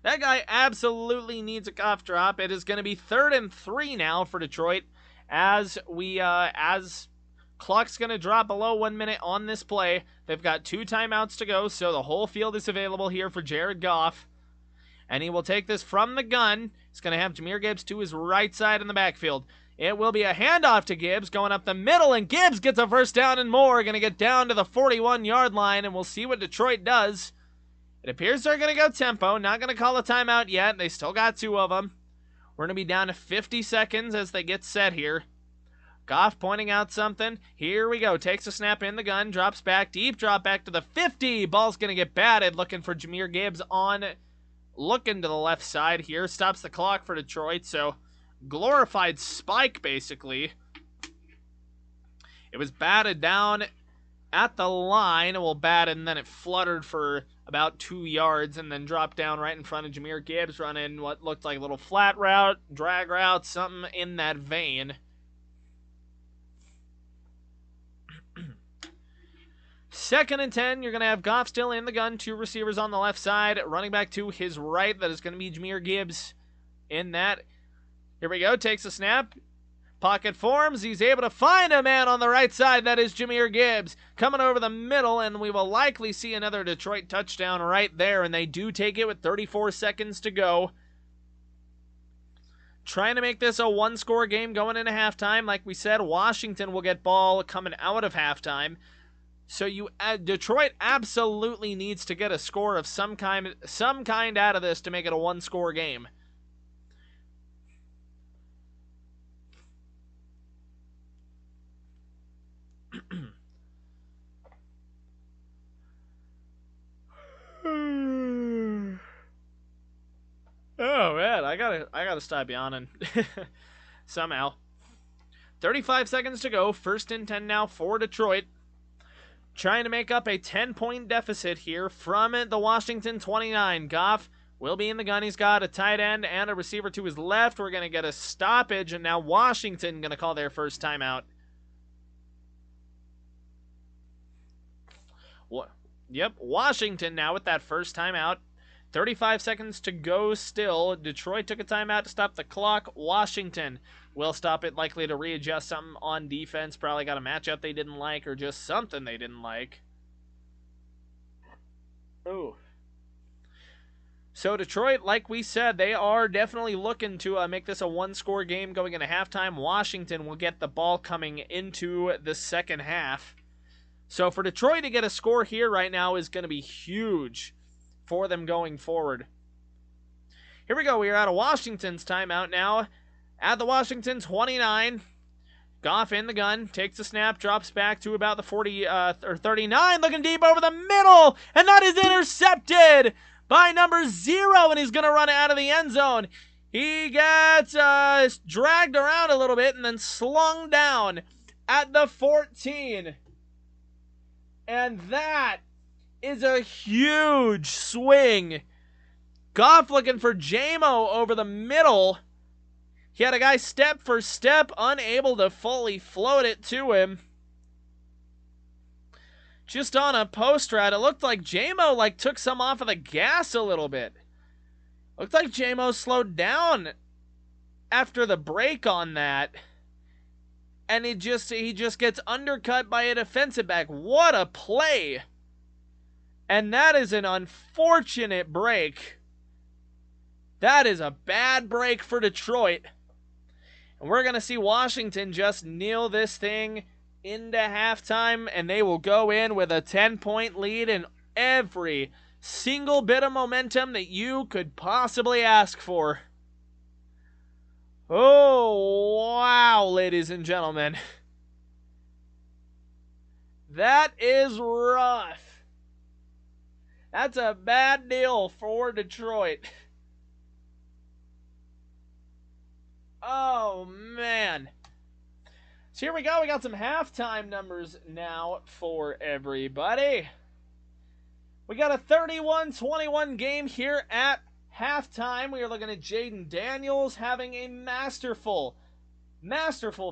That guy absolutely needs a cough drop. It is going to be 3rd and 3 now for Detroit as clock's going to drop below 1 minute on this play. They've got 2 timeouts to go, so the whole field is available here for Jared Goff. And he will take this from the gun. He's going to have Jahmyr Gibbs to his right side in the backfield. It will be a handoff to Gibbs going up the middle, and Gibbs gets a first down and more. Going to get down to the 41-yard line, and we'll see what Detroit does. It appears they're going to go tempo. Not going to call a timeout yet. They still got 2 of them. We're going to be down to 50 seconds as they get set here. Goff pointing out something. Here we go. Takes a snap in the gun. Drops back. Deep drop back to the 50. Ball's going to get batted. Looking for Jahmyr Gibbs on. Looking to the left side here. Stops the clock for Detroit. So glorified spike basically. It was batted down at the line. Well, batted and then it fluttered for about 2 yards and then dropped down right in front of Jahmyr Gibbs, running what looked like a little flat route, drag route, something in that vein. 2nd and 10, you're going to have Goff still in the gun, 2 receivers on the left side, running back to his right, that is going to be Jahmyr Gibbs in that. Here we go, takes a snap. Pocket forms. He's able to find a man on the right side. That is Jahmyr Gibbs coming over the middle, and we will likely see another Detroit touchdown right there, and they do take it with 34 seconds to go. Trying to make this a 1-score game going into halftime. Like we said, Washington will get ball coming out of halftime. So Detroit absolutely needs to get a score of some kind out of this to make it a 1-score game. Oh man, I gotta stop yawning. Somehow. 35 seconds to go. 1st and 10 now for Detroit. Trying to make up a 10-point deficit here from the Washington 29. Goff will be in the gun. He's got a tight end and a receiver to his left. We're gonna get a stoppage, and now Washington gonna call their first timeout. Yep, Washington now with that first timeout. 35 seconds to go still. Detroit took a timeout to stop the clock. Washington will stop it, likely to readjust something on defense. Probably got a matchup they didn't like or just something they didn't like. Ooh. So Detroit, like we said, they are definitely looking to make this a 1-score game going into halftime. Washington will get the ball coming into the second half. So for Detroit to get a score here right now is going to be huge for them going forward. Here we go. We are out of Washington's timeout now. At the Washington 29. Goff in the gun. Takes a snap. Drops back to about the 40 or 39. Looking deep over the middle. And that is intercepted by number 0. And he's going to run out of the end zone. He gets dragged around a little bit and then slung down at the 14. And that is a huge swing. Goff looking for J-Mo over the middle. He had a guy step for step, unable to fully float it to him. Just on a post route, it looked like J-Mo took some off of the gas a little bit. Looked like J-Mo slowed down after the break on that. And he just gets undercut by a defensive back. What a play. And that is an unfortunate break. That is a bad break for Detroit. And we're going to see Washington just kneel this thing into halftime, and they will go in with a 10-point lead and every single bit of momentum that you could possibly ask for. Oh, wow, ladies and gentlemen. That is rough. That's a bad deal for Detroit. Oh, man. So here we go. We got some halftime numbers now for everybody. We got a 31-21 game here at halftime. We are looking at Jaden Daniels having a masterful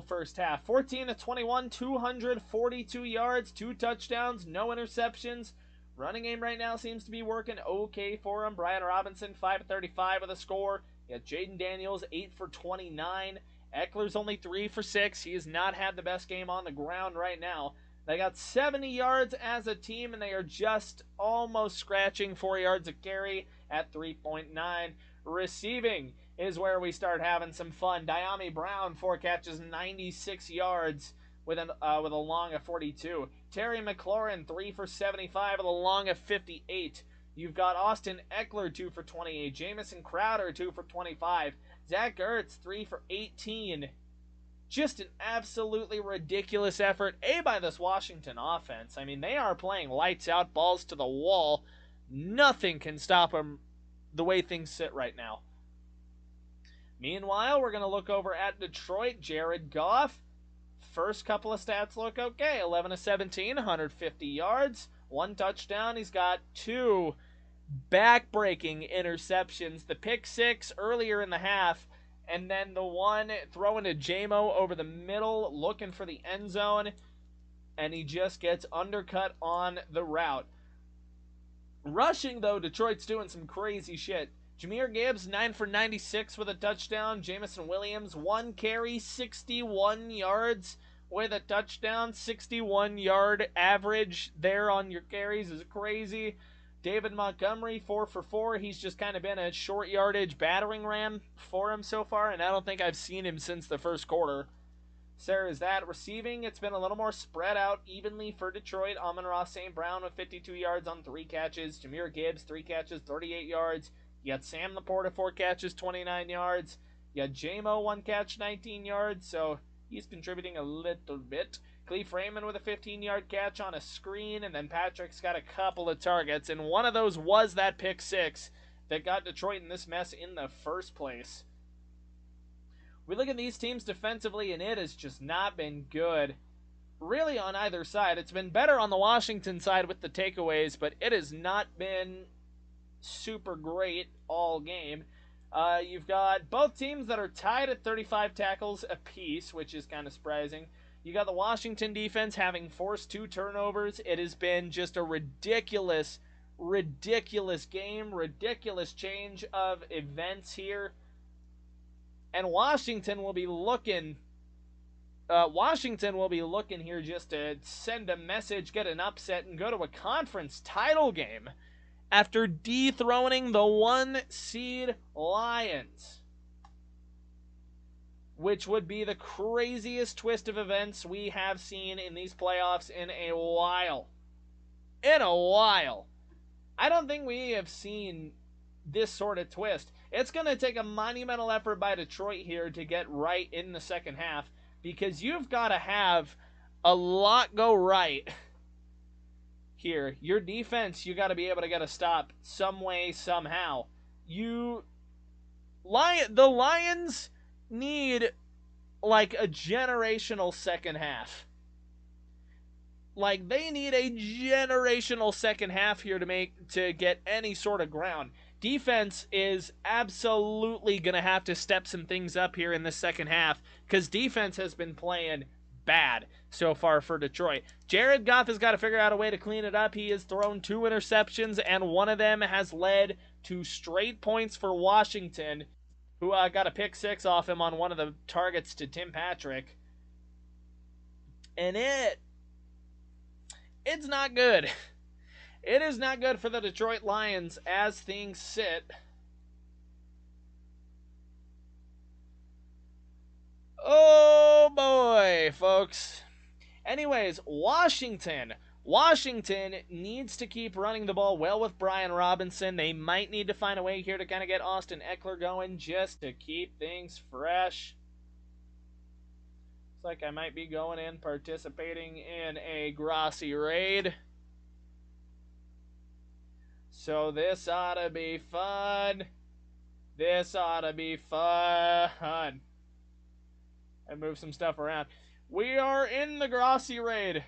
first half. 14-21, 242 yards, 2 touchdowns, no interceptions. Running game right now seems to be working okay for him. Brian Robinson, 5-35 with a score. You got Jaden Daniels, 8 for 29. Eckler's only 3 for 6. He has not had the best game on the ground right now. They got 70 yards as a team, and they are just almost scratching 4 yards a carry at 3.9. Receiving is where we start having some fun. Diami Brown, 4 catches, 96 yards with a long of 42. Terry McLaurin, 3 for 75 with a long of 58. You've got Austin Eckler, 2 for 28. Jamison Crowder, 2 for 25. Zach Ertz, 3 for 18. Just an absolutely ridiculous effort, by this Washington offense. I mean, they are playing lights out, balls to the wall. Nothing can stop them the way things sit right now. Meanwhile, we're going to look over at Detroit. Jared Goff, first couple of stats look okay. 11-17, 150 yards, 1 touchdown. He's got 2 back-breaking interceptions. The pick 6 earlier in the half, and then the one throwing to J-Mo over the middle, looking for the end zone, and he just gets undercut on the route. Rushing, though, Detroit's doing some crazy shit. Jahmyr Gibbs, 9 for 96 with a touchdown. Jamison Williams, 1 carry, 61 yards with a touchdown. 61-yard average there on your carries is crazy. David Montgomery, 4 for 4. He's just kind of been a short yardage battering ram for him so far, and I don't think I've seen him since the first quarter. Sarah, is that receiving? It's been a little more spread out evenly for Detroit. Amon-Ra St. Brown with 52 yards on 3 catches. Jahmyr Gibbs, 3 catches, 38 yards. You got Sam Laporta, 4 catches, 29 yards. You got J-Mo, 1 catch, 19 yards, so he's contributing a little bit. Cleve Raymond with a 15-yard catch on a screen, and then Patrick's got a couple of targets, and one of those was that pick 6 that got Detroit in this mess in the first place. We look at these teams defensively, and it has just not been good, really, on either side. It's been better on the Washington side with the takeaways, but it has not been super great all game. You've got both teams that are tied at 35 tackles apiece, which is kind of surprising. You got the Washington defense having forced 2 turnovers. It has been just a ridiculous game, ridiculous change of events here. And Washington will be looking here just to send a message, get an upset, and go to a conference title game after dethroning the 1 seed Lions, which would be the craziest twist of events we have seen in these playoffs in a while. I don't think we have seen this sort of twist. It's going to take a monumental effort by Detroit here to get right in the second half, because you've got to have a lot go right here. Your defense, you got to be able to get a stop some way, somehow. The Lions need like a generational second half. Like, they need a generational second half here to get any sort of ground. Defense is absolutely going to have to step some things up here in the second half, because defense has been playing bad so far for Detroit. Jared Goff has got to figure out a way to clean it up. He has thrown 2 interceptions, and one of them has led to straight points for Washington, who got a pick 6 off him on one of the targets to Tim Patrick. And it's not good. It is not good for the Detroit Lions as things sit. Okay, folks. Anyways, Washington. Washington needs to keep running the ball well with Brian Robinson. They might need to find a way here to kind of get Austin Eckler going just to keep things fresh. Looks like I might be going in participating in a Grossi raid. So this ought to be fun. This ought to be fun. I move some stuff around. We are in the Grossi raid.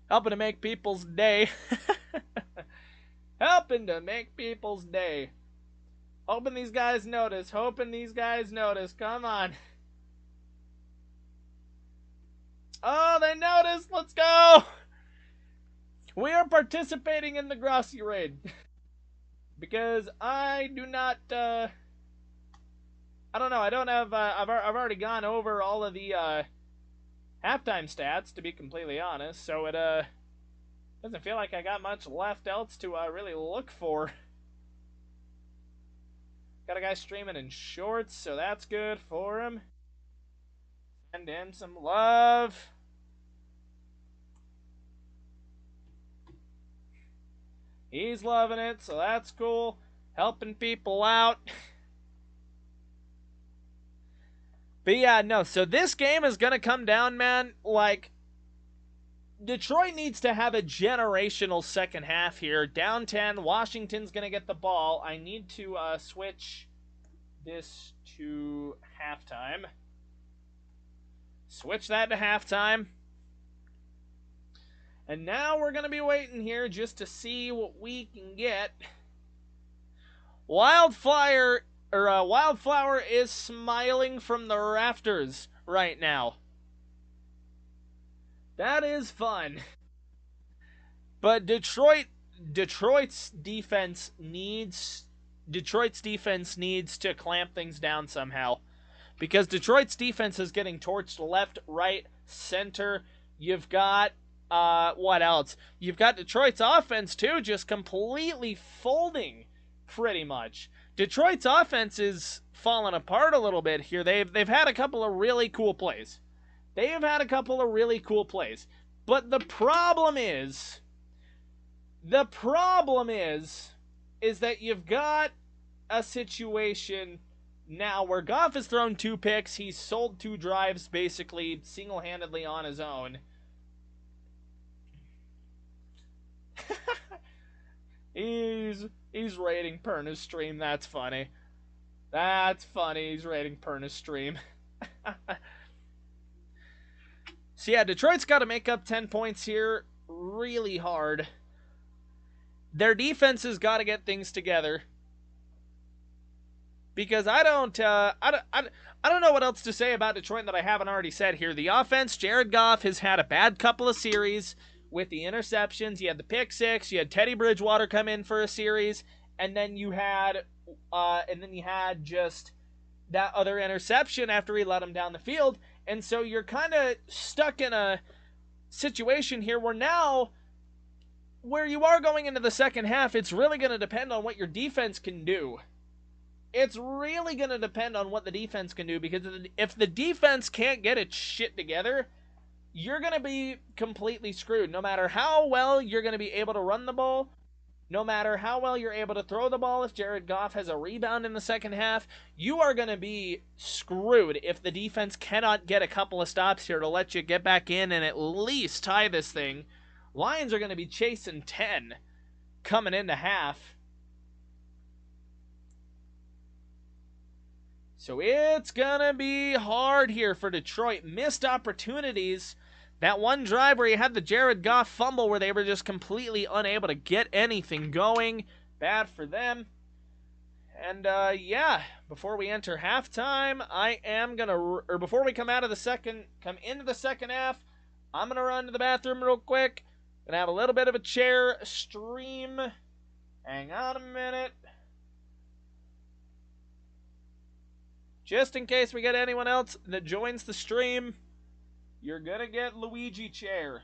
Helping to make people's day. Helping to make people's day. Hoping these guys notice. Hoping these guys notice. Come on. Oh, they noticed. Let's go. We are participating in the Grossi raid. Because I do not, I don't know. I don't have, I've already gone over all of the, halftime stats, to be completely honest. So it, doesn't feel like I got much left else to, really look for. Got a guy streaming in shorts, so that's good for him. Send him some love. He's loving it, so that's cool. Helping people out. But yeah, no, so this game is going to come down, man, like, Detroit needs to have a generational second half here. Down 10, Washington's going to get the ball. I need to switch this to halftime. Switch that to halftime. And now we're going to be waiting here just to see what we can get. Wildflower is smiling from the rafters right now. That is fun. But Detroit's defense needs to clamp things down somehow. Because Detroit's defense is getting torched left, right, center. You've got what else? You've got Detroit's offense too, just completely folding pretty much. Detroit's offense is falling apart a little bit here. They've had a couple of really cool plays. But the problem is that you've got a situation now where Goff has thrown 2 picks. He's sold 2 drives basically single-handedly on his own. He's raiding Perna's stream. That's funny. He's raiding Perna's stream. So yeah, Detroit's got to make up 10 points here really hard. Their defense has got to get things together. Because I don't know what else to say about Detroit that I haven't already said here. The offense, Jared Goff has had a bad couple of series with the interceptions. You had the pick 6, you had Teddy Bridgewater come in for a series, and then you had just that other interception after he let him down the field. And so you're kind of stuck in a situation here where now, where you are going into the second half, it's really going to depend on what your defense can do. It's really going to depend on what the defense can do, because if the defense can't get its shit together, you're going to be completely screwed. No matter how well you're going to be able to run the ball, no matter how well you're able to throw the ball, if Jared Goff has a rebound in the second half, you are going to be screwed if the defense cannot get a couple of stops here to let you get back in and at least tie this thing. Lions are going to be chasing 10 coming into half. So it's going to be hard here for Detroit. Missed opportunities. That one drive where you had the Jared Goff fumble where they were just completely unable to get anything going. Bad for them. And, yeah, before we enter halftime, before we come into the second half, I'm going to run to the bathroom real quick. Gonna have a little bit of a chair stream. Hang on a minute. Just in case we get anyone else that joins the stream, you're gonna get Luigi chair.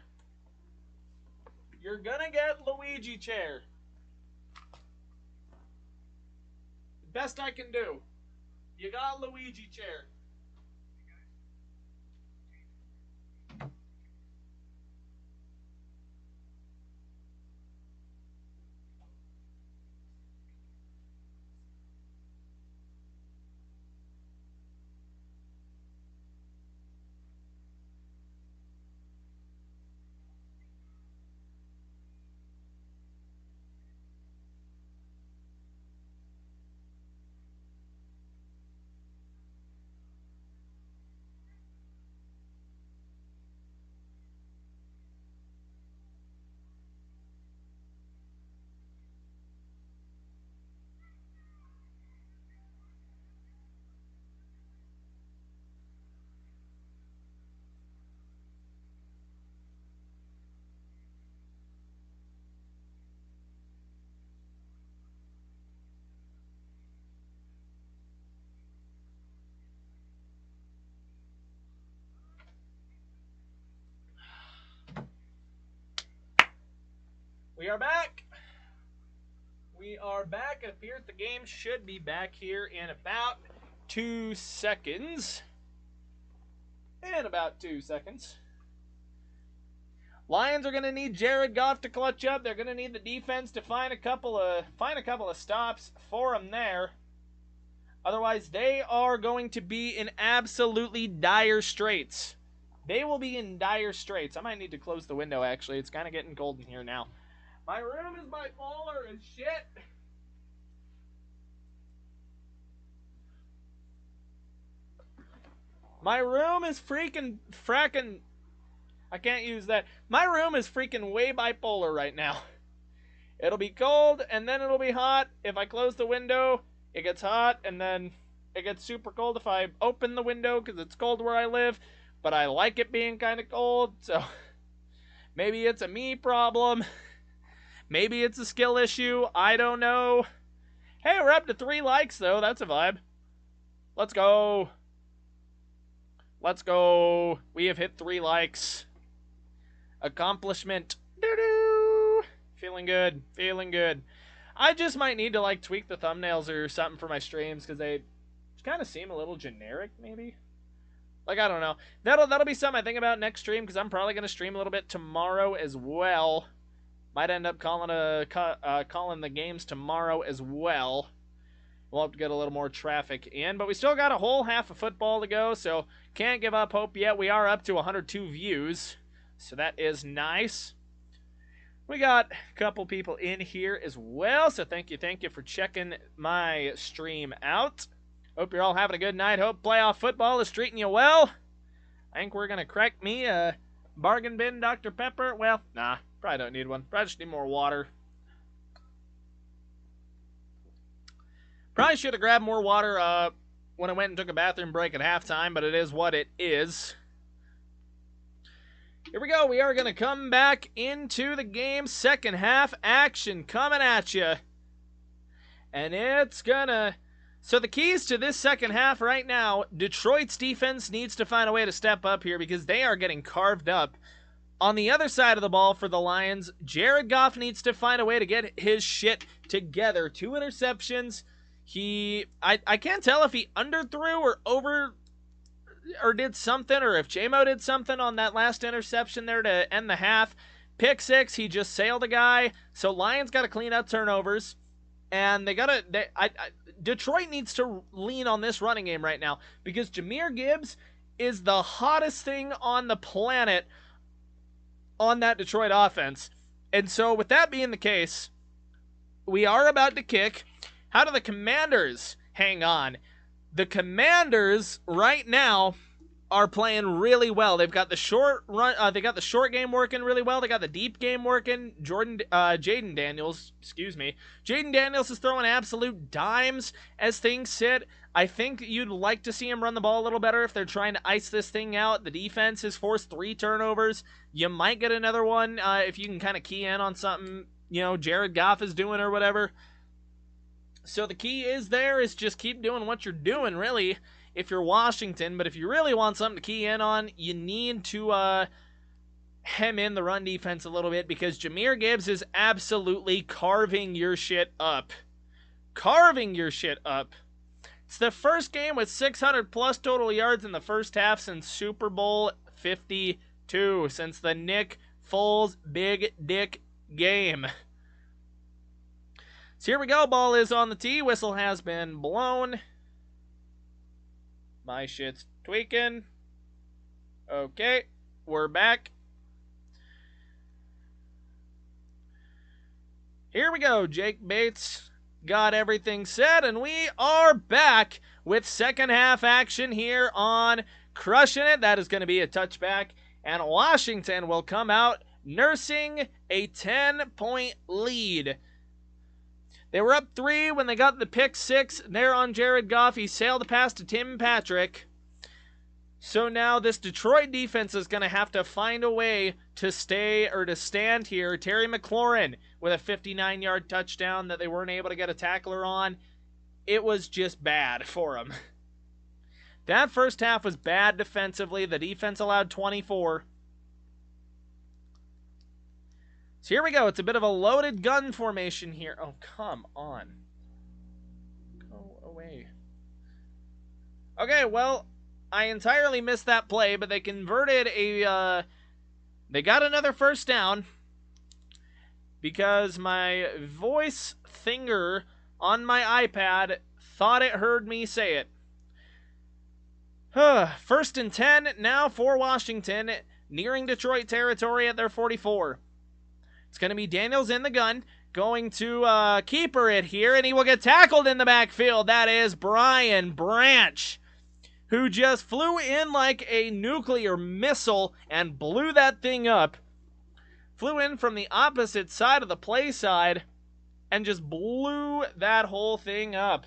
Best I can do. You got Luigi chair. We are back. We are back. It appears the game should be back here in about 2 seconds. In about 2 seconds. Lions are going to need Jared Goff to clutch up. They're going to need the defense to find a couple of stops for them there. Otherwise, they are going to be in absolutely dire straits. They will be in dire straits. I might need to close the window, actually. It's kind of getting cold in here now. My room is bipolar as shit. My room is fracking. I can't use that. My room is freaking way bipolar right now. It'll be cold, and then it'll be hot. If I close the window, it gets hot, and then it gets super cold if I open the window because it's cold where I live. But I like it being kind of cold, so maybe it's a me problem. Maybe it's a skill issue. I don't know. Hey, we're up to 3 likes, though. That's a vibe. Let's go. Let's go. We have hit 3 likes. Accomplishment. Doo-doo. Feeling good. Feeling good. I just might need to, like, tweak the thumbnails or something for my streams because they kind of seem a little generic, maybe. Like, I don't know. That'll be something I think about next stream because I'm probably going to stream a little bit tomorrow as well. Might end up calling the games tomorrow as well. We'll have to get a little more traffic in. But we still got a whole half of football to go, so can't give up hope yet. We are up to 102 views, so that is nice. We got a couple people in here as well, so thank you for checking my stream out. Hope you're all having a good night. Hope playoff football is treating you well. I think we're going to crack me a bargain bin Dr. Pepper. Well, nah. Probably don't need one. Probably just need more water. Probably should have grabbed more water when I went and took a bathroom break at halftime, but it is what it is. Here we go. We are going to come back into the game. Second half action coming at you. And it's going to... So the keys to this second half right now, Detroit's defense needs to find a way to step up here because they are getting carved up. On the other side of the ball for the Lions, Jared Goff needs to find a way to get his shit together. 2 interceptions. I can't tell if he underthrew or over or did something, or if J-Mo did something on that last interception there to end the half. Pick 6, he just sailed a guy. So Lions got to clean up turnovers, and Detroit needs to lean on this running game right now because Jahmyr Gibbs is the hottest thing on the planet on that Detroit offense. And so with that being the case, we are about to kick. How do the Commanders hang on? The Commanders right now are playing really well. They've got the short run. They got the short game working really well. They got the deep game working. Jaden Daniels is throwing absolute dimes as things sit. I think you'd like to see him run the ball a little better if they're trying to ice this thing out. The defense has forced 3 turnovers. You might get another one if you can kind of key in on something, Jared Goff is doing or whatever. So the key is just keep doing what you're doing, really, if you're Washington. But if you really want something to key in on, you need to hem in the run defense a little bit because Jahmyr Gibbs is absolutely carving your shit up. Carving your shit up. It's the first game with 600 plus total yards in the first half since Super Bowl 52, since the Nick Foles Big Dick game. So here we go. Ball is on the tee. Whistle has been blown. My shit's tweaking. Okay, we're back. Here we go. Jake Bates got everything set, and we are back with second half action here on Crushing It. That is going to be a touchback, and Washington will come out nursing a 10-point lead. They were up 3 when they got the pick 6 there on Jared Goff. He sailed past to Tim Patrick. So now this Detroit defense is going to have to find a way to stand here. Terry McLaurin with a 59-yard touchdown that they weren't able to get a tackler on. It was just bad for them. That first half was bad defensively. The defense allowed 24. So here we go. It's a bit of a loaded gun formation here. Oh, come on. Go away. Okay, well, I entirely missed that play, but they converted they got another first down because my voice finger on my iPad thought it heard me say it. First and 10 now for Washington, nearing Detroit territory at their 44. It's going to be Daniels in the gun, going to keeper it here, and he will get tackled in the backfield. That is Brian Branch, who just flew in like a nuclear missile and blew that thing up. Flew in from the opposite side of the play side and just blew that whole thing up.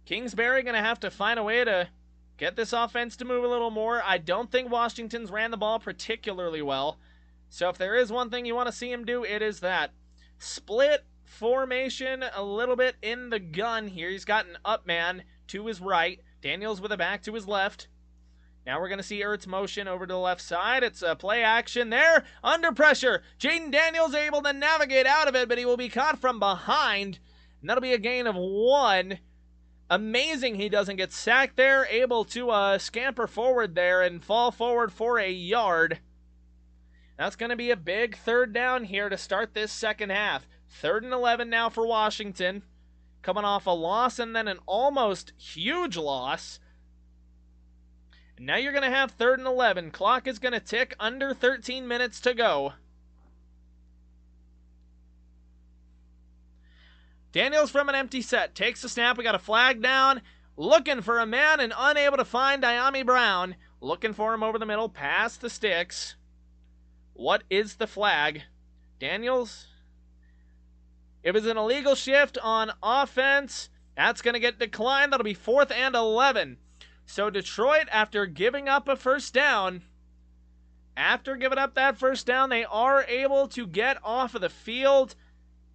Kingsbury going to have to find a way to get this offense to move a little more. I don't think Washington's ran the ball particularly well. So if there is one thing you want to see him do, it is that. Split formation a little bit in the gun here. He's got an up man to his right. Daniels with a back to his left. Now we're going to see Ertz motion over to the left side. It's a play action there. Under pressure. Jaden Daniels able to navigate out of it, but he will be caught from behind. And that'll be a gain of 1. Amazing he doesn't get sacked there. Able to scamper forward there and fall forward for a yard. That's going to be a big third down here to start this second half. 3rd and 11 now for Washington. Coming off a loss and then an almost huge loss. And now you're going to have 3rd and 11. Clock is going to tick, under 13 minutes to go. Daniels from an empty set. Takes the snap. We got a flag down. Looking for a man and unable to find Diami Brown. Looking for him over the middle. Past the sticks. What is the flag? Daniels? It was an illegal shift on offense. That's going to get declined. That'll be 4th and 11. So Detroit, after giving up a first down, they are able to get off of the field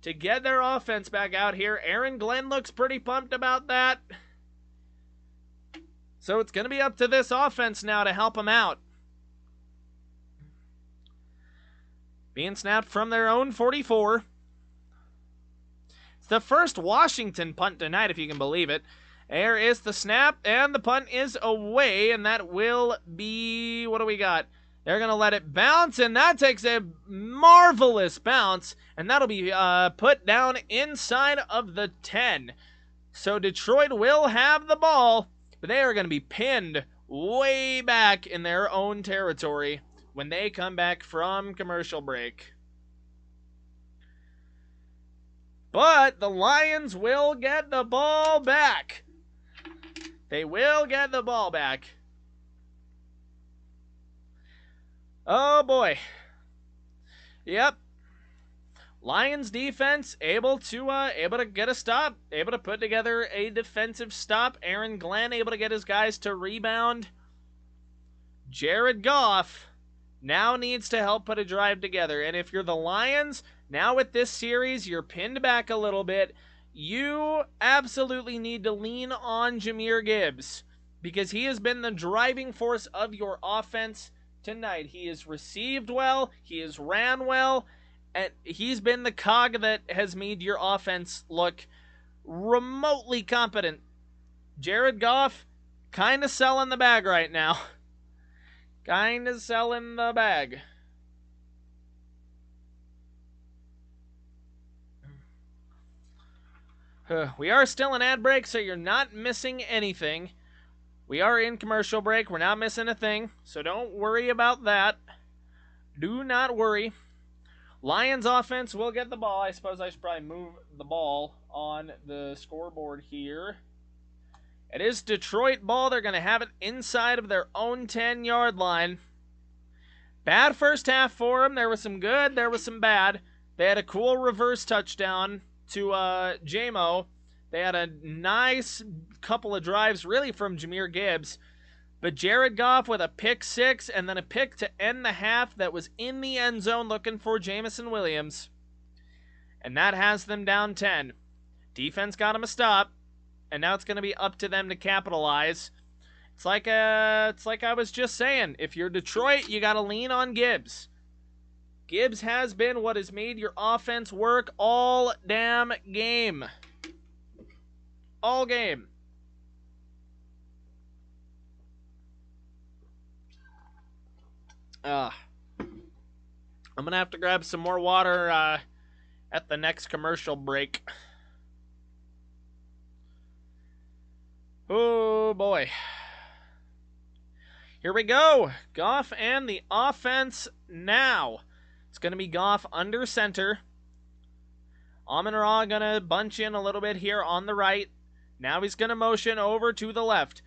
to get their offense back out here. Aaron Glenn looks pretty pumped about that. So it's going to be up to this offense now to help them out. Being snapped from their own 44. It's the first Washington punt tonight, if you can believe it. There is the snap, and the punt is away, and that will be, what do we got? They're going to let it bounce, and that takes a marvelous bounce, and that'll be put down inside of the 10. So Detroit will have the ball, but they are going to be pinned way back in their own territory when they come back from commercial break. But the Lions will get the ball back. They will get the ball back. Oh boy. Yep. Lions defense able to get a stop, able to put together a defensive stop. Aaron Glenn able to get his guys to rebound. Jared Goff now needs to help put a drive together. And if you're the Lions, now with this series, you're pinned back a little bit. You absolutely need to lean on Jahmyr Gibbs because he has been the driving force of your offense tonight. He has received well, he has ran well, and he's been the cog that has made your offense look remotely competent. Jared Goff kind of selling the bag right now. Kind of selling the bag. We are still in ad break, so you're not missing anything. We are in commercial break. We're not missing a thing, so don't worry about that. Do not worry. Lions offense will get the ball. I suppose I should probably move the ball on the scoreboard here. It is Detroit ball. They're going to have it inside of their own 10-yard line. Bad first half for them. There was some good. There was some bad. They had a cool reverse touchdown to J-Mo. They had a nice couple of drives, really, from Jahmyr Gibbs. But Jared Goff with a pick six and then a pick to end the half that was in the end zone looking for Jameson Williams. And that has them down 10. Defense got them a stop. And now it's going to be up to them to capitalize. It's like I was just saying. If you're Detroit, you got to lean on Gibbs. Gibbs has been what has made your offense work all damn game. All game. I'm going to have to grab some more water at the next commercial break. Oh, boy. Here we go. Goff and the offense now. It's going to be Goff under center. Amon-Ra going to bunch in a little bit here on the right. Now he's going to motion over to the left.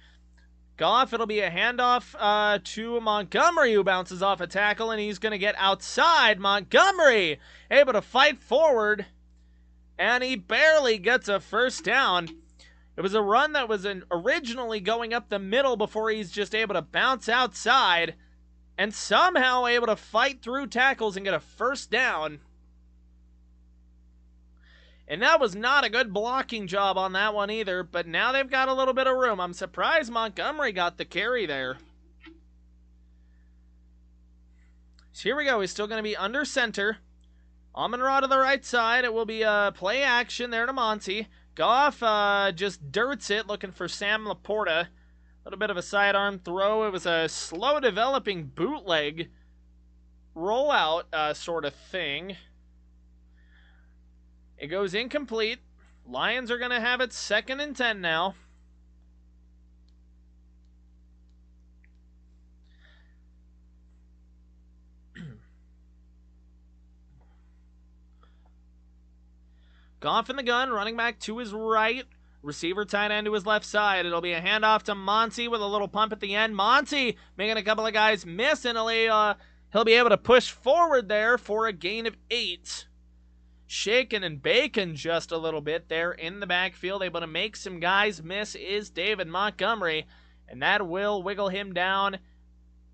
Goff, it'll be a handoff to Montgomery, who bounces off a tackle, and he's going to get outside. Montgomery able to fight forward, and he barely gets a first down. It was a run that was originally going up the middle before he's just able to bounce outside and somehow able to fight through tackles and get a first down. And that was not a good blocking job on that one either, but now they've got a little bit of room. I'm surprised Montgomery got the carry there. So here we go. He's still going to be under center. Amon-Ra to the right side. It will be a play action there to Monty. Goff just dirts it, looking for Sam Laporta. A little bit of a sidearm throw. It was a slow developing bootleg rollout sort of thing. It goes incomplete. Lions are going to have it 2nd and 10 now. Goff in the gun, running back to his right. Receiver tight end to his left side. It'll be a handoff to Monty with a little pump at the end. Monty making a couple of guys miss, and he'll be able to push forward there for a gain of 8. Shaking and baking just a little bit there in the backfield. Able to make some guys miss is David Montgomery, and that will wiggle him down,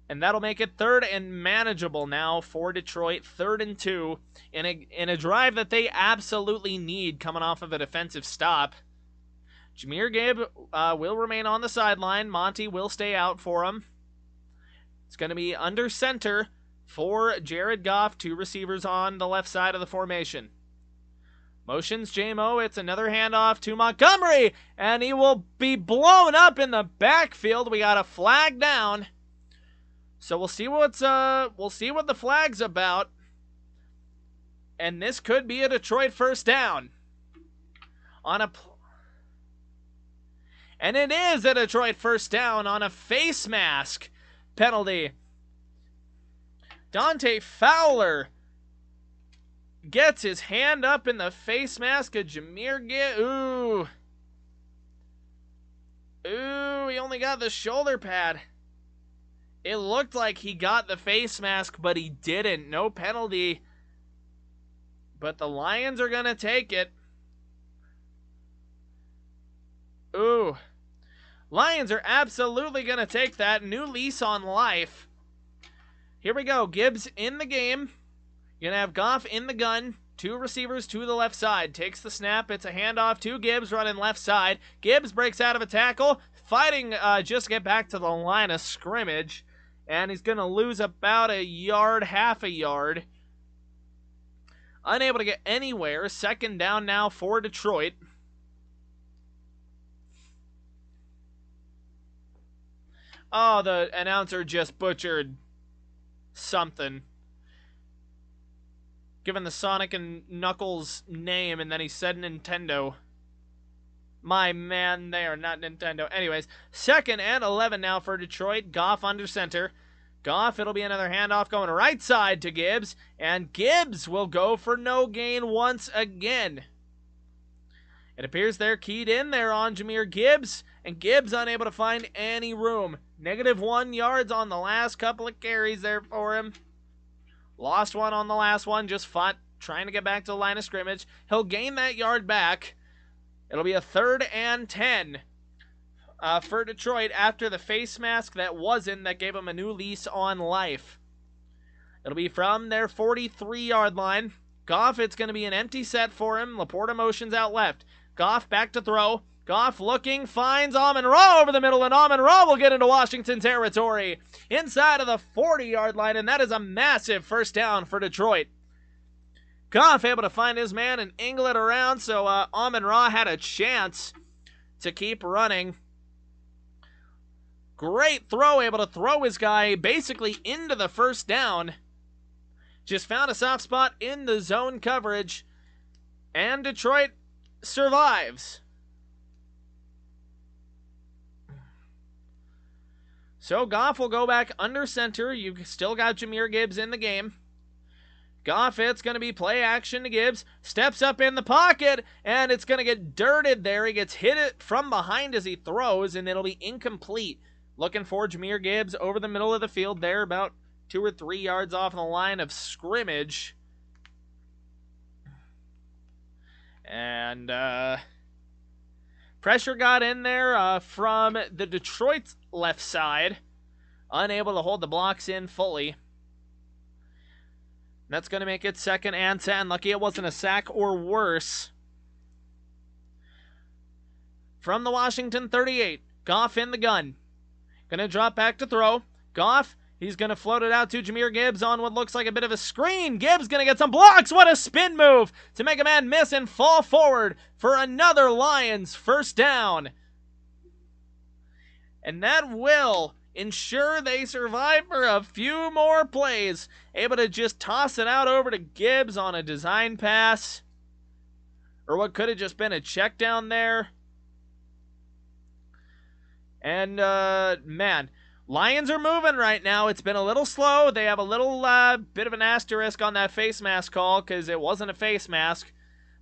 and that'll make it 3rd and manageable now for Detroit. 3rd and 2 in a drive that they absolutely need coming off of a defensive stop. Jahmyr Gibbs will remain on the sideline. Monty will stay out for him. It's going to be under center for Jared Goff. 2 receivers on the left side of the formation. Motions J-Mo. It's another handoff to Montgomery, and he will be blown up in the backfield. We got a flag down. So we'll see what the flag's about. And this could be a Detroit first down. And it is a Detroit first down on a face mask penalty. Dante Fowler gets his hand up in the face mask of Jahmyr Gibbs. Ooh, he only got the shoulder pad. It looked like he got the face mask, but he didn't. No penalty. But the Lions are going to take it. Ooh. Lions are absolutely going to take that. New lease on life. Here we go. Gibbs in the game. You're going to have Goff in the gun. 2 receivers to the left side. Takes the snap. It's a handoff to Gibbs running left side. Gibbs breaks out of a tackle. Fighting just to get back to the line of scrimmage. And he's going to lose about a yard, half a yard. Unable to get anywhere. 2nd down now for Detroit. Oh, the announcer just butchered something. Given the Sonic and Knuckles name, and then he said Nintendo. My man, they are not Nintendo. Anyways, 2nd and 11 now for Detroit. Goff under center. Goff, it'll be another handoff going right side to Gibbs. And Gibbs will go for no gain once again. It appears they're keyed in there on Jahmyr Gibbs. And Gibbs unable to find any room. -1 yards on the last couple of carries there for him. Lost one on the last one. Just fought, trying to get back to the line of scrimmage. He'll gain that yard back. It'll be a 3rd and 10 for Detroit after the face mask that gave him a new lease on life. It'll be from their 43-yard line. Goff, it's going to be an empty set for him. Laporta motions out left. Goff back to throw. Goff looking, finds Amon-Ra over the middle, and Amon-Ra will get into Washington territory inside of the 40-yard line, and that is a massive first down for Detroit. Goff able to find his man and angle it around, so Amon-Ra had a chance to keep running. Great throw, able to throw his guy basically into the first down. Just found a soft spot in the zone coverage, and Detroit survives. So Goff will go back under center. You've still got Jahmyr Gibbs in the game. Goff, it's going to be play action to Gibbs. Steps up in the pocket, and it's going to get dirted there. He gets hit it from behind as he throws, and it'll be incomplete. Looking for Jahmyr Gibbs over the middle of the field there, about 2 or 3 yards off the line of scrimmage. And pressure got in there from the Detroit left side. Unable to hold the blocks in fully. That's going to make it 2nd and 10. Lucky it wasn't a sack or worse. From the Washington 38, Goff in the gun. Going to drop back to throw. Goff, he's going to float it out to Jahmyr Gibbs on what looks like a bit of a screen. Gibbs going to get some blocks. What a spin move to make a man miss and fall forward for another Lions first down. And that will ensure they survive for a few more plays. Able to just toss it out over to Gibbs on a design pass. Or what could have just been a check down there. And, man, Lions are moving right now. It's been a little slow. They have a little bit of an asterisk on that face mask call because it wasn't a face mask.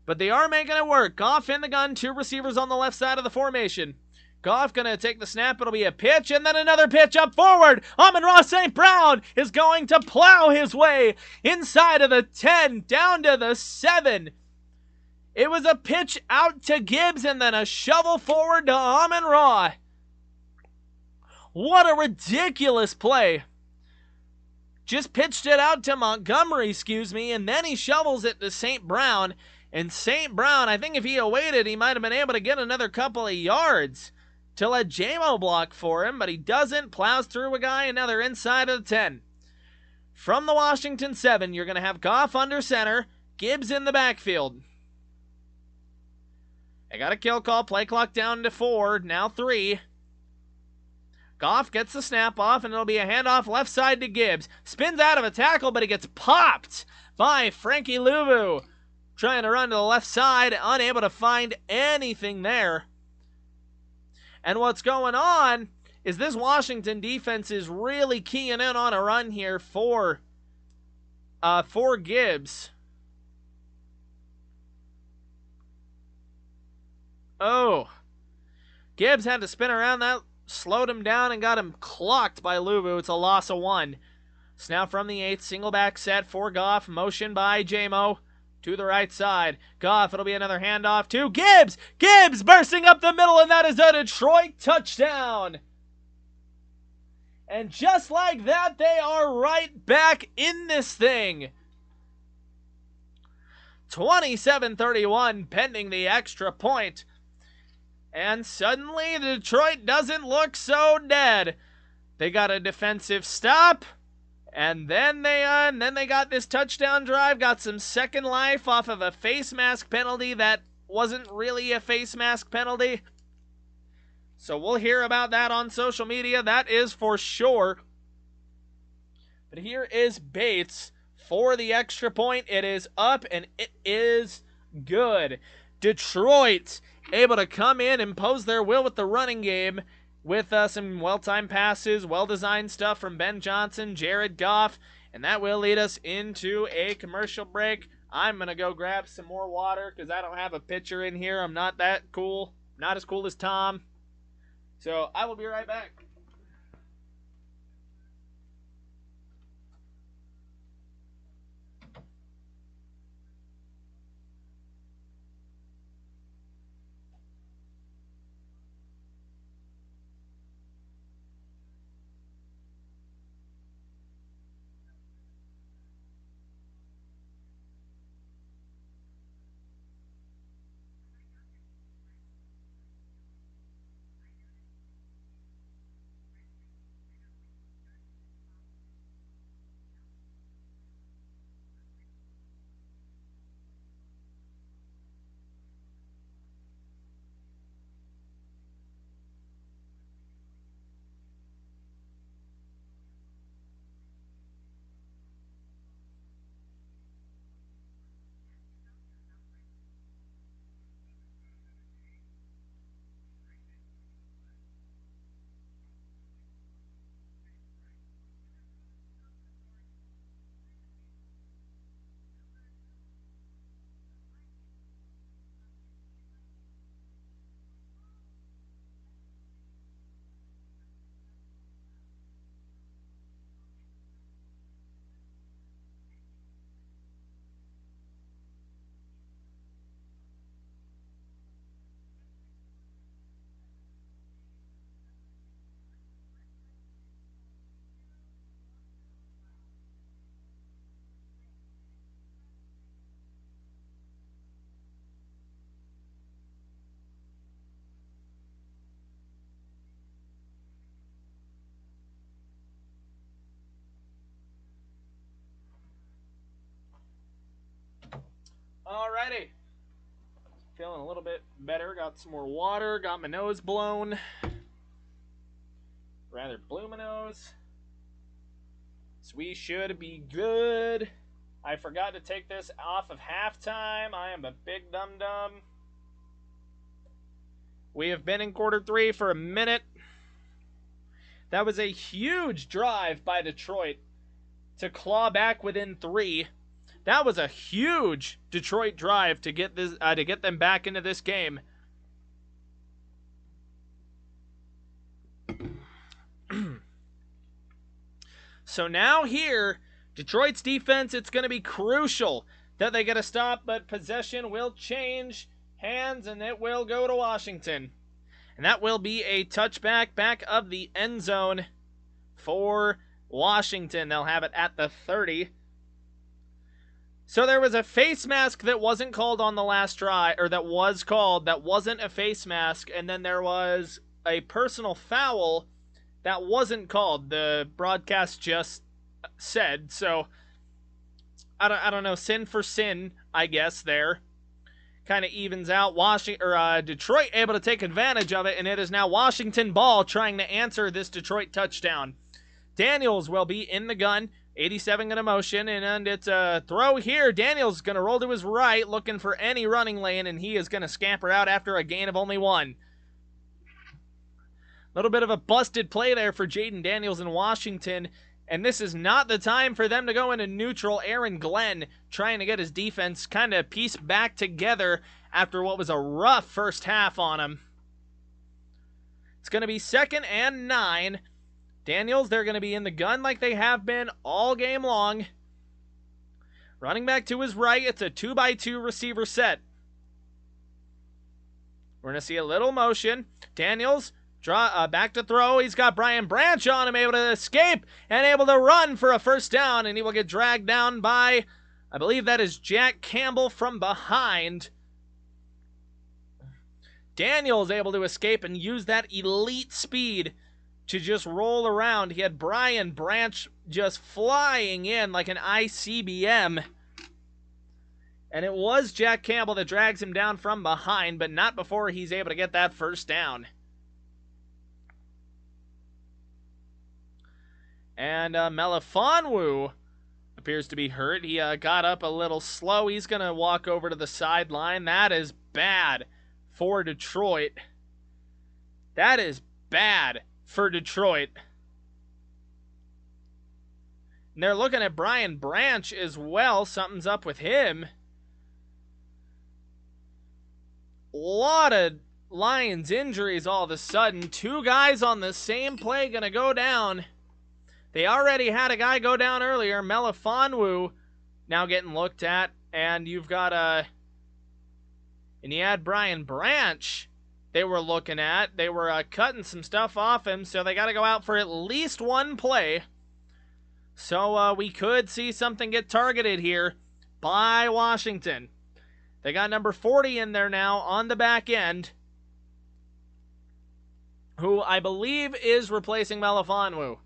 But they are making it work. Goff in the gun, 2 receivers on the left side of the formation. Goff going to take the snap. It'll be a pitch, and then another pitch up forward. Amon-Ra St. Brown is going to plow his way inside of the 10, down to the 7. It was a pitch out to Gibbs, and then a shovel forward to Amon-Ra. What a ridiculous play. Just pitched it out to Montgomery, and then he shovels it to St. Brown. And St. Brown, I think if he had waited, he might have been able to get another couple of yards to let JMO block for him, but he doesn't. Plows through a guy, and now they're inside of the 10. From the Washington 7, you're going to have Goff under center, Gibbs in the backfield. They got a kill call, play clock down to 4, now 3. Goff gets the snap off, and it'll be a handoff left side to Gibbs. Spins out of a tackle, but he gets popped by Frankie Louvu. Trying to run to the left side, unable to find anything there. And what's going on is this Washington defense is really keying in on a run here for Gibbs. Oh. Gibbs had to spin around. That slowed him down and got him clocked by Louvu. It's a loss of 1. It's now from the 8th. Single back set for Goff. Motion by JMO. To the right side. Goff, it'll be another handoff to Gibbs. Gibbs bursting up the middle, and that is a Detroit touchdown. And just like that, they are right back in this thing. 27-31, pending the extra point. And suddenly, Detroit doesn't look so dead. They got a defensive stop. And then they got this touchdown drive, got some second life off of a face mask penalty that wasn't really a face mask penalty. So we'll hear about that on social media, that is for sure. But here is Bates for the extra point. It is up, and it is good. Detroit able to come in, impose their will with the running game with some well-timed passes, well-designed stuff from Ben Johnson, Jared Goff, and that will lead us into a commercial break. I'm going to go grab some more water because I don't have a pitcher in here. I'm not that cool. Not as cool as Tom. So I will be right back. Alrighty. Feeling a little bit better. Got some more water. Got my nose blown. Rather blew my nose. So we should be good. I forgot to take this off of halftime. I am a big dum-dum. We have been in quarter 3 for a minute. That was a huge drive by Detroit to claw back within 3. That was a huge Detroit drive to get them back into this game. So now here, Detroit's defense, it's going to be crucial that they get a stop, but possession will change hands, and it will go to Washington. And that will be a touchback back of the end zone for Washington. They'll have it at the 30. So there was a face mask that wasn't called on the last try, or that was called, that wasn't a face mask, and then there was a personal foul that wasn't called. The broadcast just said. So I don't know, sin for sin, I guess there. Kind of evens out. Detroit able to take advantage of it, and it is now Washington ball trying to answer this Detroit touchdown. Daniels will be in the gun. 87 going to motion, and it's a throw here. Daniels going to roll to his right, looking for any running lane, and he is going to scamper out after a gain of only 1. Little bit of a busted play there for Jaden Daniels in Washington, and this is not the time for them to go into neutral. Aaron Glenn trying to get his defense kind of pieced back together after what was a rough first half on him. It's going to be 2nd and 9. Daniels, they're going to be in the gun like they have been all game long. Running back to his right, it's a 2x2 receiver set. We're going to see a little motion. Daniels, back to throw. He's got Brian Branch on him, able to escape and able to run for a first down, and he will get dragged down by, I believe that is Jack Campbell from behind. Daniels able to escape and use that elite speed to just roll around. He had Brian Branch just flying in like an ICBM. And it was Jack Campbell that drags him down from behind, but not before he's able to get that first down. And Melifonwu appears to be hurt. He got up a little slow. He's going to walk over to the sideline. That is bad for Detroit. That is bad for Detroit. And they're looking at Brian Branch as well. Something's up with him. A lot of Lions injuries all of a sudden. 2 guys on the same play going to go down. They already had a guy go down earlier. Melifonwu now getting looked at. And you've got and you had Brian Branch they were looking at. They were cutting some stuff off him, so they got to go out for at least 1 play. So we could see something get targeted here by Washington. They got number 40 in there now on the back end, who I believe is replacing Melifonwu.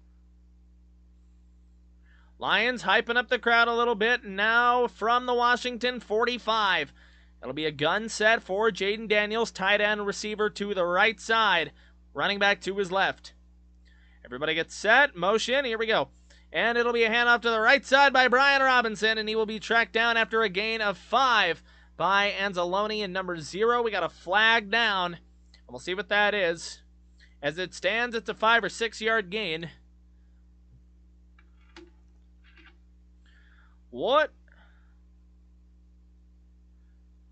Lions hyping up the crowd a little bit. Now from the Washington 45. It'll be a gun set for Jaden Daniels, tight end receiver to the right side. Running back to his left. Everybody gets set. Motion. Here we go. And it'll be a handoff to the right side by Brian Robinson, and he will be tracked down after a gain of 5 by Anzalone and number 0. We got a flag down. And we'll see what that is. As it stands, it's a 5 or 6 yard gain. What?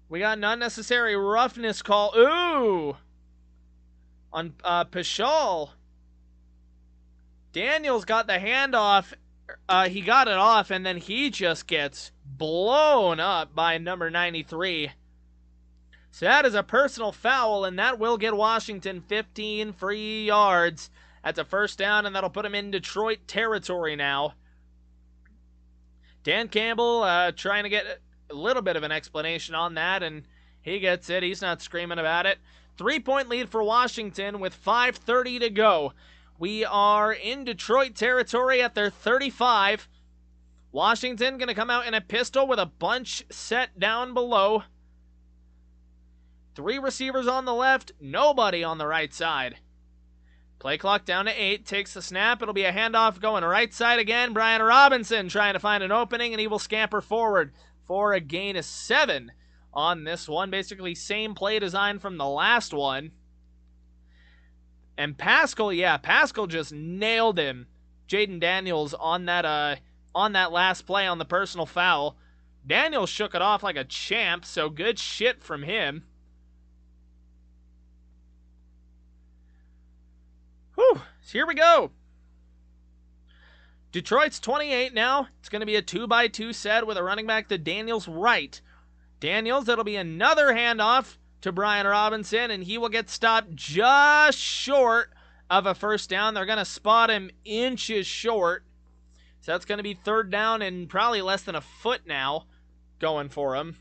We got an unnecessary roughness call. Ooh! On Pichal. Daniels got the handoff. He got it off, and then he just gets blown up by number 93. So that is a personal foul, and that will get Washington 15 free yards. That's a first down, and that'll put him in Detroit territory now. Dan Campbell trying to get a little bit of an explanation on that, and he gets it. He's not screaming about it. 3-point lead for Washington with 5:30 to go. We are in Detroit territory at their 35. Washington going to come out in a pistol with a bunch set down below. 3 receivers on the left, nobody on the right side. Play clock down to 8, takes the snap. It'll be a handoff going right side again. Brian Robinson trying to find an opening, and he will scamper forward for a gain of 7 on this one. Basically same play design from the last one. And Pascal just nailed him. Jaden Daniels on that last play on the personal foul. Daniels shook it off like a champ, so good shit from him. Whew, so here we go. Detroit's 28 now. It's going to be a 2-by-2 set with a running back to Daniels right. Daniels, it'll be another handoff to Brian Robinson, and he will get stopped just short of a first down. They're going to spot him inches short. So that's going to be 3rd down and probably less than a foot now going for him.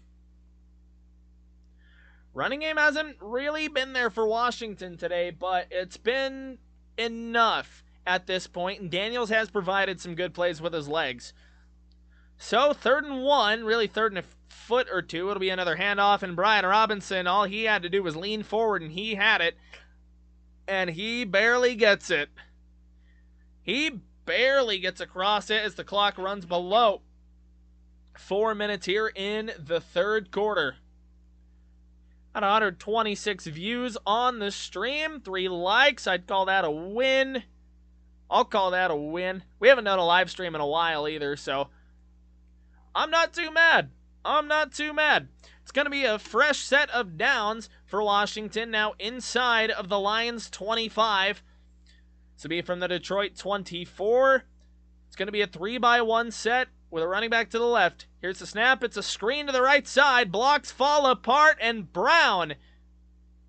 Running game hasn't really been there for Washington today, but it's been enough at this point, and Daniels has provided some good plays with his legs. So 3rd and 1, really 3rd and a foot or 2. It'll be another handoff, and Brian Robinson, all he had to do was lean forward, and he had it, and he barely gets it. He barely gets across it as the clock runs below 4 minutes here in the 3rd quarter. Got 126 views on the stream, 3 likes. I'd call that a win. I'll call that a win. We haven't done a live stream in a while either, so I'm not too mad. I'm not too mad. It's going to be a fresh set of downs for Washington now inside of the Lions 25. This will be from the Detroit 24. It's going to be a 3-by-1 set with a running back to the left. Here's the snap. It's a screen to the right side. Blocks fall apart, and Brown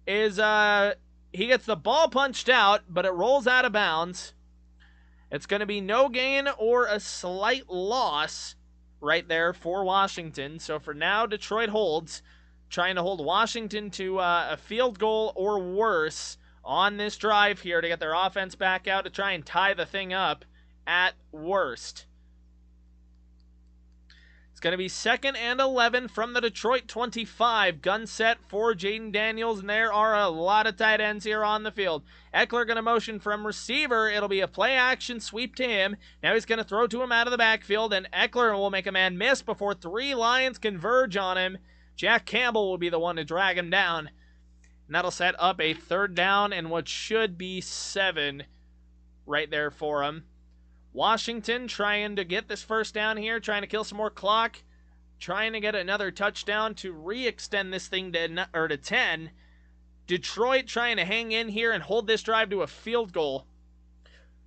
is, he gets the ball punched out, but it rolls out of bounds. It's going to be no gain or a slight loss right there for Washington. So for now, Detroit holds, trying to hold Washington to a field goal or worse on this drive here to get their offense back out to try and tie the thing up at worst. It's going to be 2nd and 11 from the Detroit 25. Gun set for Jaden Daniels, and there are a lot of tight ends here on the field. Eckler going to motion from receiver. It'll be a play-action sweep to him. Now he's going to throw to him out of the backfield, and Eckler will make a man miss before 3 Lions converge on him. Jack Campbell will be the one to drag him down. And that'll set up a 3rd down and what should be 7 right there for him. Washington trying to get this 1st down here, trying to kill some more clock, trying to get another touchdown to re-extend this thing to 10. Detroit trying to hang in here and hold this drive to a field goal.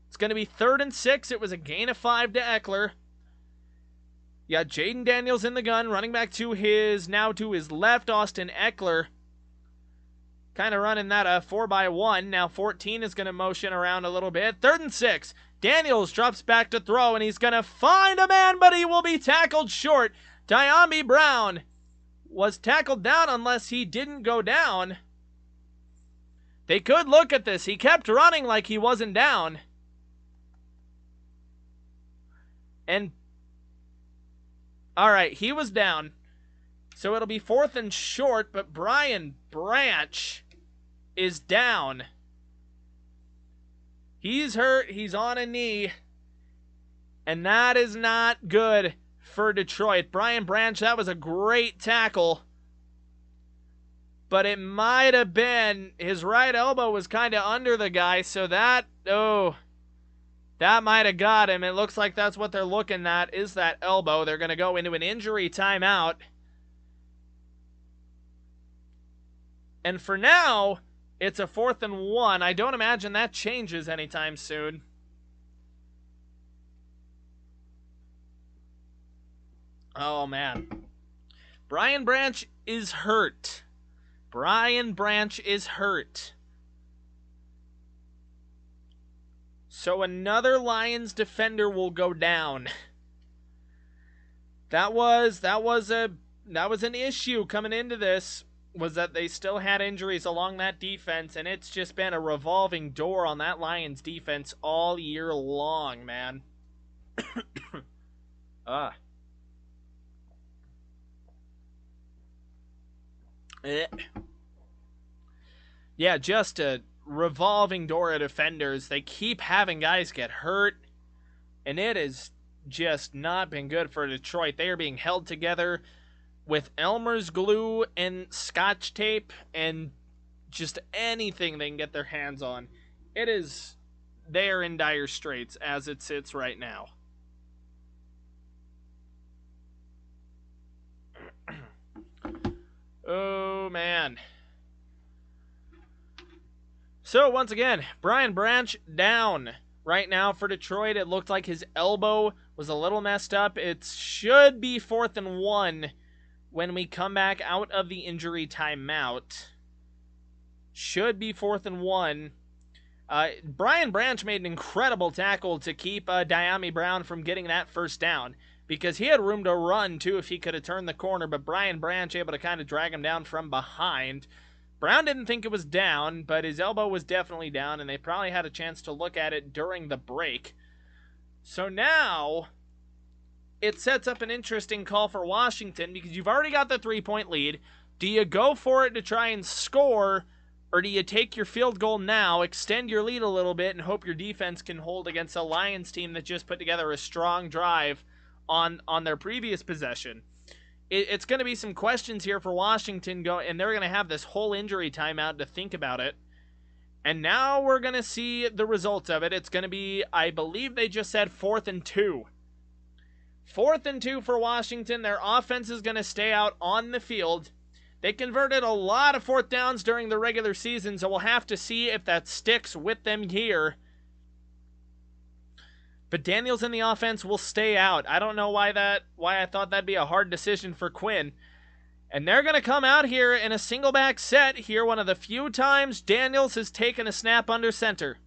It's going to be 3rd and 6. It was a gain of 5 to Eckler. Yeah, Jaden Daniels in the gun, running back to his left, Austin Eckler. Kind of running that 4x1. Now 14 is going to motion around a little bit. 3rd and 6. Daniels drops back to throw, and he's going to find a man, but he will be tackled short. Dyami Brown was tackled down unless he didn't go down. They could look at this. He kept running like he wasn't down. And, all right, he was down. So it'll be 4th and short, but Brian Branch is down. He's hurt. He's on a knee. And that is not good for Detroit. Brian Branch, that was a great tackle. But it might have been, his right elbow was kind of under the guy, so that might have got him. It looks like that's what they're looking at, is that elbow. They're going to go into an injury timeout. And for now, it's a 4th and 1. I don't imagine that changes anytime soon. Oh, man. Brian Branch is hurt. Brian Branch is hurt. So another Lions defender will go down. That was an issue coming into this, was that they still had injuries along that defense, and it's just been a revolving door on that Lions defense all year long, man. Yeah, just a revolving door of defenders. They keep having guys get hurt, and it has just not been good for Detroit. They are being held together with Elmer's glue and scotch tape and just anything they can get their hands on. They are in dire straits as it sits right now. Oh, man. So, once again, Brian Branch down right now for Detroit. It looked like his elbow was a little messed up. It should be 4th and 1 when we come back out of the injury timeout. Should be 4th and 1. Brian Branch made an incredible tackle to keep Dyami Brown from getting that 1st down, because he had room to run, too, if he could have turned the corner, but Brian Branch able to kind of drag him down from behind. Brown didn't think it was down, but his elbow was definitely down, and they probably had a chance to look at it during the break. So now, it sets up an interesting call for Washington, because you've already got the 3-point lead. Do you go for it to try and score, or do you take your field goal now, extend your lead a little bit, and hope your defense can hold against a Lions team that just put together a strong drive on their previous possession? It's going to be some questions here for Washington, and they're going to have this whole injury timeout to think about it. And now we're going to see the results of it. It's going to be, I believe they just said 4th and 2. 4th and 2 for Washington. Their offense is going to stay out on the field. They converted a lot of 4th downs during the regular season, so we'll have to see if that sticks with them here. But Daniels in the offense will stay out. I don't know why I thought that'd be a hard decision for Quinn. And they're going to come out here in a single back set here, one of the few times Daniels has taken a snap under center.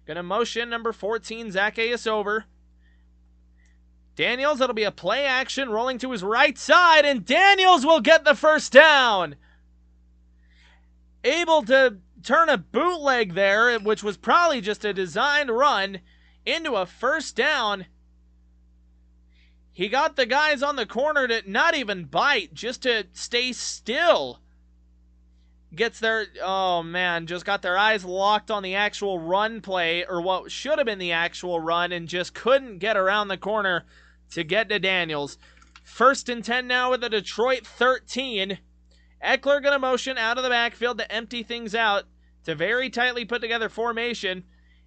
Going to motion number 14, Zacchaeus over. Daniels, it'll be a play action, rolling to his right side, and Daniels will get the 1st down. Able to turn a bootleg there, which was probably just a designed run, into a 1st down. He got the guys on the corner to not even bite, just to stay still. Gets their, oh man, just got their eyes locked on the actual run play, or what should have been the actual run, and just couldn't get around the corner to get to Daniels. 1st and 10 now with the Detroit 13. Eckler gonna motion out of the backfield to empty things out. It's a very tightly put together formation.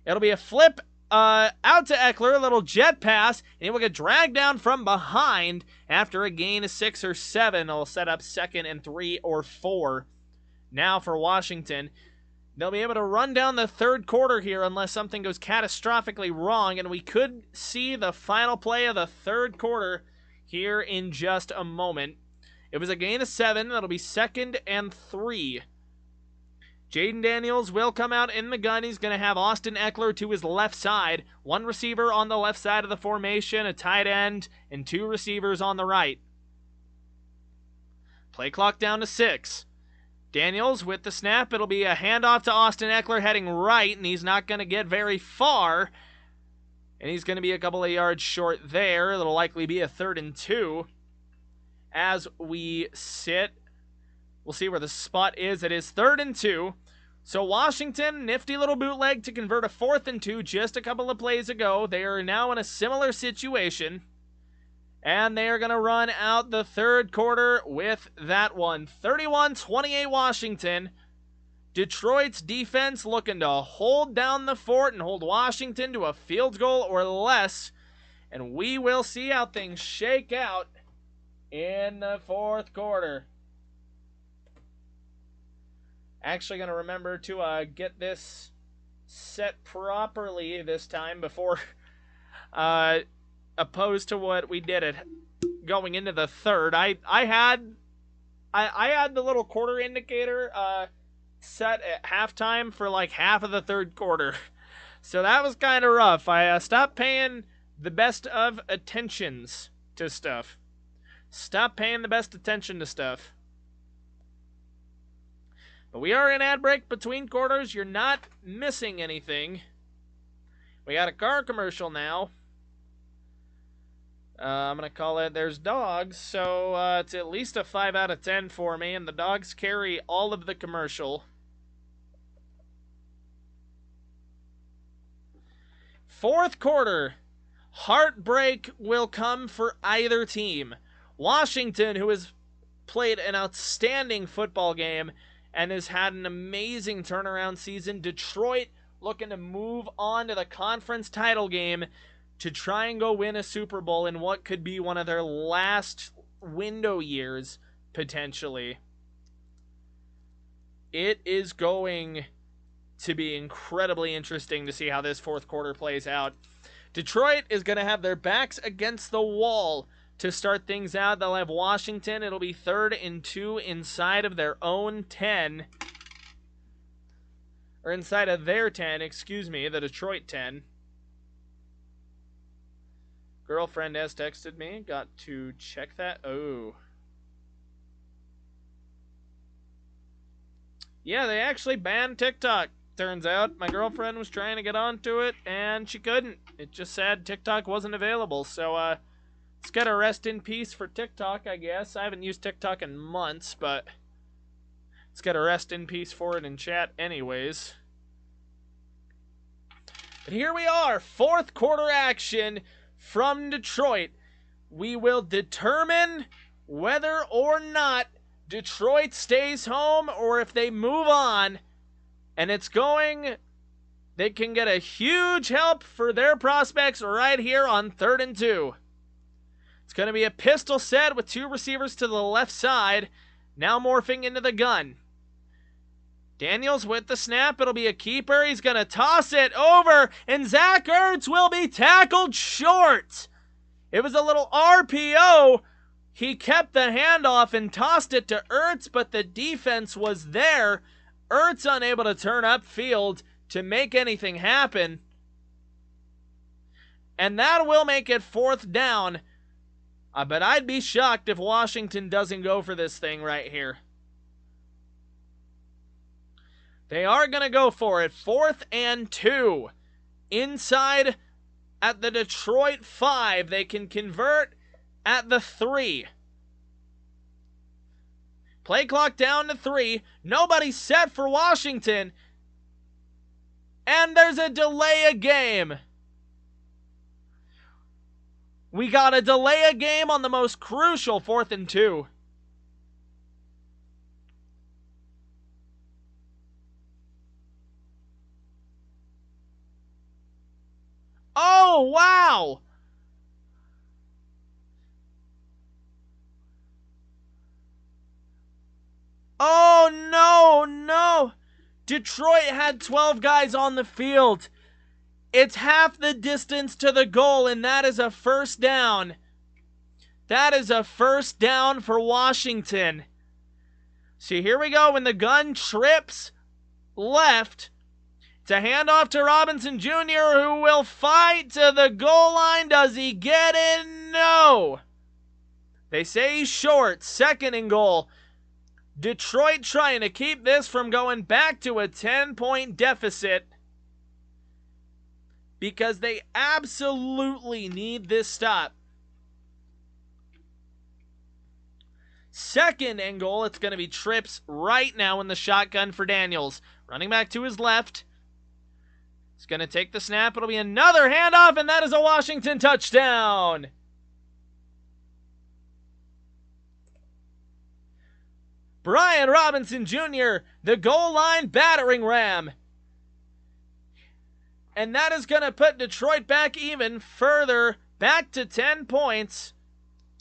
It'll be a flip out to Eckler, a little jet pass, and he will get dragged down from behind after a gain of 6 or 7. It'll set up 2nd and 3 or 4. Now for Washington, they'll be able to run down the third quarter here unless something goes catastrophically wrong, and we could see the final play of the third quarter here in just a moment. It was a gain of 7. That'll be 2nd and 3. Jaden Daniels will come out in the gun. He's going to have Austin Eckler to his left side. 1 receiver on the left side of the formation, a tight end, and 2 receivers on the right. Play clock down to 6. Daniels with the snap. It'll be a handoff to Austin Eckler heading right, and he's not going to get very far. And he's going to be a couple of yards short there. It'll likely be a 3rd and 2. As we sit, we'll see where the spot is. It is 3rd and 2. So Washington, nifty little bootleg to convert a 4th and 2 just a couple of plays ago. They are now in a similar situation. And they are going to run out the third quarter with that one. 31-28 Washington. Detroit's defense looking to hold down the fort and hold Washington to a field goal or less. And we will see how things shake out in the fourth quarter. Actually going to remember to get this set properly this time before opposed to what we did it going into the third. I had the little quarter indicator set at halftime for like half of the third quarter. So that was kind of rough. I stopped paying the best of attentions to stuff. Stop paying the best attention to stuff. But we are in ad break between quarters. You're not missing anything. We got a car commercial now. I'm going to call it There's Dogs. So it's at least a 5 out of 10 for me. And the dogs carry all of the commercial. Fourth quarter. Heartbreak will come for either team. Washington, who has played an outstanding football game and has had an amazing turnaround season. Detroit looking to move on to the conference title game to try and go win a Super Bowl in what could be one of their last window years, potentially. It is going to be incredibly interesting to see how this fourth quarter plays out. Detroit is going to have their backs against the wall to start things out. They'll have Washington. It'll be 3rd and 2 inside of their own 10. Or inside of their 10, excuse me, the Detroit 10. Girlfriend has texted me. Got to check that. Oh. Yeah, they actually banned TikTok. Turns out my girlfriend was trying to get onto it and she couldn't. It just said TikTok wasn't available. So let's get a rest in peace for TikTok, I guess. I haven't used TikTok in months, but let's get a rest in peace for it in chat anyways. But here we are, fourth quarter action from Detroit. We will determine whether or not Detroit stays home or if they move on. And it's going, they can get a huge help for their prospects right here on 3rd and 2. It's going to be a pistol set with 2 receivers to the left side, now morphing into the gun. Daniels with the snap. It'll be a keeper. He's going to toss it over, and Zach Ertz will be tackled short. It was a little RPO. He kept the handoff and tossed it to Ertz, but the defense was there. Ertz unable to turn upfield to make anything happen. And that will make it 4th down. But I'd be shocked if Washington doesn't go for this thing right here. They are going to go for it. 4th and 2. Inside at the Detroit 5. They can convert. at the 3. Play clock down to 3. Nobody set for Washington. And there's a delay of game. We got a delay of game on the most crucial 4th and 2. Oh, wow! Oh, no! Detroit had 12 guys on the field. It's half the distance to the goal, and that is a first down. That is a first down for Washington. See, here we go. When the gun trips left, it's a handoff to Robinson Jr., who will fight to the goal line. Does he get it? No. They say he's short. 2nd and goal. Detroit trying to keep this from going back to a 10-point deficit, because they absolutely need this stop. 2nd and goal. It's going to be trips right now in the shotgun for Daniels. Running back to his left. He's going to take the snap. It'll be another handoff, and that is a Washington touchdown. Brian Robinson Jr., the goal line battering ram. And that is going to put Detroit back even further, back to 10 points,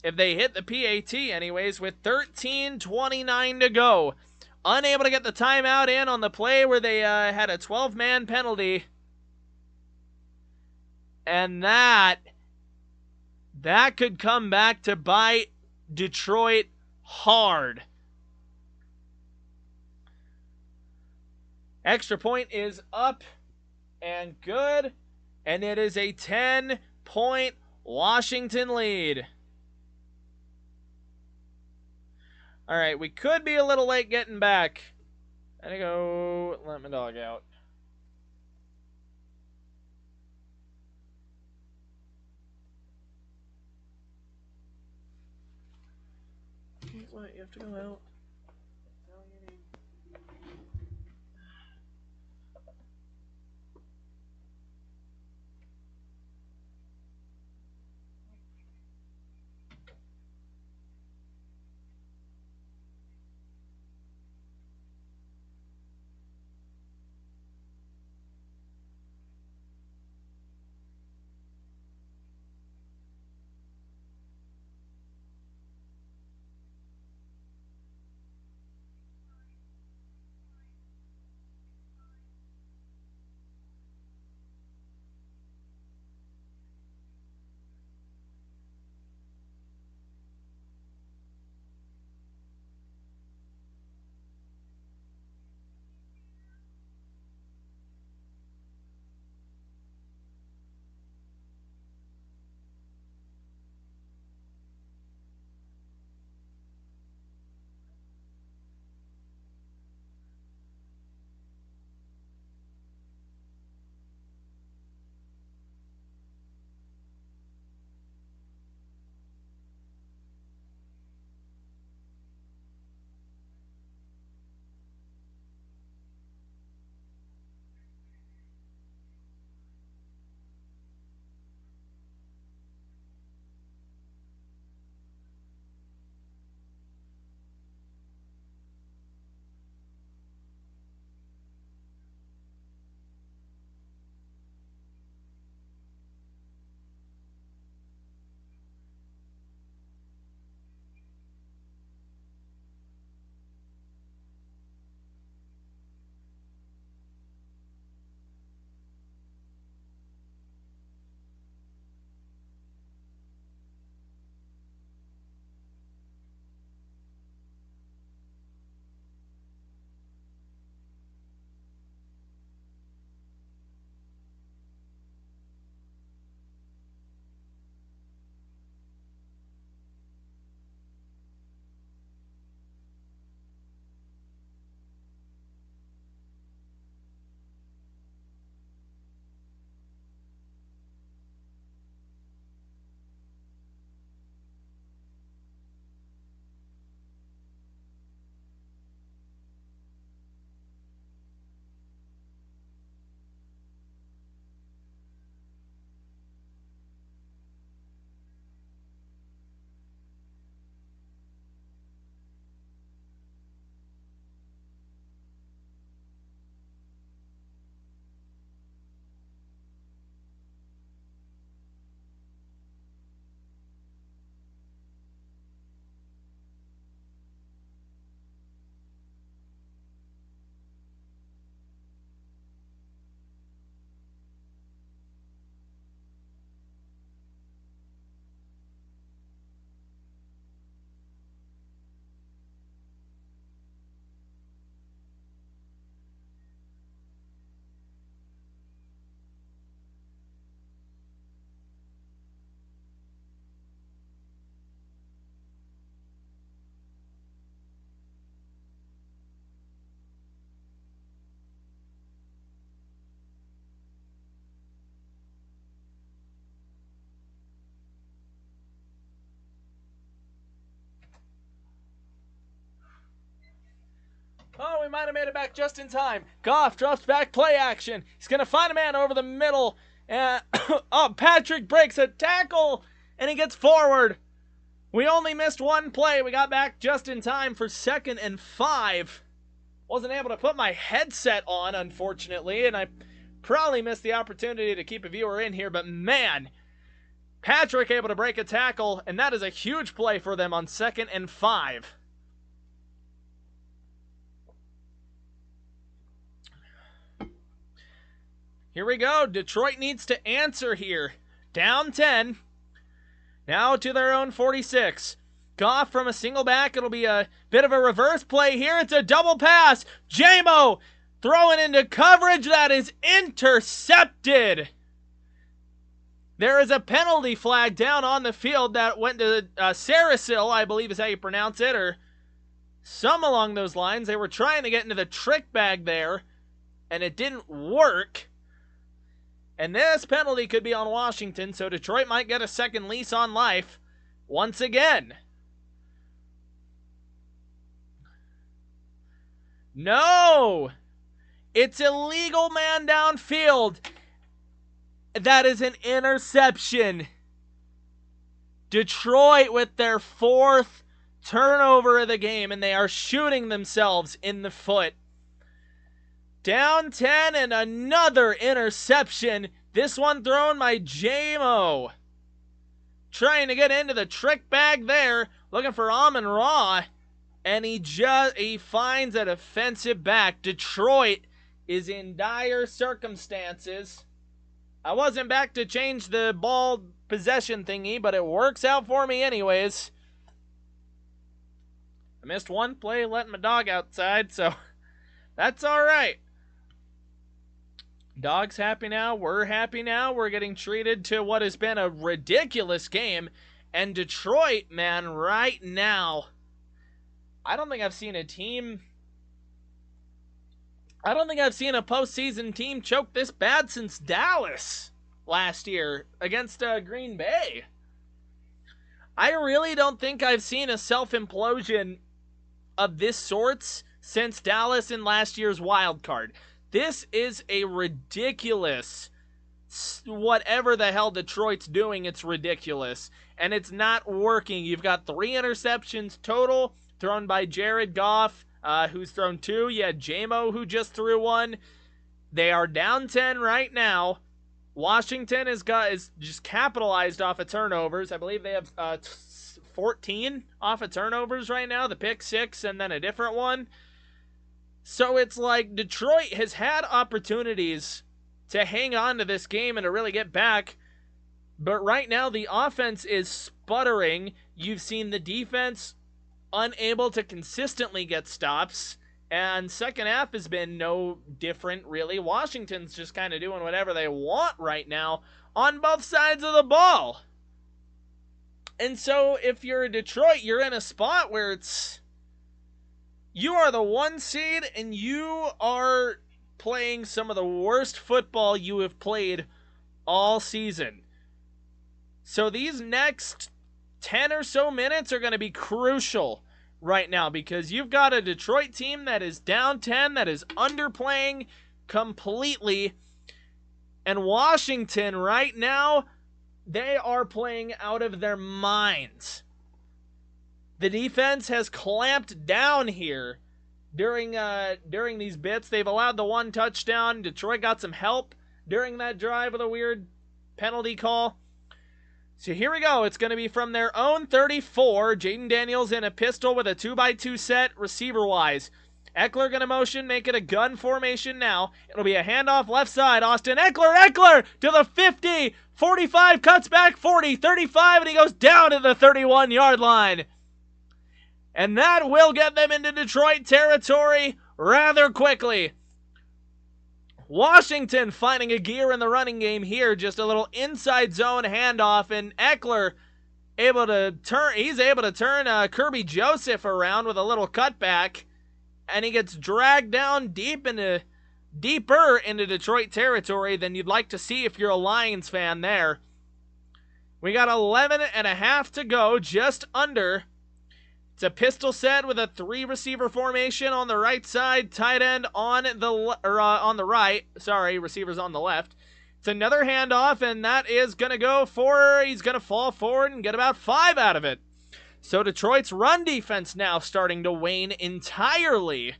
if they hit the PAT anyways, with 13:29 to go. Unable to get the timeout in on the play where they had a 12-man penalty. And that could come back to bite Detroit hard. Extra point is up and good, and it is a 10-point Washington lead. All right, we could be a little late getting back. I'm going to go let my dog out. What, you have to go out? we might have made it back just in time. Goff drops back, play action. He's going to find a man over the middle. And Patrick breaks a tackle, and he gets forward. We only missed one play. We got back just in time for 2nd and 5. Wasn't able to put my headset on, unfortunately, and I probably missed the opportunity to keep a viewer in here, but man, Patrick able to break a tackle, and that is a huge play for them on 2nd and 5. Here we go. Detroit needs to answer here. Down 10. Now to their own 46. Goff from a single back. It'll be a bit of a reverse play here. It's a double pass. J-Mo throwing into coverage. That is intercepted. There is a penalty flag down on the field that went to Sarasil, I believe is how you pronounce it, or some along those lines. They were trying to get into the trick bag there, and it didn't work. And this penalty could be on Washington, so Detroit might get a second lease on life once again. No! It's illegal man downfield. That is an interception. Detroit with their 4th turnover of the game, and they are shooting themselves in the foot. Down 10 and another interception. This one thrown by J-Mo. Trying to get into the trick bag there. Looking for Amon-Ra. And he finds a defensive back. Detroit is in dire circumstances. I wasn't back to change the ball possession thingy, but it works out for me anyways. I missed one play letting my dog outside, so that's alright. Dog's happy now. We're happy now. We're getting treated to what has been a ridiculous game. And Detroit, man, right now, I don't think I've seen a postseason team choke this bad since Dallas last year against Green Bay. I really don't think I've seen a self-implosion of this sorts since Dallas in last year's wild card. This is a ridiculous, whatever the hell Detroit's doing, it's ridiculous. And it's not working. You've got 3 interceptions total thrown by Jared Goff, who's thrown 2. You had J-Mo, who just threw 1. They are down 10 right now. Washington is just capitalized off of turnovers. I believe they have 14 off of turnovers right now. The pick 6 and then a different one. So it's like Detroit has had opportunities to hang on to this game and to really get back. But right now the offense is sputtering. You've seen the defense unable to consistently get stops. And second half has been no different, really. Washington's just kind of doing whatever they want right now on both sides of the ball. And so if you're Detroit, you're in a spot where you are the 1 seed and you are playing some of the worst football you have played all season. So these next 10 or so minutes are going to be crucial right now, because you've got a Detroit team that is down 10, that is underplaying completely. And Washington right now, they are playing out of their minds. The defense has clamped down here during these bits. They've allowed the 1 touchdown. Detroit got some help during that drive with a weird penalty call. So here we go. It's going to be from their own 34. Jaden Daniels in a pistol with a 2x2 set receiver-wise. Eckler going to motion, make it a gun formation now. It'll be a handoff left side. Austin Eckler to the 50. 45 cuts back, 40, 35, and he goes down to the 31-yard line. And that will get them into Detroit territory rather quickly. Washington finding a gear in the running game here. Just a little inside zone handoff, and Eckler able to turn Kirby Joseph around with a little cutback, and he gets dragged down deeper into Detroit territory than you'd like to see if you're a Lions fan there. We got 11 and a half to go, just under. It's a pistol set with a 3-receiver formation on the right side, tight end on the right. Sorry, receivers on the left. It's another handoff, and that is going to go for, he's going to fall forward and get about 5 out of it. So Detroit's run defense now starting to wane entirely.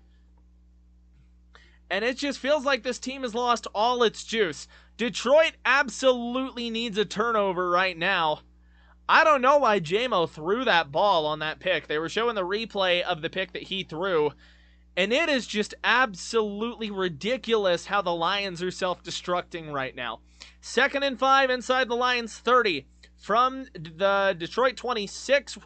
And it just feels like this team has lost all its juice. Detroit absolutely needs a turnover right now. I don't know why J-Mo threw that ball on that pick. They were showing the replay of the pick that he threw. And it is just absolutely ridiculous how the Lions are self-destructing right now. 2nd and 5 inside the Lions 30. From the Detroit 26,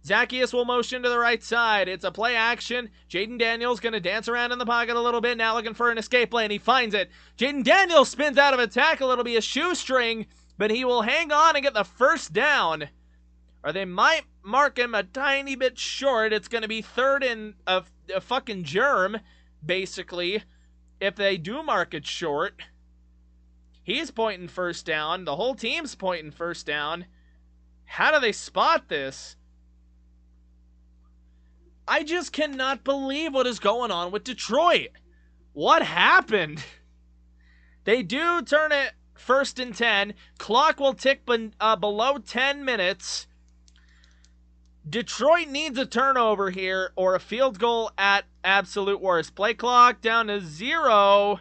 Zacchaeus will motion to the right side. It's a play action. Jaden Daniels going to dance around in the pocket a little bit. Now looking for an escape lane. He finds it. Jaden Daniels spins out of a tackle. It'll be a shoestring, but he will hang on and get the first down. Or they might mark him a tiny bit short. It's going to be 3rd and a fucking germ, basically, if they do mark it short. He's pointing first down. The whole team's pointing first down. How do they spot this? I just cannot believe what is going on with Detroit. What happened? They do turn it 1st and 10. Clock will tick below 10 minutes. Detroit needs a turnover here or a field goal at absolute worst. Play clock down to 0.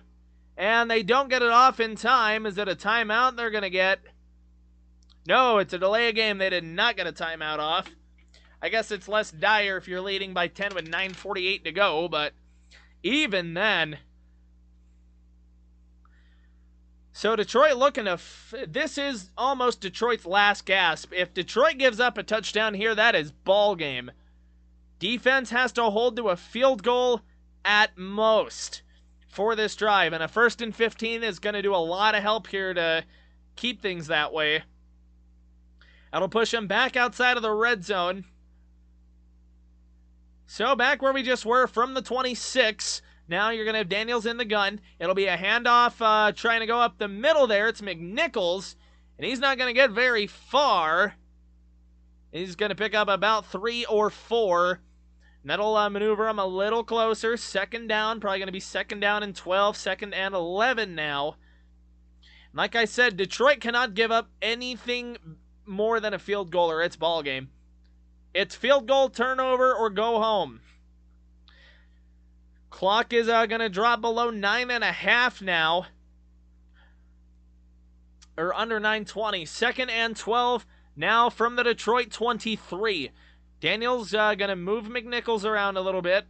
And they don't get it off in time. Is it a timeout they're going to get? No, it's a delay of game. They did not get a timeout off. I guess it's less dire if you're leading by 10 with 9:48 to go, but even then. So Detroit looking to, this is almost Detroit's last gasp. If Detroit gives up a touchdown here, that is ball game. Defense has to hold to a field goal at most for this drive, and a 1st and 15 is going to do a lot of help here to keep things that way. That'll push them back outside of the red zone. So back where we just were from the 26. Now you're going to have Daniels in the gun. It'll be a handoff trying to go up the middle there. It's McNichols, and he's not going to get very far. He's going to pick up about 3 or 4. And that'll maneuver him a little closer. 2nd down, probably going to be 2nd down and 12, 2nd and 11 now. Like I said, Detroit cannot give up anything more than a field goal or it's ball game. It's field goal, turnover, or go home. Clock is going to drop below 9.5 now. Or under 9:20. 2nd and 12 now from the Detroit 23. Daniels going to move McNichols around a little bit.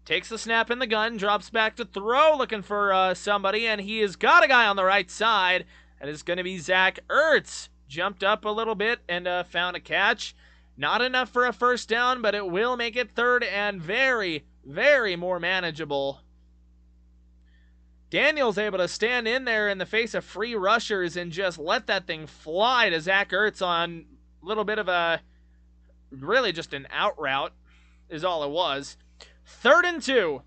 Takes the snap in the gun. Drops back to throw. Looking for somebody. And he has got a guy on the right side. That is going to be Zach Ertz. Jumped up a little bit and found a catch. Not enough for a first down, but it will make it 3rd and very, very more manageable. Daniels able to stand in there in the face of free rushers and just let that thing fly to Zach Ertz on a little bit of a, really just an out route is all it was. 3rd and 2.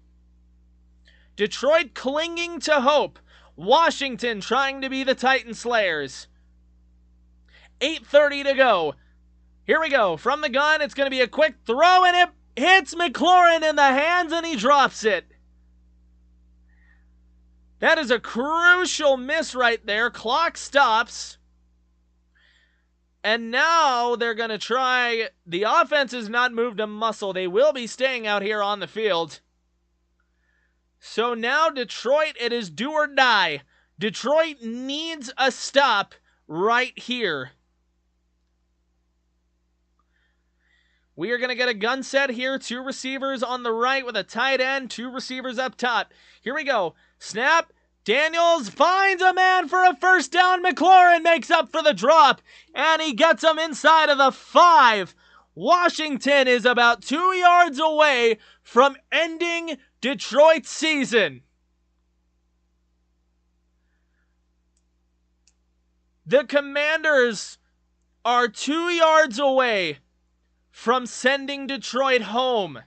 Detroit clinging to hope. Washington trying to be the Titan Slayers. 8:30 to go. Here we go. From the gun, it's going to be a quick throw, and it hits McLaurin in the hands, and he drops it. That is a crucial miss right there. Clock stops. And now they're going to try. The offense has not moved a muscle. They will be staying out here on the field. So now Detroit, it is do or die. Detroit needs a stop right here. We are going to get a gun set here. 2 receivers on the right with a tight end. 2 receivers up top. Here we go. Snap. Daniels finds a man for a first down. McLaurin makes up for the drop. And he gets him inside of the 5. Washington is about 2 yards away from ending Detroit's season. The Commanders are 2 yards away from sending Detroit home.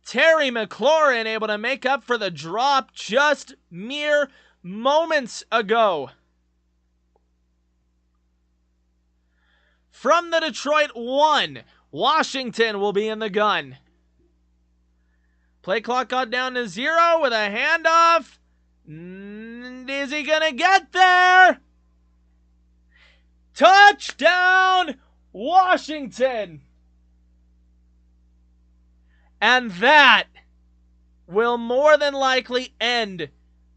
Terry McLaurin able to make up for the drop just mere moments ago. from the Detroit 1. Washington will be in the gun. Play clock got down to 0 with a handoff. Is he going to get there? Touchdown, Washington! And that will more than likely end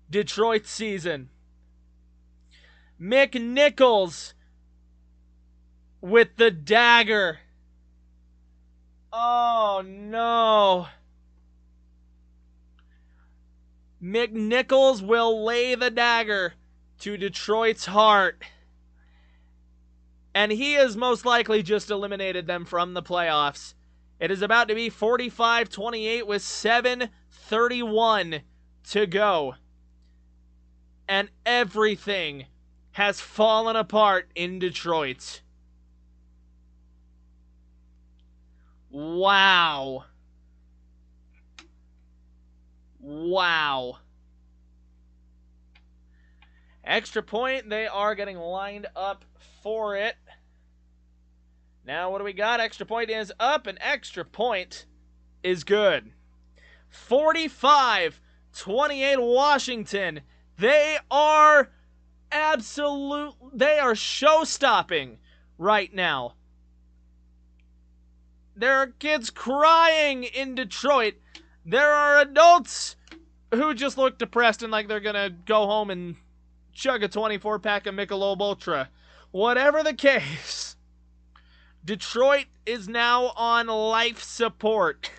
Detroit's season. McNichols with the dagger. Oh no. McNichols will lay the dagger to Detroit's heart. And he has most likely just eliminated them from the playoffs. It is about to be 45-28 with 7:31 to go. And everything has fallen apart in Detroit. Wow. Wow. Extra point, they are getting lined up for it. Now, what do we got? Extra point is up, and extra point is good. 45-28 Washington. They are show-stopping right now. There are kids crying in Detroit. There are adults who just look depressed and like they're going to go home and chug a 24-pack of Michelob Ultra. Whatever the case, Detroit is now on life support.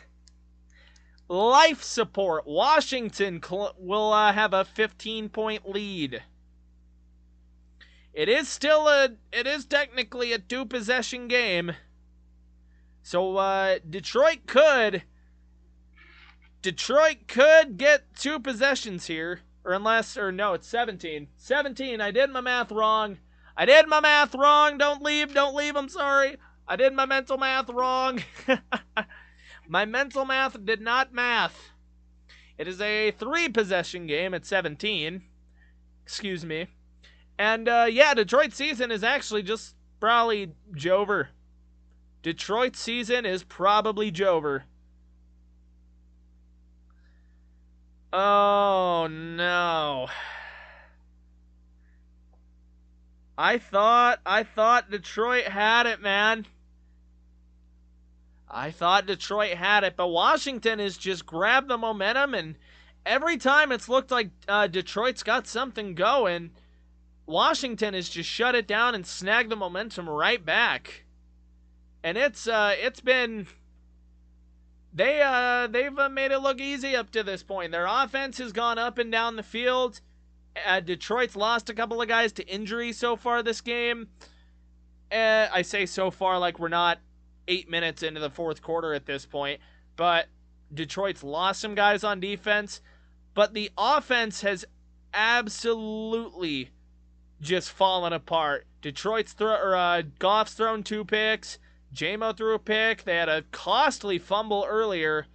Life support. Washington will have a 15-point lead. It is technically a 2-possession game. So Detroit could get 2 possessions here, no, it's 17. 17. I did my math wrong. Don't leave. I'm sorry. I did my mental math wrong. My mental math did not math. It is a 3-possession game at 17. Excuse me. And, Detroit's season is actually just probably Jover. Detroit's season is probably Jover. Oh, no. I thought Detroit had it, man. I thought Detroit had it, but Washington has just grabbed the momentum, and every time it's looked like Detroit's got something going, Washington has just shut it down and snagged the momentum right back. And it's been... They've made it look easy up to this point. Their offense has gone up and down the field. Detroit's lost a couple of guys to injury so far this game. I say so far like we're not 8 minutes into the fourth quarter at this point. But Detroit's lost some guys on defense. But the offense has absolutely just fallen apart. Goff's thrown 2 picks. J-Mo threw a pick. They had a costly fumble earlier.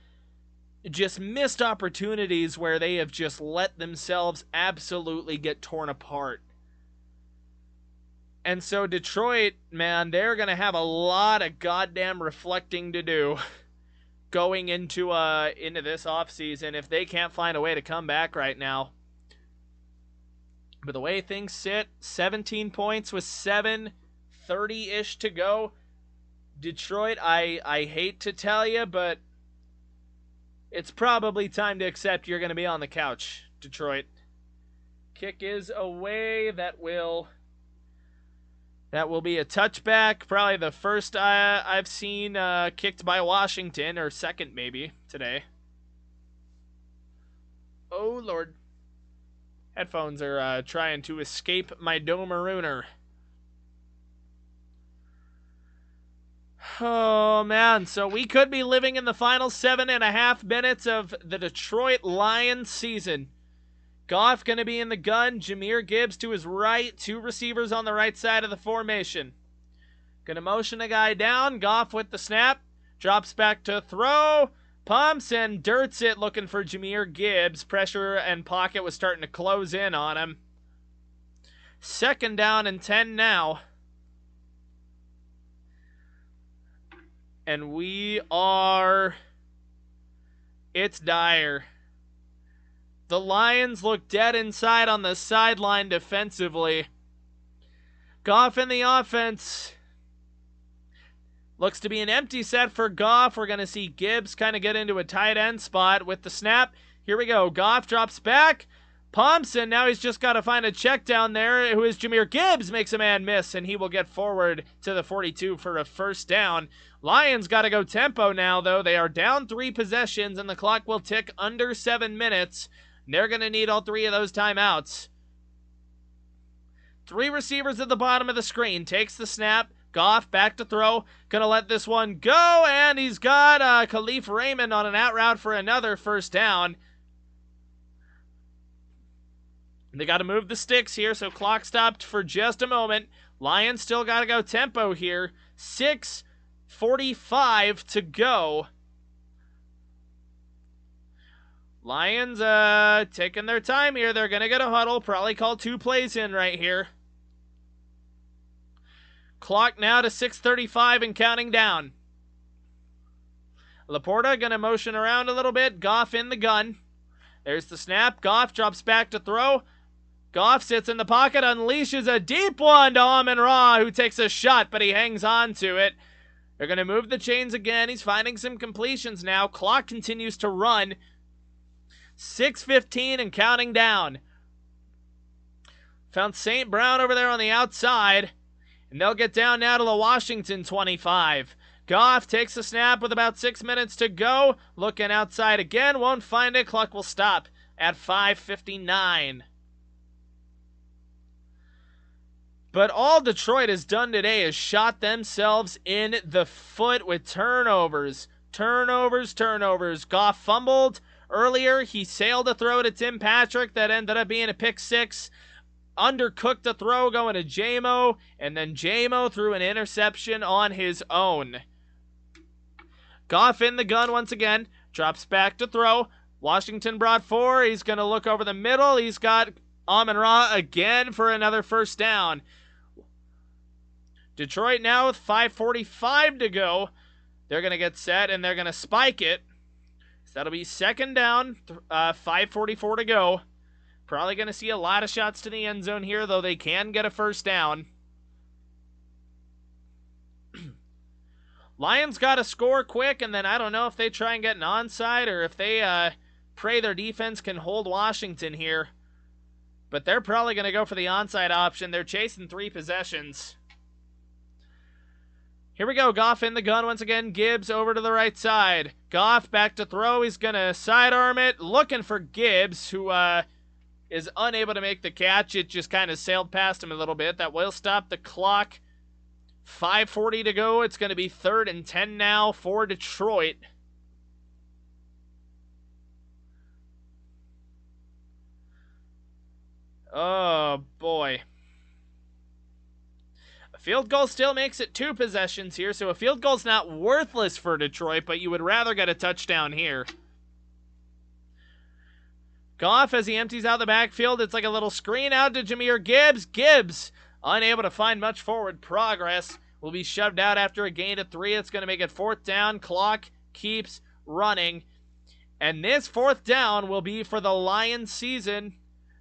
Just missed opportunities where they have just let themselves absolutely get torn apart. And so Detroit, man, they're going to have a lot of goddamn reflecting to do going into this offseason if they can't find a way to come back right now. But the way things sit, 17 points with 7:30-ish to go. Detroit, I hate to tell you, but it's probably time to accept you're going to be on the couch, Detroit. Kick is away. That will be a touchback. Probably the first I've seen kicked by Washington, or second maybe, today. Oh, Lord. Headphones are trying to escape my Domarooner. Oh, man. So we could be living in the final 7.5 minutes of the Detroit Lions season. Goff going to be in the gun. Jahmyr Gibbs to his right. 2 receivers on the right side of the formation. Going to motion a guy down. Goff with the snap. Drops back to throw. Pumps and dirts it, looking for Jahmyr Gibbs. Pressure and pocket was starting to close in on him. 2nd down and 10 now. And it's dire. The Lions look dead inside on the sideline defensively. Goff in the offense. Looks to be an empty set for Goff. We're going to see Gibbs kind of get into a tight end spot with the snap. Here we go. Goff drops back. Pumps, and now he's just got to find a check down there. Who is Jahmyr Gibbs? Makes a man miss, and he will get forward to the 42 for a first down. Lions got to go tempo now, though. They are down 3 possessions, and the clock will tick under 7 minutes. They're going to need all 3 of those timeouts. 3 receivers at the bottom of the screen. Takes the snap. Goff back to throw. Gonna let this one go, and he's got Khalif Raymond on an out route for another first down. They got to move the sticks here, so clock stopped for just a moment. Lions still got to go tempo here. 6:45 to go. Lions taking their time here. They're going to get a huddle. Probably call 2 plays in right here. Clock now to 6:35 and counting down. Laporta going to motion around a little bit. Goff in the gun. There's the snap. Goff drops back to throw. Goff sits in the pocket, unleashes a deep one to Amon-Ra, who takes a shot, but he hangs on to it. They're going to move the chains again. He's finding some completions now. Clock continues to run. 6:15 and counting down. Found St. Brown over there on the outside. And they'll get down now to the Washington 25. Goff takes a snap with about 6 minutes to go. Looking outside again. Won't find it. Clock will stop at 5:59. But all Detroit has done today is shot themselves in the foot with turnovers. Turnovers. Goff fumbled earlier. He sailed a throw to Tim Patrick that ended up being a pick 6. Undercooked the throw going to Jamo, and then Jamo threw an interception on his own. Goff in the gun once again, drops back to throw. Washington brought 4. He's going to look over the middle. He's got Amon-Ra again for another first down. Detroit now with 5:45 to go. They're going to get set, and they're going to spike it. So that'll be second down, 5:44 to go. Probably going to see a lot of shots to the end zone here, though they can get a first down. Lions got to score quick, and then I don't know if they try and get an onside or if they pray their defense can hold Washington here. But they're probably going to go for the onside option. They're chasing 3 possessions. Here we go. Goff in the gun once again. Gibbs over to the right side. Goff back to throw. He's going to sidearm it. Looking for Gibbs, who is unable to make the catch. It just kind of sailed past him a little bit. That will stop the clock. 5:40 to go. It's going to be 3rd and 10 now for Detroit. Oh, boy. A field goal still makes it 2 possessions here, so a field goal's not worthless for Detroit, but you would rather get a touchdown here. Goff, as he empties out the backfield, it's like a little screen out to Jahmyr Gibbs. Gibbs, unable to find much forward progress, will be shoved out after a gain of 3. It's going to make it 4th down. Clock keeps running. And this 4th down will be for the Lions season.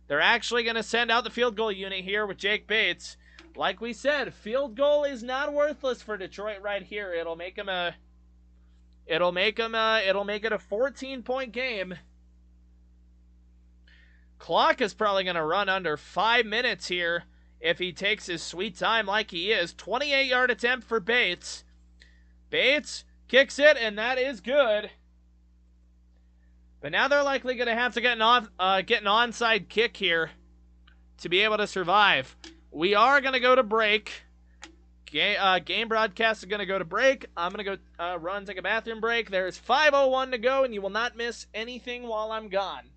They're actually going to send out the field goal unit here with Jake Bates. Like we said, field goal is not worthless for Detroit right here. It'll make it a 14-point game. Clock is probably going to run under 5 minutes here if he takes his sweet time like he is. 28-yard attempt for Bates. Bates kicks it, and that is good. But now they're likely going to have to get an onside kick here to be able to survive. We are going to go to break. Game broadcast is going to go to break. I'm going to go take a bathroom break. There's 5:01 to go, and you will not miss anything while I'm gone.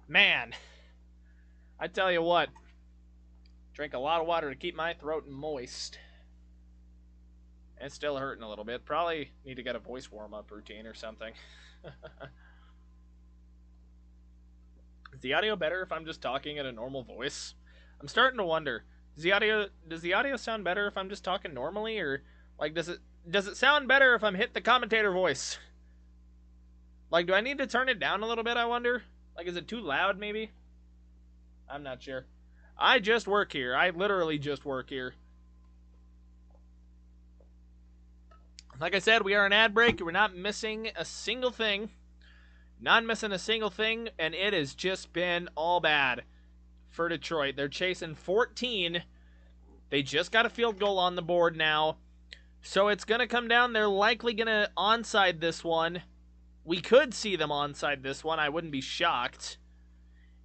Man, I tell you what, drink a lot of water to keep my throat moist. It's still hurting a little bit. Probably need to get a voice warm-up routine or something. Is the audio better if I'm just talking at a normal voice? I'm starting to wonder. Does the audio sound better if I'm just talking normally, or like does it sound better if I'm hit the commentator voice? Like, do I need to turn it down a little bit, I wonder? Like, is it too loud, maybe? I'm not sure. I just work here. I literally just work here. Like I said, we are an ad break. We're not missing a single thing. Not missing a single thing, and it has just been all bad for Detroit. They're chasing 14. They just got a field goal on the board now. So it's going to come down. They're likely going to onside this one. We could see them onside this one. I wouldn't be shocked.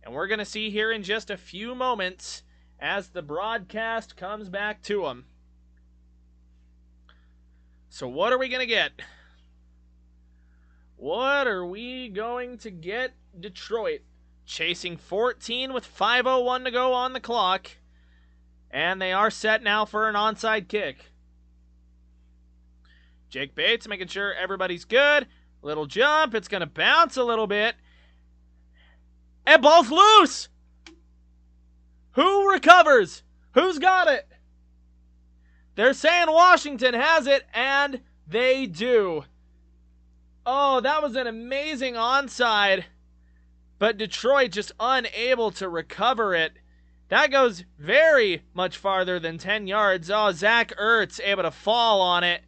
And we're going to see here in just a few moments as the broadcast comes back to them. So what are we going to get? What are we going to get? Detroit chasing 14 with 5:01 to go on the clock. And they are set now for an onside kick. Jake Bates making sure everybody's good. Little jump. It's going to bounce a little bit. And ball's loose. Who recovers? Who's got it? They're saying Washington has it, and they do. Oh, that was an amazing onside. But Detroit just unable to recover it. That goes very much farther than 10 yards. Oh, Zach Ertz able to fall on it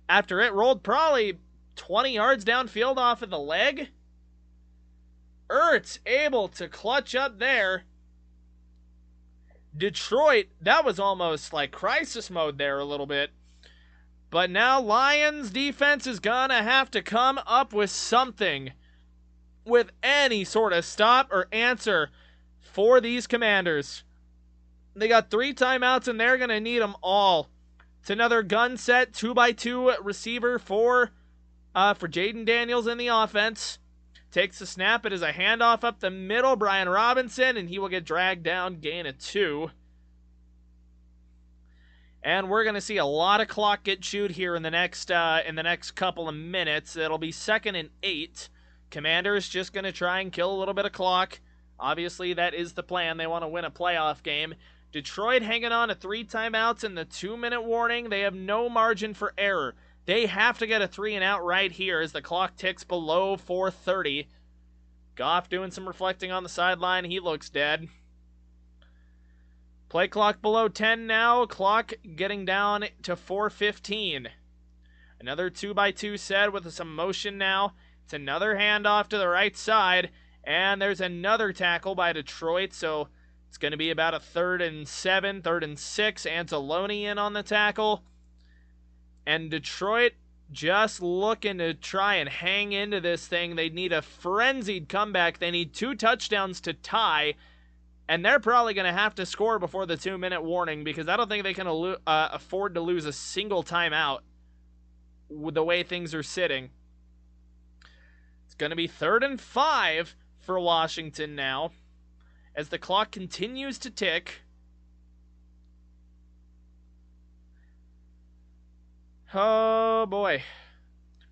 after it rolled probably 20 yards downfield off of the leg. Ertz able to clutch up there. Detroit, that was almost like crisis mode there a little bit. But now Lions defense is gonna have to come up with something, with any sort of stop or answer for these Commanders. They got 3 timeouts and they're gonna need them all. It's another gun set 2x2 receiver for Jaden Daniels in the offense. Takes the snap. It is a handoff up the middle. Brian Robinson, and he will get dragged down. Gain of 2. And we're going to see a lot of clock get chewed here in the next couple of minutes. It'll be 2nd and 8. Commanders just going to try and kill a little bit of clock. Obviously, that is the plan. They want to win a playoff game. Detroit hanging on to 3 timeouts and the 2-minute warning. They have no margin for error. They have to get a 3 and out right here as the clock ticks below 4:30. Goff doing some reflecting on the sideline. He looks dead. Play clock below 10 now. Clock getting down to 4:15. Another 2x2 set with some motion now. It's another handoff to the right side. And there's another tackle by Detroit. So it's going to be about a 3rd and 7, 3rd and 6. Anzalone in on the tackle. And Detroit just looking to try and hang into this thing. They need a frenzied comeback. They need 2 touchdowns to tie. And they're probably going to have to score before the 2-minute warning because I don't think they can afford to lose a single timeout with the way things are sitting. It's going to be 3rd and 5 for Washington now as the clock continues to tick. Oh, boy.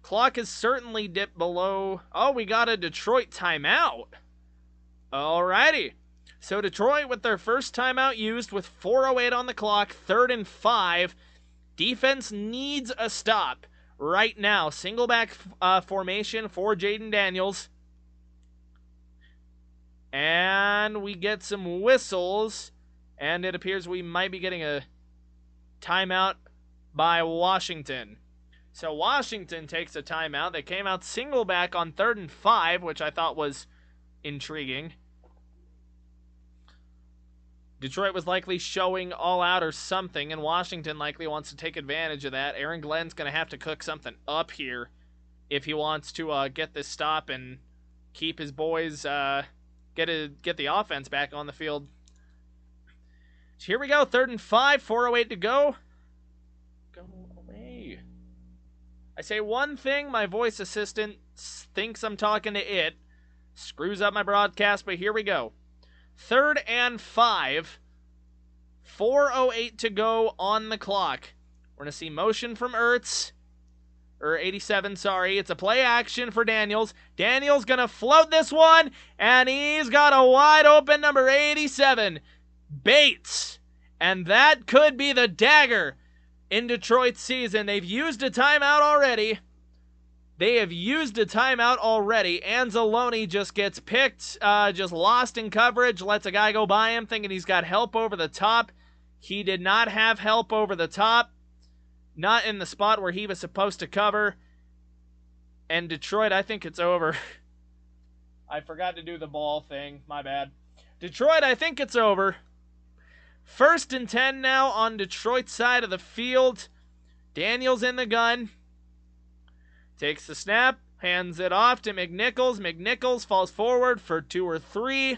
Clock has certainly dipped below. Oh, we got a Detroit timeout. Alrighty. So Detroit with their first timeout used with 4:08 on the clock, 3rd and 5. Defense needs a stop right now. Single back formation for Jaden Daniels. And we get some whistles. And it appears we might be getting a timeout by Washington. So Washington takes a timeout. They came out single back on 3rd and 5, which I thought was intriguing. Detroit was likely showing all out or something, and Washington likely wants to take advantage of that. Aaron Glenn's going to have to cook something up here if he wants to get this stop and keep his boys, get the offense back on the field. So here we go, 3rd and 5, 4:08 to go. Go away. I say one thing, my voice assistant thinks I'm talking to it. Screws up my broadcast, but here we go. 3rd and 5. 4:08 to go on the clock. We're going to see motion from Ertz. Or 87, sorry. It's a play action for Daniels. Daniels going to float this one, and he's got a wide open number 87. Bates. And that could be the dagger in Detroit's season. They've used a timeout already. Anzalone just gets picked, just lost in coverage, lets a guy go by him thinking he's got help over the top. He did not have help over the top. Not in the spot where he was supposed to cover. And Detroit, I think it's over. I forgot to do the ball thing. My bad. Detroit, I think it's over. 1st and 10 now on Detroit's side of the field. Daniels in the gun. Takes the snap. Hands it off to McNichols. McNichols falls forward for 2 or 3.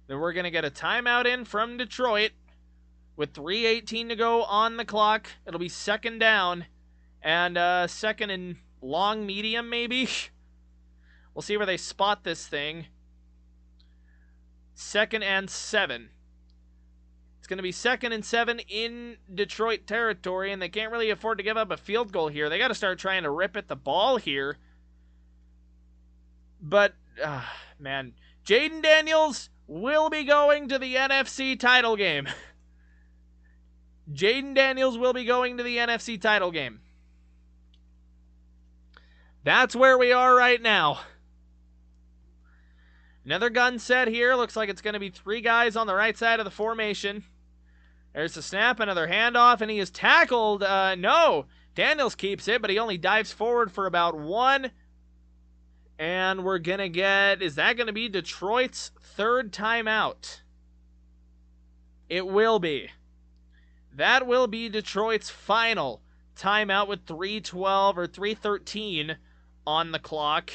Then we're going to get a timeout in from Detroit. With 3:18 to go on the clock, it'll be 2nd down. And 2nd and long, medium, maybe? We'll see where they spot this thing. 2nd and 7. It's going to be 2nd and 7 in Detroit territory, and they can't really afford to give up a field goal here. They got to start trying to rip at the ball here. But, man, Jaden Daniels will be going to the NFC title game. Jaden Daniels will be going to the NFC title game. That's where we are right now. Another gun set here. Looks like it's going to be 3 guys on the right side of the formation. There's the snap, another handoff, and he is tackled. No, Daniels keeps it, but he only dives forward for about 1. And we're going to get, is that going to be Detroit's 3rd timeout? It will be. That will be Detroit's final timeout with 3:12 or 3:13 on the clock.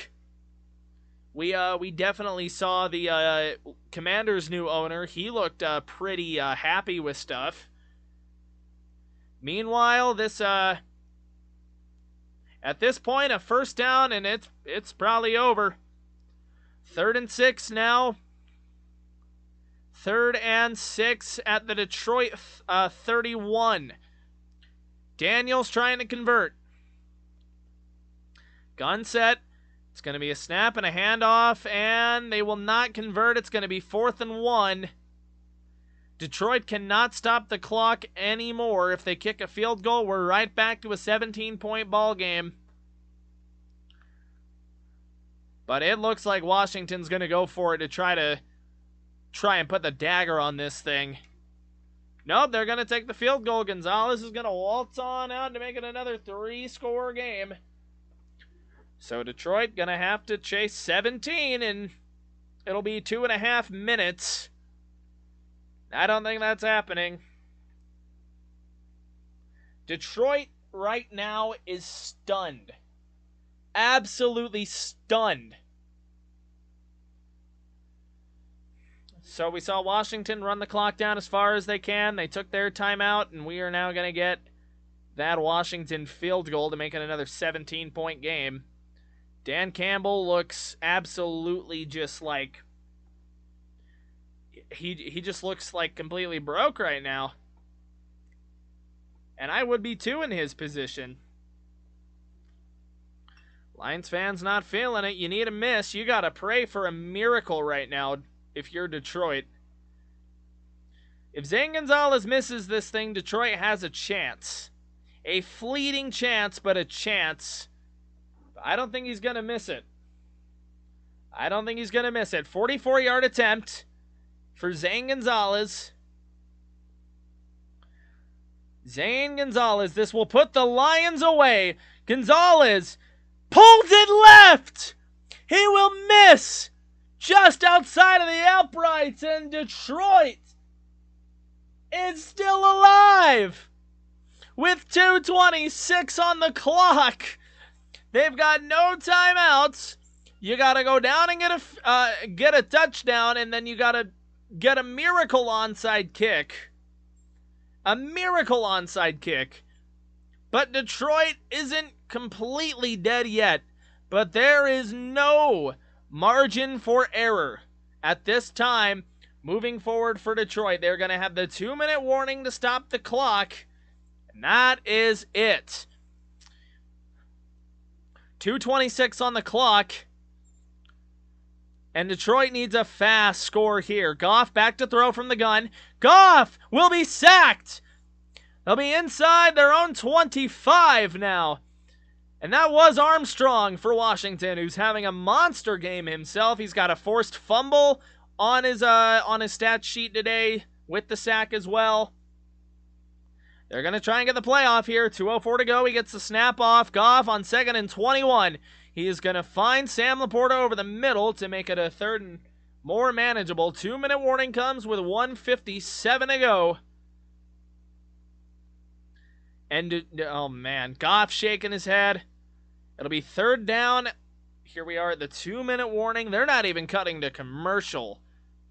We definitely saw the Commanders' new owner. He looked pretty happy with stuff. Meanwhile, this at this point, a 1st down, and it's probably over. 3rd and 6 now. 3rd and 6 at the Detroit 31. Daniels trying to convert. Gun set. It's going to be a snap and a handoff, and they will not convert. It's going to be 4th and 1. Detroit cannot stop the clock anymore. If they kick a field goal, we're right back to a 17-point ball game. But it looks like Washington's going to go for it to try and put the dagger on this thing. Nope, they're going to take the field goal. Gonzalez is going to waltz on out to make it another 3-score game. So Detroit going to have to chase 17, and it'll be 2.5 minutes. I don't think that's happening. Detroit right now is stunned. Absolutely stunned. So we saw Washington run the clock down as far as they can. They took their timeout, and we are now going to get that Washington field goal to make it another 17-point game. Dan Campbell looks absolutely just like... He just looks like completely broke right now. And I would be too in his position. Lions fans not feeling it. You need a miss. You got to pray for a miracle right now if you're Detroit. If Zane Gonzalez misses this thing, Detroit has a chance. A fleeting chance, but a chance. I don't think he's going to miss it. 44-yard attempt for Zane Gonzalez. Zane Gonzalez. This will put the Lions away. Gonzalez pulls it left. He will miss just outside of the uprights, and Detroit is still alive with 2:26 on the clock. They've got no timeouts. You got to go down and get a touchdown, and then you got to get a miracle onside kick. A miracle onside kick. But Detroit isn't completely dead yet. But there is no margin for error at this time. Moving forward for Detroit, they're going to have the 2-minute warning to stop the clock, and that is it. 2:26 on the clock, and Detroit needs a fast score here. Goff back to throw from the gun. Goff will be sacked. They'll be inside their own 25 now. And that was Armstrong for Washington, who's having a monster game himself. He's got a forced fumble on his stat sheet today with the sack as well. They're going to try and get the playoff here. 2:04 to go. He gets the snap off. Goff on 2nd and 21. He is going to find Sam Laporta over the middle to make it a 3rd and more manageable. 2-minute warning comes with 1:57 to go. And, oh man, Goff shaking his head. It'll be 3rd down. Here we are at the 2-minute warning. They're not even cutting to commercial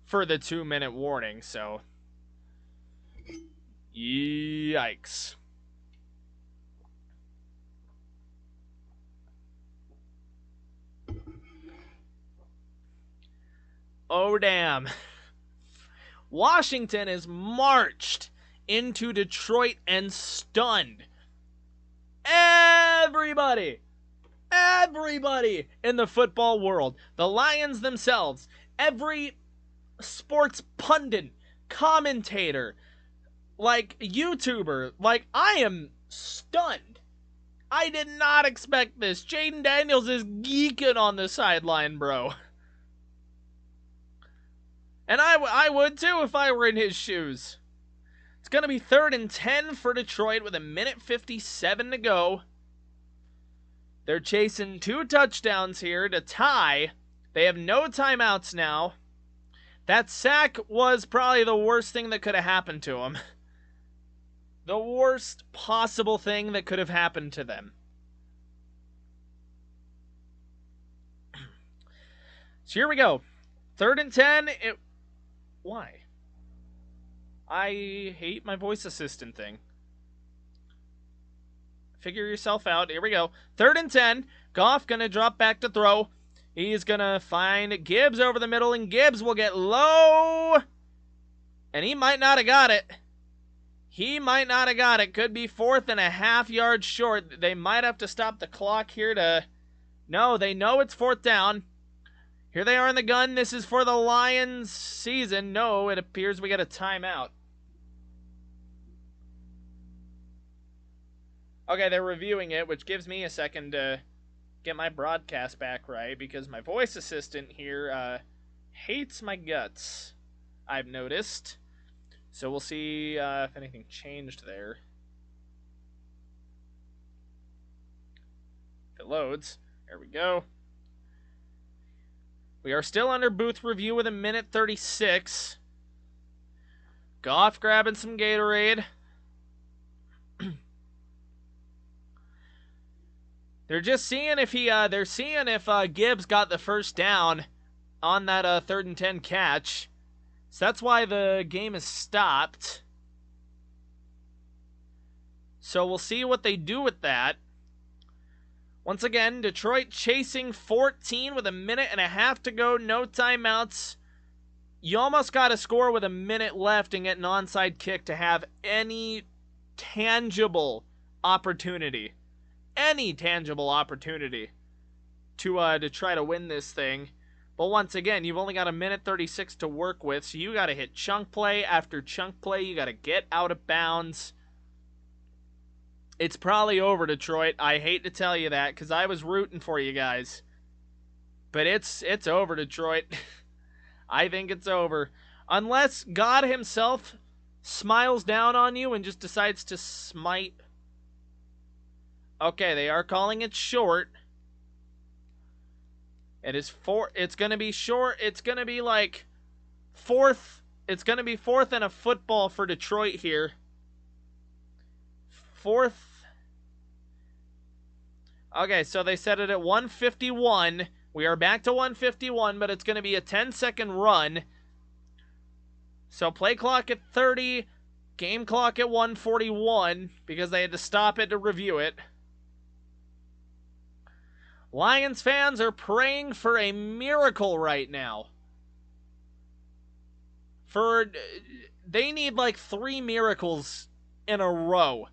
for the 2-minute warning, so yikes. Oh, damn. Washington is marched into Detroit and stunned everybody in the football world. The Lions themselves, every sports pundit, commentator, like YouTuber, like, I am stunned. I did not expect this. Jaden Daniels is geeking on the sideline, bro. And I would too if I were in his shoes. It's going to be 3rd and 10 for Detroit with 1:57 to go. They're chasing 2 touchdowns here to tie. They have no timeouts now. That sack was probably the worst thing that could have happened to them. The worst possible thing that could have happened to them. So here we go. 3rd and 10. Why? I hate my voice assistant thing. Figure yourself out. Here we go. 3rd and 10. Goff gonna drop back to throw. He's gonna find Gibbs over the middle, and Gibbs will get low. And he might not have got it. Could be 4th and a half yards short. They might have to stop the clock here to... No, they know it's 4th down. Here they are in the gun. This is for the Lions season. No, it appears we get a timeout. Okay, they're reviewing it, which gives me a second to get my broadcast back right, because my voice assistant here hates my guts, I've noticed. So we'll see if anything changed there. If it loads. There we go. We are still under booth review with 1:36. Goff grabbing some Gatorade. They're just seeing if Gibbs got the 1st down on that 3rd and 10 catch. So that's why the game is stopped. So we'll see what they do with that. Once again, Detroit chasing 14 with 1.5 minutes to go. No timeouts. You almost got to score with 1 minute left and get an onside kick to have any tangible opportunity. To try to win this thing. But once again, you've only got 1:36 to work with, so you got to hit chunk play after chunk play. You got to get out of bounds. It's probably over, Detroit. I hate to tell you that, because I was rooting for you guys. But it's over, Detroit. I think it's over. Unless God himself smiles down on you and just decides to smite. Okay, they are calling it short. It's going to be short. It's going to be like 4th. It's going to be 4th and a football for Detroit here. 4th. Okay, so they set it at 1:51. We are back to 1:51, but it's going to be a 10-second run. So play clock at 30, game clock at 1:41, because they had to stop it to review it. Lions fans are praying for a miracle right now. They need like 3 miracles in a row.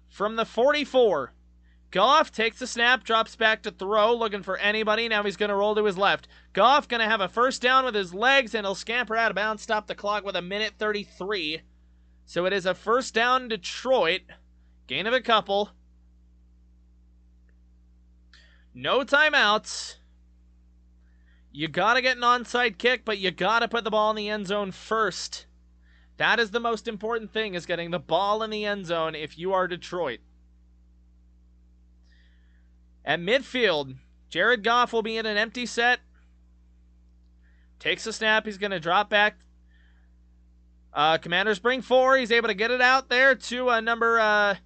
From the 44, Goff takes the snap, drops back to throw, looking for anybody. Now he's going to roll to his left. Goff going to have a first down with his legs, and he'll scamper out of bounds, stop the clock with 1:33. So it is a first down, Detroit. Gain of a couple. No timeouts. You got to get an onside kick, but you got to put the ball in the end zone first. That is the most important thing, is getting the ball in the end zone if you are Detroit. At midfield, Jared Goff will be in an empty set. Takes a snap. He's going to drop back. Commanders bring 4. He's able to get it out there to Laporta,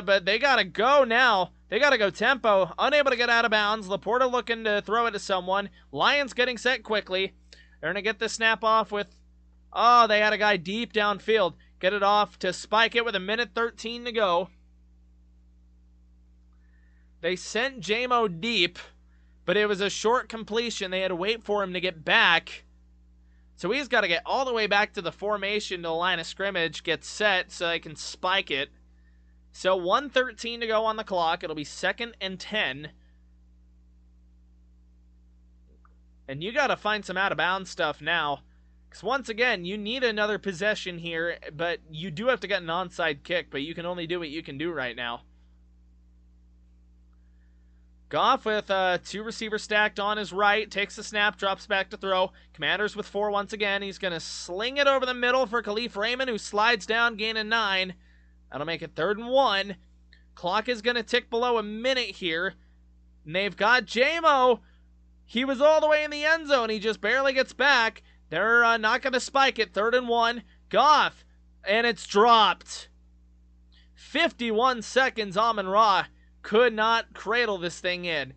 but they got to go now. They got to go tempo. Unable to get out of bounds. Laporta looking to throw it to someone. Lions getting set quickly. They're going to get the snap off with... Oh, they had a guy deep downfield. Get it off to Spike it with 1:13 to go. They sent J-Mo deep, but it was a short completion. They had to wait for him to get back. So he's got to get all the way back to the formation to the line of scrimmage, get set so they can spike it. So 1:13 to go on the clock. It'll be 2nd and 10. And you got to find some out-of-bounds stuff now. Because once again, you need another possession here, but you do have to get an onside kick, but you can only do what you can do right now. Goff with 2 receivers stacked on his right, takes the snap, drops back to throw. Commanders with 4 once again. He's going to sling it over the middle for Khalif Raymond, who slides down, gaining 9. That'll make it 3rd and 1. Clock is going to tick below a minute here. And they've got J-Mo. He was all the way in the end zone. He just barely gets back. They're not going to spike it. 3rd and 1. Goff. And it's dropped. 51 seconds. Amon-Ra could not cradle this thing in.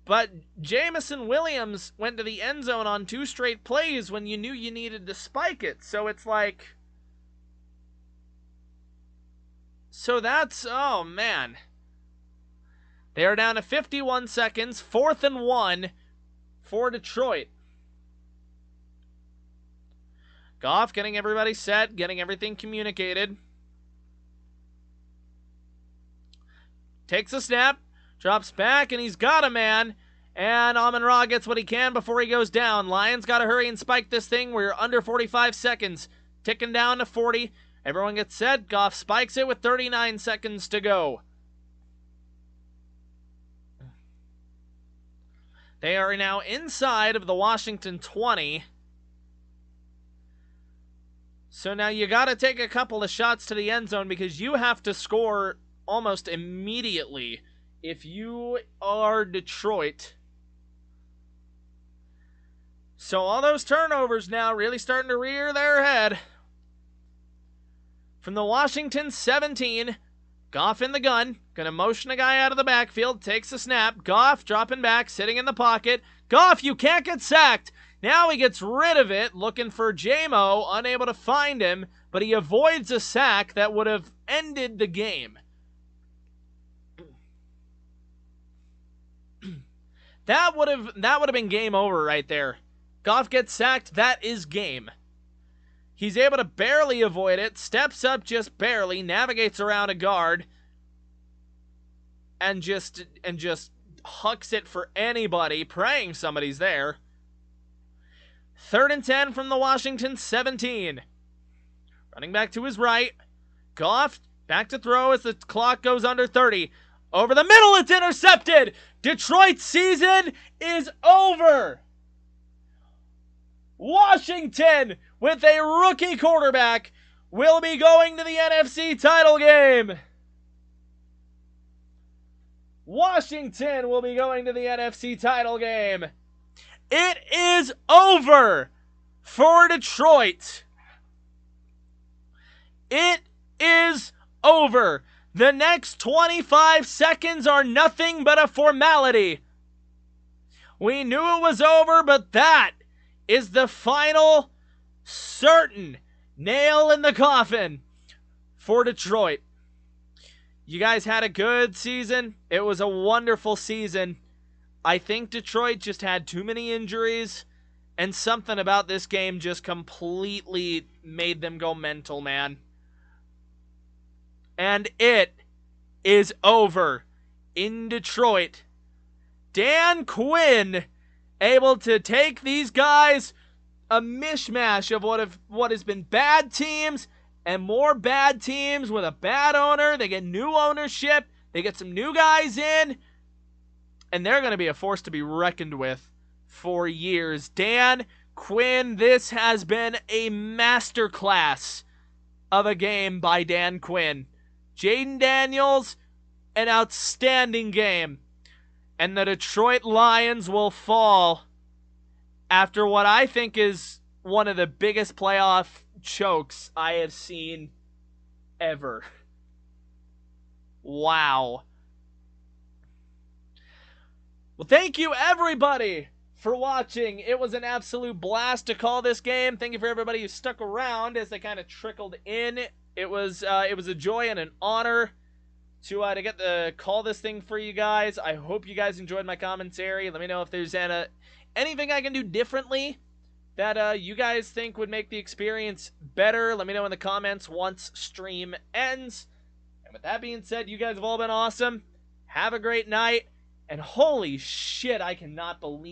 But Jamison Williams went to the end zone on 2 straight plays when you knew you needed to spike it. So it's like... So that's... Oh, man. They are down to 51 seconds. 4th and 1 for Detroit. Goff getting everybody set, getting everything communicated. Takes a snap, drops back, and he's got a man. And Amon-Ra gets what he can before he goes down. Lions got to hurry and spike this thing. We're under 45 seconds. Ticking down to 40. Everyone gets set. Goff spikes it with 39 seconds to go. They are now inside of the Washington 20. So now you got to take a couple of shots to the end zone because you have to score almost immediately if you are Detroit. So all those turnovers now really starting to rear their head. From the Washington 17, Goff in the gun. Going to motion a guy out of the backfield. Takes a snap. Goff dropping back, sitting in the pocket. Goff, you can't get sacked. Now he gets rid of it, looking for J-Mo, unable to find him, but he avoids a sack that would have ended the game. That would have been game over right there. Goff gets sacked, that is game. He's able to barely avoid it, steps up just barely, navigates around a guard, and just hucks it for anybody, praying somebody's there. 3rd and 10 from the Washington 17. Running back to his right. Goff back to throw as the clock goes under 30. Over the middle, it's intercepted. Detroit's season is over. Washington, with a rookie quarterback, will be going to the NFC title game. Washington will be going to the NFC title game. It is over for Detroit. It is over. The next 25 seconds are nothing but a formality. We knew it was over, but that is the final certain nail in the coffin for Detroit. You guys had a good season. It was a wonderful season. I think Detroit just had too many injuries, and something about this game just completely made them go mental, man. And it is over in Detroit. Dan Quinn able to take these guys, a mishmash of what has been bad teams and more bad teams with a bad owner. They get new ownership. They get some new guys in. And they're going to be a force to be reckoned with for years. Dan Quinn, this has been a masterclass of a game by Dan Quinn. Jaden Daniels, an outstanding game. And the Detroit Lions will fall after what I think is one of the biggest playoff chokes I have seen ever. Wow. Well, thank you, everybody, for watching. It was an absolute blast to call this game. Thank you for everybody who stuck around as they kind of trickled in. It was a joy and an honor to get to call this thing for you guys. I hope you guys enjoyed my commentary. Let me know if there's anything I can do differently that you guys think would make the experience better. Let me know in the comments once stream ends. And with that being said, you guys have all been awesome. Have a great night. And holy shit, I cannot believe